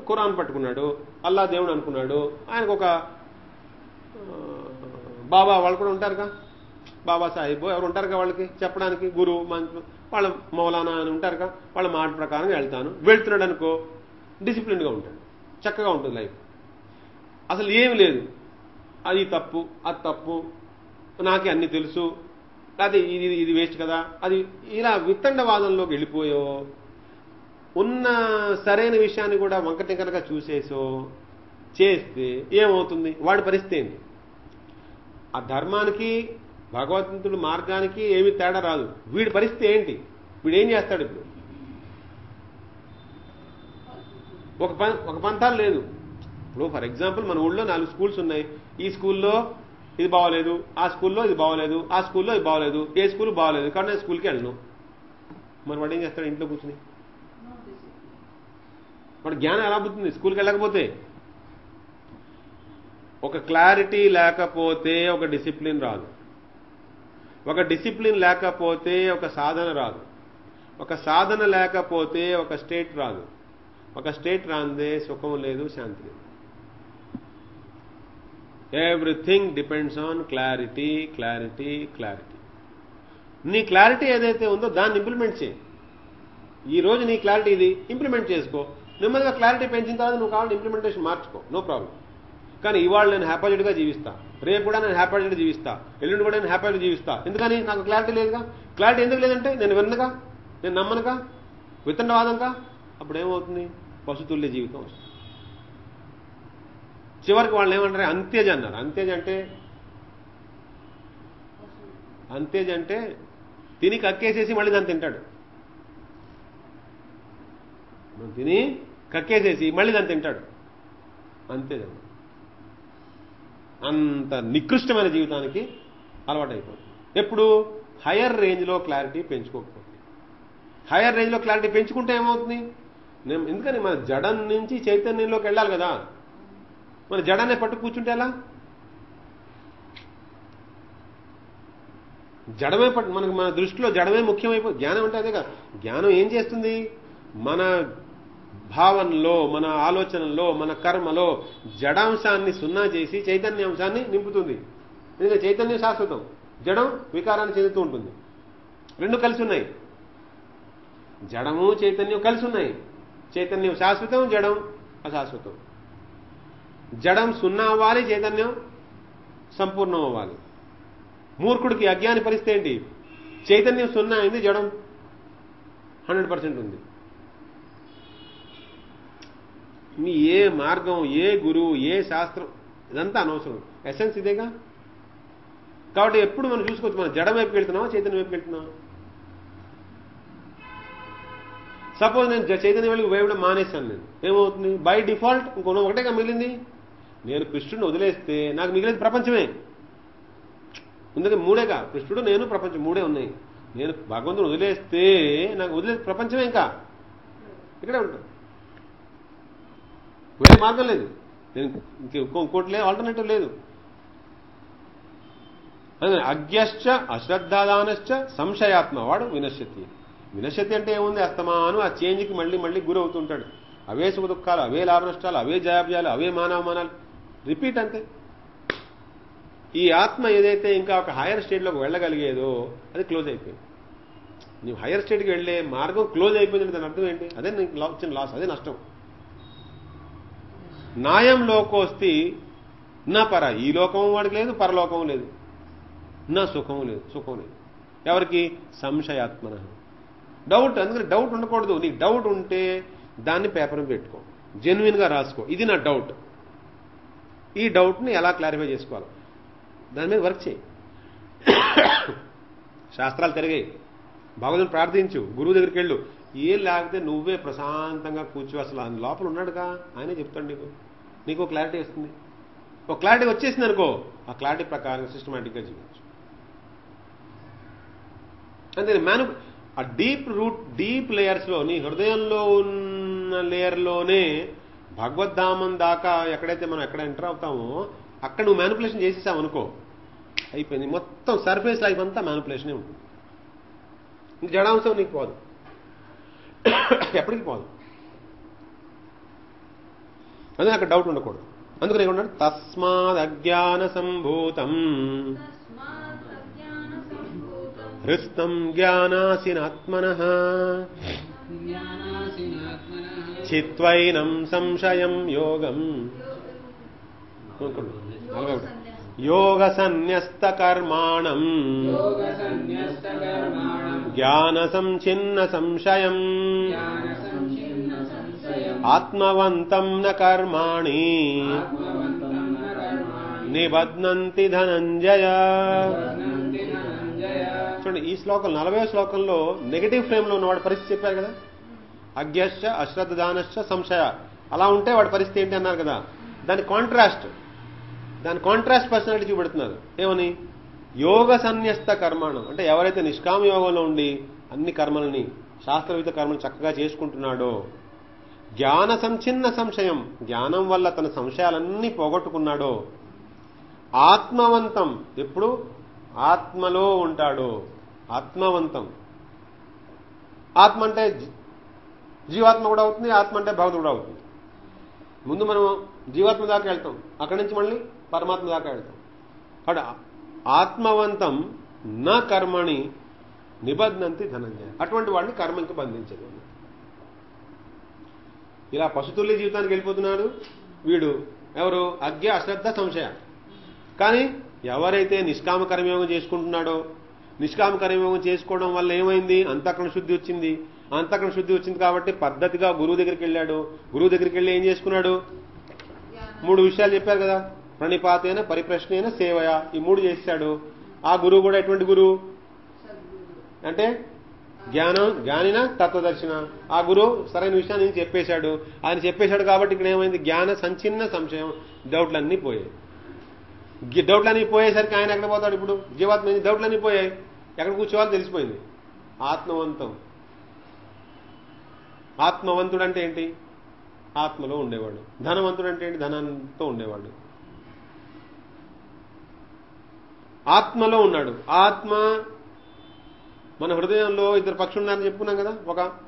ఖురాన్ పట్టుకున్నాడు, అల్లా దేవుడు అనుకున్నాడు, ఆయనకు ఒక బాబా వాళ్ళు కూడా ఉంటారుగా, బాబా సాహిబ్ ఎవరు ఉంటారుగా వాళ్ళకి చెప్పడానికి, గురువు వాళ్ళ మౌలానా అని ఉంటారుగా, వాళ్ళ మాట ప్రకారం వెళ్తున్నాడు అనుకో, డిసిప్లిన్గా ఉంటాడు, చక్కగా ఉంటుంది లైఫ్. అసలు ఏమి లేదు, అది తప్పు, అది తప్పు, నాకే అన్ని తెలుసు, అది ఇది వేస్ట్ కదా, అది ఇలా విత్తండవాదంలోకి వెళ్ళిపోయో, ఉన్న సరైన విషయాన్ని కూడా వంకటింకరగా చూసేసో చేస్తే ఏమవుతుంది? వాడి పరిస్థితి ఏంటి? ఆ ధర్మానికి భగవంతుడి మార్గానికి ఏమీ తేడా రాదు. వీడి పరిస్థితి ఏంటి? వీడు ఏం చేస్తాడు? ఇప్పుడు ఒక పంతాలు లేదు. ఇప్పుడు ఫర్ ఎగ్జాంపుల్ మన ఊళ్ళో 4 స్కూల్స్ ఉన్నాయి. ఈ స్కూల్లో ఇది బాగోలేదు, ఆ స్కూల్లో ఇది బాగోలేదు, ఆ స్కూల్లో ఇది బాగోలేదు, ఏ స్కూల్ బాగోలేదు, కానీ నేను స్కూల్కి వెళ్ళను. మరి వాడు ఏం చేస్తాడు? ఇంట్లో కూర్చుని వాడు జ్ఞానం ఎలా పుట్టింది? స్కూల్కి వెళ్ళకపోతే. ఒక క్లారిటీ లేకపోతే ఒక డిసిప్లిన్ రాదు, ఒక డిసిప్లిన్ లేకపోతే ఒక సాధన రాదు, ఒక సాధన లేకపోతే ఒక స్టేట్ రాదు, ఒక స్టేట్ రాందే సుఖం లేదు, శాంతి లేదు. Everything depends on clarity, clarity, clarity. నీ క్లారిటీ ఏదైతే ఉందో దాన్ని ఇంప్లిమెంట్ చేయి. ఈ రోజు నీ క్లారిటీ ఇది, ఇంప్లిమెంట్ చేసుకో. నెమ్మదిగా క్లారిటీ పెంచిన తర్వాత నువ్వు కావాలంటే ఇంప్లిమెంటేషన్ మార్చుకో, నో ప్రాబ్లం. కానీ ఇవాళ నేను హ్యాపీగా జీవిస్తా, రేపు కూడా నేను హ్యాపీగా జీవిస్తా, ఎల్లుండి కూడా నేను హ్యాపీగా జీవిస్తా. ఎందుకని? నాకు క్లారిటీ లేదుగా. క్లారిటీ ఎందుకు లేదంటే నేను విన్నగా, నేను నమ్మనుగా, వితండవాదంగా. అప్పుడు ఏమవుతుంది? పశుతుల్య జీవితం వస్తుంది. చివరికి వాళ్ళు ఏమంటారు? అంత్యజ అన్నారు. అంత్యజ అంటే తిని కక్కేసేసి మళ్ళీ దాన్ని తింటాడు. తిని కక్కేసేసి మళ్ళీ దాన్ని తింటాడు. అంతేజ. అంత నికృష్టమైన జీవితానికి అలవాటైపోతుంది. ఎప్పుడు? హయ్యర్ రేంజ్లో క్లారిటీ పెంచుకోకపోతే. హయ్యర్ రేంజ్లో క్లారిటీ పెంచుకుంటే ఏమవుతుంది? ఎందుకని మన జడం నుంచి చైతన్యంలోకి వెళ్ళాలి కదా. మన జడాన్ని పట్టు కూర్చుంటే ఎలా? జడమే పట్టు, మనకు మన దృష్టిలో జడమే ముఖ్యమైపోతుంది. జ్ఞానం అంటే అదే కదా. జ్ఞానం ఏం చేస్తుంది? మన భావనలో, మన ఆలోచనలో, మన కర్మలో జడాంశాన్ని సున్నా చేసి చైతన్యాంశాన్ని నింపుతుంది. ఎందుకంటే చైతన్యం శాశ్వతం, జడం వికారాన్ని చెందుతూ ఉంటుంది. రెండు కలిసి ఉన్నాయి. జడము చైతన్యం కలిసి ఉన్నాయి. చైతన్యం శాశ్వతం, జడం అశాశ్వతం. జడం సున్నా అవ్వాలి, చైతన్యం సంపూర్ణం అవ్వాలి. మూర్ఖుడికి, అజ్ఞాని పరిస్థితి ఏంటి? చైతన్యం సున్నా అయింది, జడం 100% ఉంది. మీ ఏ మార్గం, ఏ గురువు, ఏ శాస్త్రం, ఇదంతా అనవసరం. ఎసెన్స్ ఇదేగా. కాబట్టి ఎప్పుడు మనం చూసుకోవచ్చు, మనం జడం వైపు వెళ్తున్నావా, చైతన్యం వైపు వెళ్తున్నావా? సపోజ్ నేను చైతన్యం వైపు వేయడం మానేశాను, నేను ఏమవుతుంది? బై డిఫాల్ట్ ఇంకో ఒకటేగా మిగిలింది. నేను కృష్ణుడిని వదిలేస్తే నాకు మిగిలింది ప్రపంచమే. ఎందుకంటే మూడేగా, కృష్ణుడు, నేను, ప్రపంచం మూడే ఉన్నాయి. నేను భగవంతుడు వదిలేస్తే నాకు వదిలే ప్రపంచమే, ఇంకా ఇక్కడే ఉంటాను. వేరే మార్గం లేదు. నేను ఇంకోటి లేదు, ఆల్టర్నేటివ్ లేదు. అజ్ఞశ్చ అశ్రద్ధాదానశ్చ సంశయాత్మ వాడు వినశ్యతి. వినశ్యతి అంటే ఏముంది? అస్తమాను ఆ చేంజ్కి మళ్ళీ మళ్ళీ గురి అవుతుంటాడు. అవే సుఖ దుఃఖాలు, అవే లాభ నష్టాలు, అవే జయాభ్యాలు, అవే మానవమానాలు, రిపీట్ అంతే. ఈ ఆత్మ ఏదైతే ఇంకా ఒక హైయర్ స్టేట్లోకి వెళ్ళగలిగేదో అది క్లోజ్ అయిపోయింది. నీవు హైయర్ స్టేట్కి వెళ్ళే మార్గం క్లోజ్ అయిపోయింది. దాని అర్థం ఏంటి? అదే నీకు వచ్చిన లాస్, అదే నష్టం. నాయం లోకోస్తి నా పర, ఈ లోకం వాడికి లేదు, పరలోకం లేదు, నా సుఖం లేదు, సుఖం లేదు. ఎవరికి? సంశయాత్మన. డౌట్. అందుకని డౌట్ ఉండకూడదు. నీకు డౌట్ ఉంటే దాన్ని పేపర్ పెట్టుకో, జెన్యున్గా రాసుకో, ఇది నా డౌట్. ఈ డౌట్ని ఎలా క్లారిఫై చేసుకోవాలి, దాని మీద వర్క్ చేయి. శాస్త్రాలు తిరిగాయి, భగవంతుని ప్రార్థించు, గురువు దగ్గరికి వెళ్ళు. ఏం లేకపోతే నువ్వే ప్రశాంతంగా కూర్చో. అసలు ఆయన లోపల ఉన్నాడుగా, ఆయనే చెప్తాడు నీకు క్లారిటీ వస్తుంది. ఒక క్లారిటీ వచ్చేసింది అనుకో, ఆ క్లారిటీ ప్రకారం సిస్టమేటిక్గా జీవించు. అంతే. ఆ డీప్ రూట్, డీప్ లేయర్స్లో, నీ హృదయంలో ఉన్న లేయర్లోనే భగవద్ధామం దాకా ఎక్కడైతే మనం ఎక్కడ ఎంటర్ అవుతామో అక్కడ నువ్వు మ్యానిపులేషన్ చేసేసావు అనుకో, అయిపోయింది. మొత్తం సర్ఫేస్ లైఫ్ అంతా మ్యానిపులేషనే ఉంటుంది. ఇంక జడాంశం నీకు పోదు, ఎప్పటికీ పోదు. అదే అక్కడ డౌట్ ఉండకూడదు. అందుకని ఏమన్నాడు? తస్మాద్ అజ్ఞాన సంభూతం హృస్తం జ్ఞానాసినాత్మనః చిత్వైనం సంశయం యోగం యోగ సన్యస్త కర్మాణం జ్ఞాన సంచిన్న సంశయం ఆత్మవంతం న కర్మాణి నిబధ్నంతి ధనంజయ. చూడండి, ఈ శ్లోకం 40వ శ్లోకంలో నెగటివ్ ఫ్రేమ్లో ఉన్నవాడి పరిస్థితి చెప్పారు కదా. అజ్ఞశ్చ అశ్రద్ధానశ్చ సంశయ, అలా ఉంటే వాడి పరిస్థితి ఏంటి అన్నారు కదా. దాని కాంట్రాస్ట్ పర్సనాలిటీ చూపెడుతున్నారు. ఏమని? యోగ సన్యస్త కర్మాణం అంటే ఎవరైతే నిష్కామ యోగంలో ఉండి అన్ని కర్మల్ని, శాస్త్రవిహిత కర్మలు చక్కగా చేసుకుంటున్నాడో, జ్ఞాన సంచిన్న సంశయం, జ్ఞానం వల్ల తన సంశయాలన్నీ పోగొట్టుకున్నాడో, ఆత్మవంతం, ఎప్పుడు ఆత్మలో ఉంటాడో. ఆత్మవంతం, ఆత్మ అంటే జీవాత్మ కూడా అవుతుంది, ఆత్మ అంటే భగవంతుడు కూడా అవుతుంది. ముందు మనం జీవాత్మ దాకా వెళ్తాం, అక్కడి నుంచి మళ్ళీ పరమాత్మ దాకా వెళ్తాం. కాబట్టి ఆత్మవంతం నా కర్మని నిబధ్నంతి ధనంజయ, అటువంటి వాడిని కర్మ ఇంకా బంధించదు. ఇలా పశుతుల్య జీవితానికి వెళ్ళిపోతున్నాడు వీడు. ఎవరు? అజ్ఞ అశ్రద్ధ సంశయ. కానీ ఎవరైతే నిష్కామ కర్మయోగం చేసుకుంటున్నాడో, నిష్కామ కర్మయోగం చేసుకోవడం వల్ల ఏమైంది? అంతఃకరణ శుద్ధి వచ్చింది. అంతఃకరణ శుద్ధి వచ్చింది కాబట్టి పద్ధతిగా గురువు దగ్గరికి వెళ్ళాడు. గురువు దగ్గరికి వెళ్ళి ఏం చేసుకున్నాడు? 3 విషయాలు చెప్పారు కదా. ప్రణిపాతేన, పరిప్రశ్నేన, సేవయ, ఈ 3 చేశాడు. ఆ గురువు కూడా ఎటువంటి గురువు అంటే జ్ఞానిన తత్వదర్శన. ఆ గురువు సరైన విషయాన్ని నేను చెప్పేశాడు. ఆయన చెప్పేశాడు కాబట్టి ఇక్కడ ఏమైంది? జ్ఞాన సంచిన్న సంశయం, డౌట్లన్నీ పోయాయి. డౌట్లన్నీ పోయేసరికి ఆయన ఎక్కడ పోతాడు? ఇప్పుడు జీవాత్మ డౌట్లన్నీ పోయాయి, ఎక్కడ కూర్చోవాలో తెలిసిపోయింది. ఆత్మవంతం. ఆత్మవంతుడు అంటే ఏంటి? ఆత్మలో ఉండేవాడు. ధనవంతుడు అంటే ఏంటి? ధనంతో ఉండేవాడు. ఆత్మలో ఉన్నాడు. ఆత్మ మన హృదయంలో 2 పక్షులు ఉన్నారని చెప్పుకున్నాం కదా.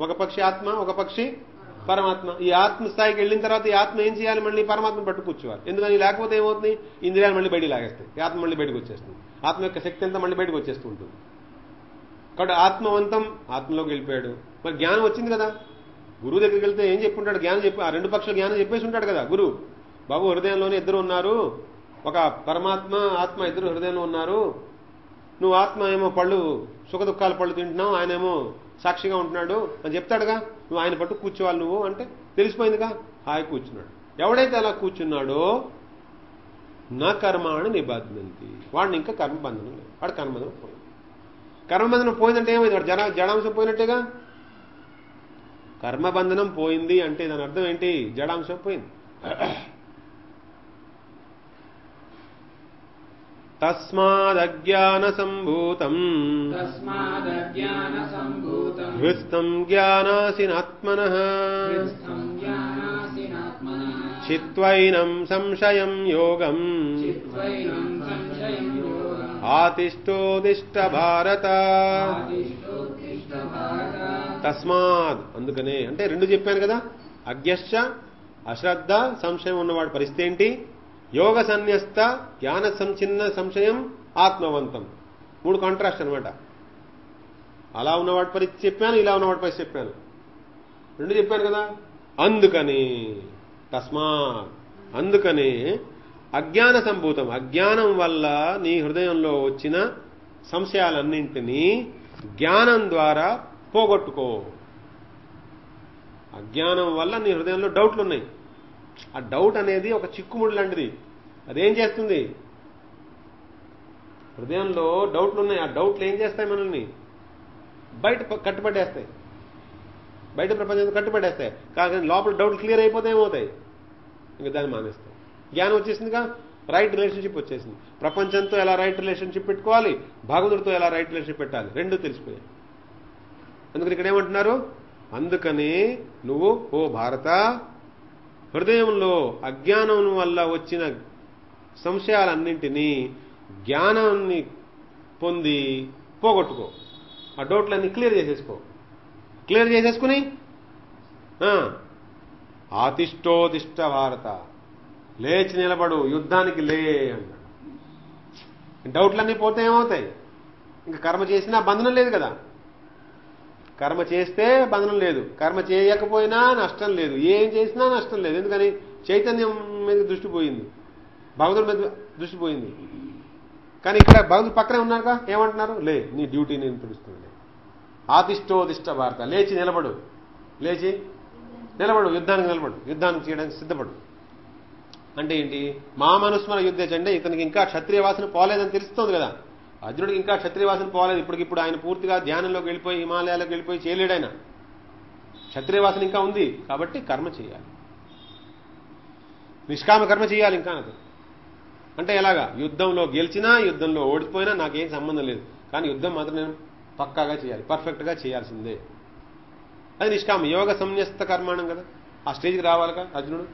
ఒక పక్షి ఆత్మ, ఒక పక్షి పరమాత్మ. ఈ ఆత్మ స్థాయికి వెళ్ళిన తర్వాత ఈ ఆత్మ ఏం చేయాలి? మళ్ళీ పరమాత్మను పట్టు కూర్చోవాలి. ఎందుకని? లేకపోతే ఏమవుతుంది? ఇంద్రియాలు మళ్ళీ బయటికి లాగేస్తాయి, ఈ ఆత్మ మళ్ళీ బయటకు వచ్చేస్తుంది. ఆత్మ యొక్క శక్తి అంతా మళ్ళీ బయటకు వచ్చేస్తూ ఉంటుంది. కాబట్టి ఆత్మవంతం, ఆత్మలోకి వెళ్ళిపోయాడు. మరి జ్ఞానం వచ్చింది కదా. గురువు దగ్గరికి వెళ్తే ఏం చెప్పుంటాడు? జ్ఞానం చెప్పి, ఆ 2 పక్షుల జ్ఞానం చెప్పేసి ఉంటాడు కదా గురువు. బాబు, హృదయంలోనే 2 ఉన్నారు, ఒక పరమాత్మ, ఆత్మ 2 హృదయంలో ఉన్నారు. నువ్వు ఆత్మ ఏమో పళ్ళు సుఖ దుఃఖాల పళ్ళు తింటున్నావు, ఆయనేమో సాక్షిగా ఉంటున్నాడు అని చెప్తాడుగా. నువ్వు ఆయన పట్టు కూర్చోవాలి నువ్వు అంటే తెలిసిపోయిందిగా. హాయి కూర్చున్నాడు. ఎవడైతే అలా కూర్చున్నాడో నా కర్మాణి నిబద్ధంతి, వాడిని ఇంకా కర్మబంధనం లేదు. వాడు కర్మబంధనం పోయింది. కర్మబంధనం పోయిందంటే ఏమైంది? వాడు జడాంశం పోయినట్టేగా. కర్మబంధనం పోయింది అంటే దాని అర్థం ఏంటి? జడాంశం పోయింది. తస్మాదజ్ఞాన సంభూతం హృస్తం జ్ఞానాసినాత్మనః చిత్వైనం సంశయం యోగం ఆతిష్టోదిష్ట భారత. తస్మాద్ అందుకనే అంటే రెండు చెప్పాను కదా. అజ్ఞశ్చ అశ్రద్ధ సంశయం ఉన్నవాడి పరిస్థితి ఏంటి? యోగ సన్యస్త జ్ఞాన సంచిన్న సంశయం ఆత్మవంతం. మూడు కాంట్రాస్ట్ అనమాట. అలా ఉన్నవాడి పరిస్థితి చెప్పాను, ఇలా ఉన్నవాడి పరిస్థితి చెప్పాను, రెండు చెప్పాను కదా. అందుకని తస్మాత్ అందుకని అజ్ఞాన సంభూతం, అజ్ఞానం వల్ల నీ హృదయంలో వచ్చిన సంశయాలన్నింటినీ జ్ఞానం ద్వారా పోగొట్టుకో. అజ్ఞానం వల్ల నీ హృదయంలో డౌట్లు ఉన్నాయి. ఆ డౌట్ అనేది ఒక చిక్కుముడి లాంటిది. అదేం చేస్తుంది? హృదయంలో డౌట్లు ఉన్నాయి. ఆ డౌట్లు ఏం చేస్తాయి? మనల్ని బయట కట్టుబడేస్తాయి, బయట ప్రపంచంతో కట్టుబడేస్తాయి. కానీ లోపల డౌట్లు క్లియర్ అయిపోతే ఏమవుతాయి? ఇంకా దాన్ని మానేస్తాయి. జ్ఞానం వచ్చేసిందిగా, రైట్ రిలేషన్షిప్ వచ్చేసింది. ప్రపంచంతో ఎలా రైట్ రిలేషన్షిప్ పెట్టుకోవాలి, భగవంతుడితో ఎలా రైట్ రిలేషన్షిప్ పెట్టాలి, రెండూ తెలిసిపోయాయి. అందుకని ఇక్కడ ఏమంటున్నారు? అందుకని నువ్వు ఓ భారత హృదయంలో అజ్ఞానం వల్ల వచ్చిన సంశయాలన్నింటినీ జ్ఞానాన్ని పొంది పోగొట్టుకో. ఆ డౌట్లన్నీ క్లియర్ చేసేసుకో. క్లియర్ చేసేసుకుని ఆతిష్టోతిష్ట భారత, లేచి నిలబడు, యుద్ధానికి లే అన్నాడు. డౌట్లన్నీ పోతే ఏమవుతాయి? ఇంకా కర్మ చేసినా బంధనం లేదు కదా. కర్మ చేస్తే బంధనం లేదు, కర్మ చేయకపోయినా నష్టం లేదు, ఏం చేసినా నష్టం లేదు. ఎందుకని? చైతన్యం మీద దృష్టి పోయింది, భగవంతుడి మీద దృష్టి పోయింది. కానీ ఇక్కడ భగవంతుడు పక్కనే ఉన్నారుగా, ఏమంటున్నారు? లే, నీ డ్యూటీ నేను తెలుస్తుంది. ఆతిష్టోతిష్ట భారత, లేచి నిలబడు, లేచి నిలబడు, యుద్ధానికి నిలబడు, యుద్ధానికి చేయడానికి సిద్ధపడు. అంటే ఏంటి? మా మనుస్మర యుద్ధ చండే, ఇతనికి ఇంకా క్షత్రియ వాసన పోలేదని తెలుస్తోంది కదా. అర్జునుడికి ఇంకా క్షత్రియ వాసన పోలేదు. ఇప్పటికిప్పుడు ఆయన పూర్తిగా ధ్యానంలోకి వెళ్ళిపోయి హిమాలయాలకు వెళ్ళిపోయి చేయలేడు. ఆయన క్షత్రియ వాసన ఇంకా ఉంది. కాబట్టి కర్మ చేయాలి, నిష్కామ కర్మ చేయాలి. ఇంకా నాకు అంటే ఎలాగా? యుద్ధంలో గెలిచినా యుద్ధంలో ఓడిపోయినా నాకేం సంబంధం లేదు, కానీ యుద్ధం మాత్రం నేను పక్కాగా చేయాలి, పర్ఫెక్ట్గా చేయాల్సిందే. అది నిష్కామ యోగ సంన్యస్త కర్మాణం కదా. ఆ స్టేజ్కి రావాలిగా అర్జునుడు.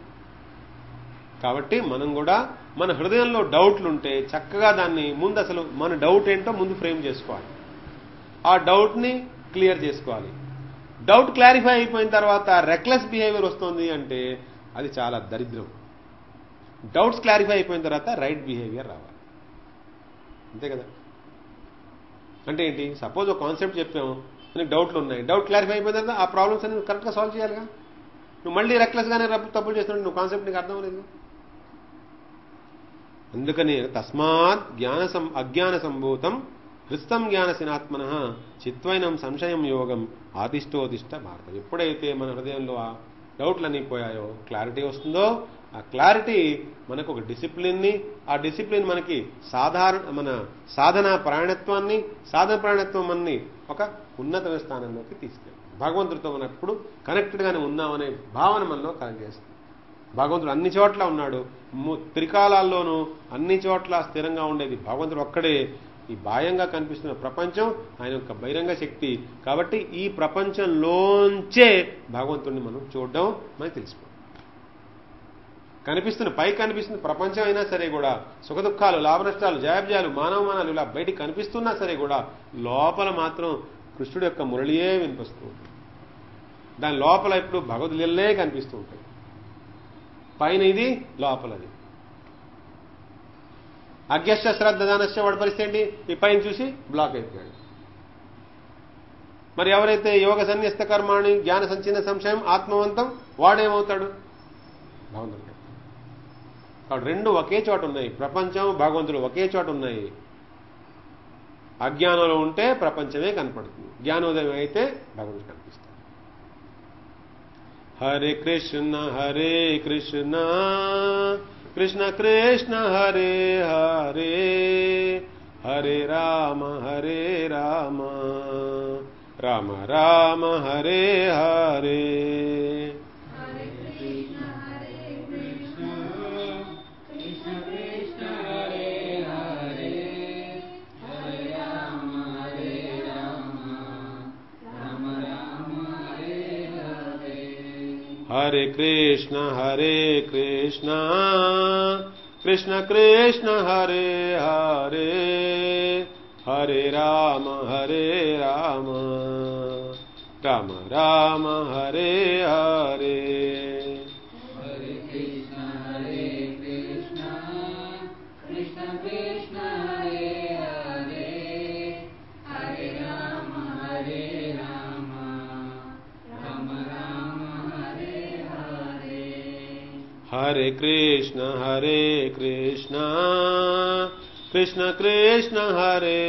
కాబట్టి మనం కూడా మన హృదయంలో డౌట్లుంటే చక్కగా దాన్ని ముందు అసలు మన డౌట్ ఏంటో ముందు ఫ్రేమ్ చేసుకోవాలి. ఆ డౌట్ని క్లియర్ చేసుకోవాలి. డౌట్ క్లారిఫై అయిపోయిన తర్వాత రెక్లెస్ బిహేవియర్ వస్తుంది అంటే అది చాలా దరిద్రం. డౌట్స్ క్లారిఫై అయిపోయిన తర్వాత రైట్ బిహేవియర్ రావాలి. అంతే కదా. అంటే ఏంటి? సపోజ్ ఒక కాన్సెప్ట్ చెప్పాము, నీకు డౌట్లు ఉన్నాయి, డౌట్ క్లారిఫై అయిపోయిన తర్వాత ఆ ప్రాబ్లమ్స్ అనేది కరెక్ట్గా సాల్వ్ చేయాలిగా. నువ్వు మళ్ళీ రెక్లెస్గానే తప్పులు చేస్తున్నాడు, నువ్వు కాన్సెప్ట్ నీకు అర్థం లేదు. అందుకని తస్మాత్ అజ్ఞాన సంభూతం హృస్తం జ్ఞానసినాత్మన చిత్వైనం సంశయం యోగం ఆతిష్టోదిష్ట భారత. ఎప్పుడైతే మన హృదయంలో ఆ డౌట్లన్నీ పోయాయో, క్లారిటీ వస్తుందో, ఆ క్లారిటీ మనకు ఒక డిసిప్లిన్ని, ఆ డిసిప్లిన్ మనకి మన సాధన ప్రాణత్వం మనని ఒక ఉన్నతమైన స్థానంలోకి తీసుకెళ్ళి భగవంతుడితో మనం ఎప్పుడు కనెక్టెడ్గానే ఉన్నామనే భావన మనలో కనెక్ట్ చేస్తుంది. భగవంతుడు అన్ని చోట్ల ఉన్నాడు, త్రికాలాల్లోనూ అన్ని చోట్ల స్థిరంగా ఉండేది భగవంతుడు ఒక్కడే. ఈ బాహ్యంగా కనిపిస్తున్న ప్రపంచం ఆయన యొక్క బహిరంగ శక్తి. కాబట్టి ఈ ప్రపంచంలోంచే భగవంతుడిని మనం చూడడం మనకి తెలిసిపోతుంది. పైకి కనిపిస్తున్న ప్రపంచం అయినా సరే కూడా సుఖదుఖాలు, లాభనష్టాలు, జయాబ్జయాలు, మానవమానాలు ఇలా బయటికి కనిపిస్తున్నా సరే కూడా లోపల మాత్రం కృష్ణుడి యొక్క మురళియే వినిపిస్తూ ఉంటుంది. దాని లోపల ఇప్పుడు భగవద్లీలే కనిపిస్తూ ఉంటాయి. పైన ఇది, లోపలది. అజ్ఞశ్చ శ్రద్ధ దానశ్చ వాడి పరిస్థితి ఏంటి? ఈ పైన చూసి బ్లాక్ అయిపోయాడు. మరి ఎవరైతే యోగ సన్యస్త కర్మాణి జ్ఞాన సంచిన్న సంశయం ఆత్మవంతం వాడేమవుతాడు? భగవంతుడు. కాబట్టి రెండు ఒకే చోట ఉన్నాయి, ప్రపంచం భగవంతుడు ఒకే చోట ఉన్నాయి. అజ్ఞానంలో ఉంటే ప్రపంచమే కనపడుతుంది, జ్ఞానోదయం అయితే భగవంతుడు కనిపిస్తాడు. హరే కృష్ణ కృష్ణ కృష్ణ హరే హరే, హరే రామ రామ రామ హరే హరే. హరే కృష్ణ కృష్ణ కృష్ణ హరే హరే, హరే రామ రామ రామ హరే హరే. హరే కృష్ణ కృష్ణ కృష్ణ హరే హరే, హరే రామ రామ రామ హరే హరే. హరే కృష్ణ కృష్ణ కృష్ణ హరే హరే, హరే రామ రామ రామ హరే హరే. హరే కృష్ణ కృష్ణ కృష్ణ హరే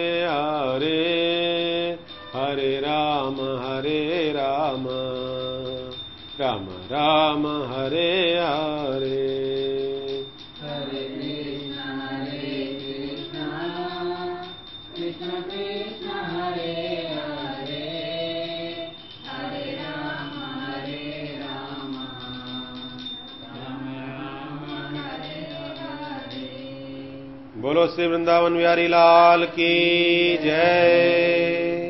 హరే, హరే రామ రామ రామ హరే హరే. बोलो श्री वृंदावन बिहारी लाल की जय.